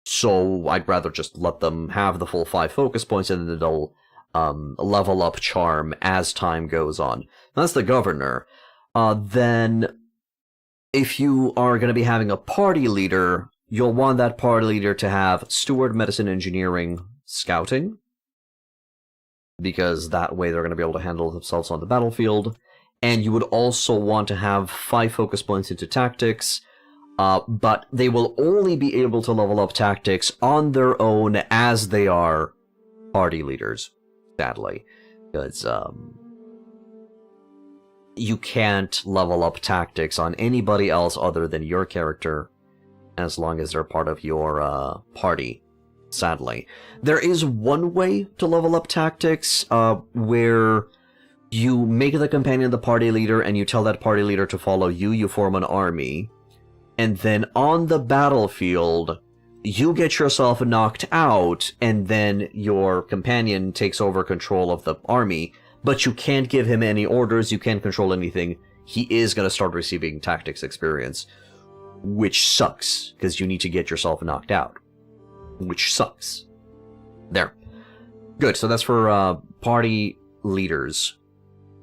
So I'd rather just let them have the full 5 focus points and then they'll level up charm as time goes on. That's the governor. Then, if you are going to be having a party leader, you'll want that party leader to have steward, medicine, engineering, scouting. Because that way they're going to be able to handle themselves on the battlefield. And you would also want to have 5 focus points into tactics, but they will only be able to level up tactics on their own as they are party leaders, sadly. Because, you can't level up tactics on anybody else other than your character, as long as they're part of your, party, sadly. There is one way to level up tactics, where you make the companion the party leader, and you tell that party leader to follow you, you form an army, and then on the battlefield, you get yourself knocked out, and then your companion takes over control of the army, but you can't give him any orders, you can't control anything. He is going to start receiving tactics experience, which sucks, because you need to get yourself knocked out. Which sucks. There. Good, so that's for party leaders.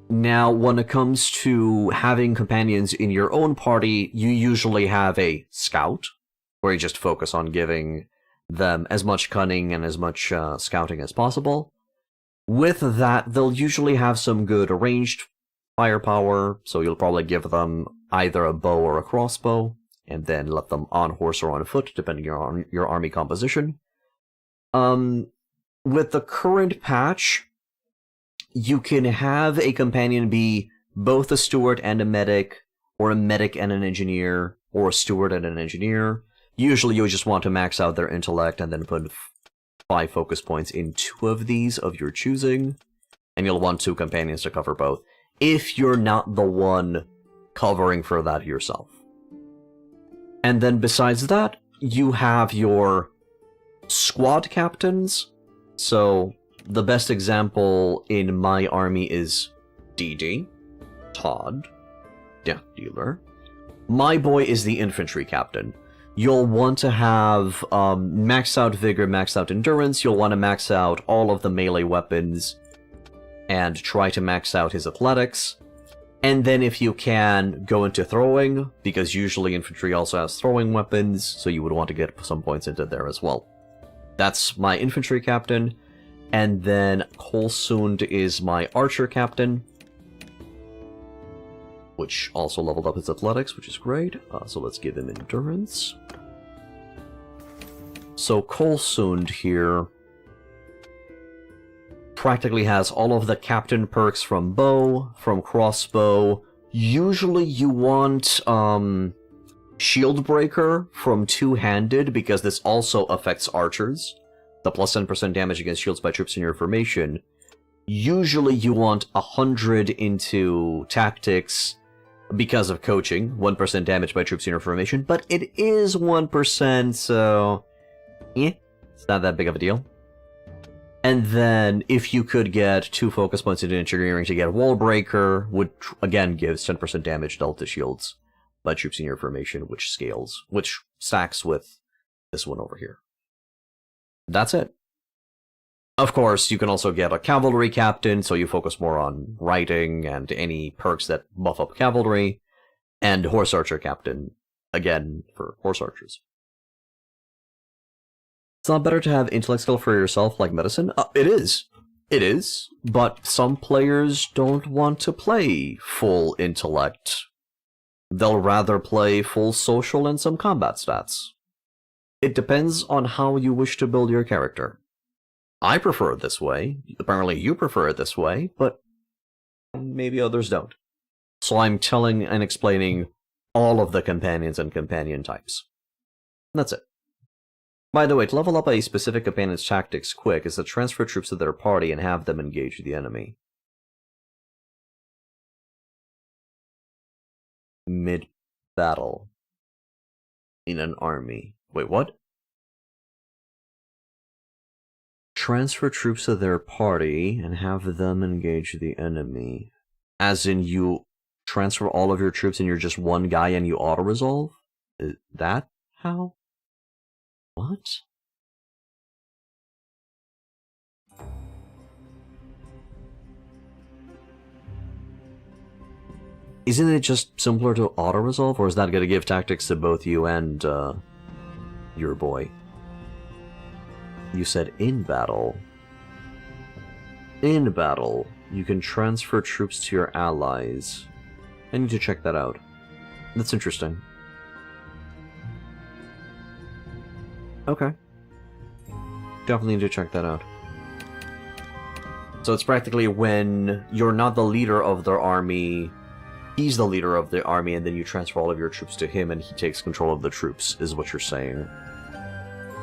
Now, when it comes to having companions in your own party, you usually have a scout, where you just focus on giving them as much cunning and as much scouting as possible. With that, they'll usually have some good ranged firepower, so you'll probably give them either a bow or a crossbow, and then let them on horse or on foot, depending on your army composition. With the current patch, you can have a companion be both a steward and a medic, or a medic and an engineer, or a steward and an engineer. Usually you just want to max out their intellect and then put 5 focus points in 2 of these of your choosing, and you'll want 2 companions to cover both, if you're not the one covering for that yourself. And then besides that, you have your squad captains. So the best example in my army is DD, Todd, Death Dealer. My boy is the infantry captain. You'll want to have maxed out vigor, maxed out endurance. You'll want to max out all of the melee weapons and try to max out his athletics. And then if you can, go into throwing, because usually infantry also has throwing weapons, so you would want to get some points into there as well. That's my infantry captain. And then Kolsund is my archer captain, which also leveled up his athletics, which is great. So let's give him endurance. So Kolsund here practically has all of the captain perks from bow, from crossbow. Usually you want shield breaker from two-handed, because this also affects archers. The plus 10% damage against shields by troops in your formation. Usually you want 100 into tactics because of coaching, 1% damage by troops in your formation, but it is 1%, so it's not that big of a deal. And then, if you could get 2 focus points into engineering to get Wall Breaker, which again gives 10% damage dealt to shields by troops in your formation, which stacks with this one over here. That's it. Of course, you can also get a cavalry captain, so you focus more on riding and any perks that buff up cavalry, and horse archer captain, again, for horse archers. It's not better to have intellect skill for yourself like medicine? It is. It is, but some players don't want to play full intellect. They'll rather play full social and some combat stats. It depends on how you wish to build your character. I prefer it this way. Apparently you prefer it this way, but maybe others don't. So I'm telling and explaining all of the companions and companion types. That's it. By the way, to level up a specific companion's tactics quick is to transfer troops to their party and have them engage the enemy. Mid-battle. In an army. Wait, what? Transfer troops to their party and have them engage the enemy. As in, you transfer all of your troops and you're just one guy and you auto-resolve? Is that how? What? Isn't it just simpler to auto-resolve, or is that going to give tactics to both you and, your boy? You said in battle. In battle, you can transfer troops to your allies. I need to check that out. That's interesting. Okay. Definitely need to check that out. So it's practically when you're not the leader of their army, he's the leader of the army, and then you transfer all of your troops to him and he takes control of the troops, is what you're saying.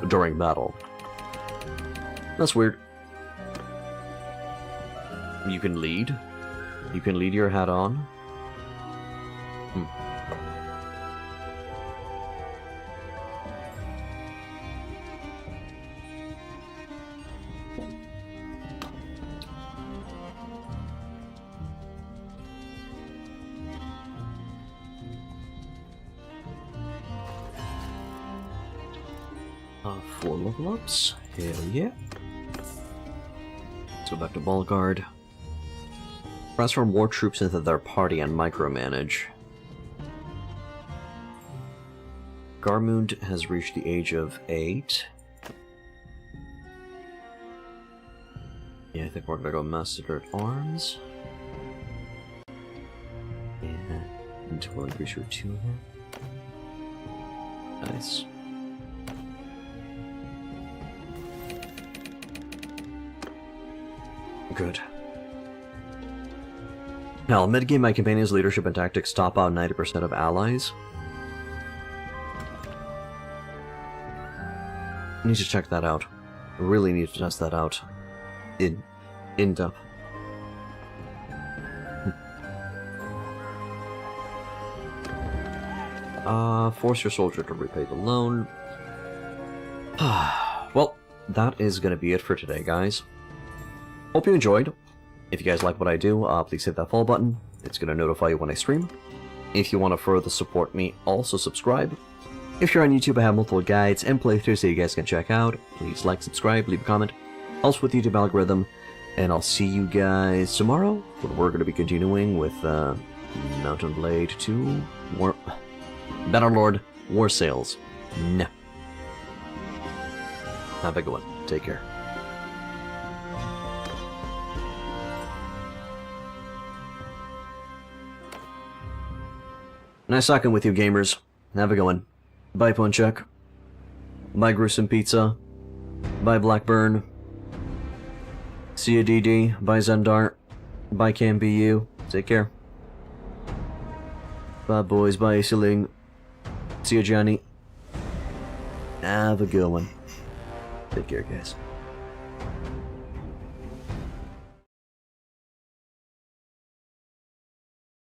During battle. That's weird. You can lead? You can lead your hat on? Four level ups. Hell yeah. Let's go back to Ball Guard. Transfer more troops into their party and micromanage. Garmund has reached the age of 8. Yeah, I think we're gonna go Massacre at Arms. And we'll increase your 2 here. Nice. Good. Now, mid-game, my companion's leadership and tactics top out 90% of allies. Need to check that out. Really need to test that out. In depth. Force your soldier to repay the loan. Well, that is gonna be it for today, guys. Hope you enjoyed. If you guys like what I do, please hit that follow button. It's going to notify you when I stream. If you want to further support me, also subscribe. If you're on YouTube, I have multiple guides and playthroughs that you guys can check out. Please like, subscribe, leave a comment. Helps with YouTube algorithm. And I'll see you guys tomorrow, when we're going to be continuing with Mountain Blade 2 Bannerlord War Sales. Nah. Have a good one. Take care. Nice talking with you, gamers. Have a good one. Bye, Punchuk. Bye, Gruesome Pizza. Bye, Blackburn. See you, DD. Bye, Zendart. Bye, CamBU. Take care. Bye, boys. Bye, Aceling. See you, Johnny. Have a good one. Take care, guys.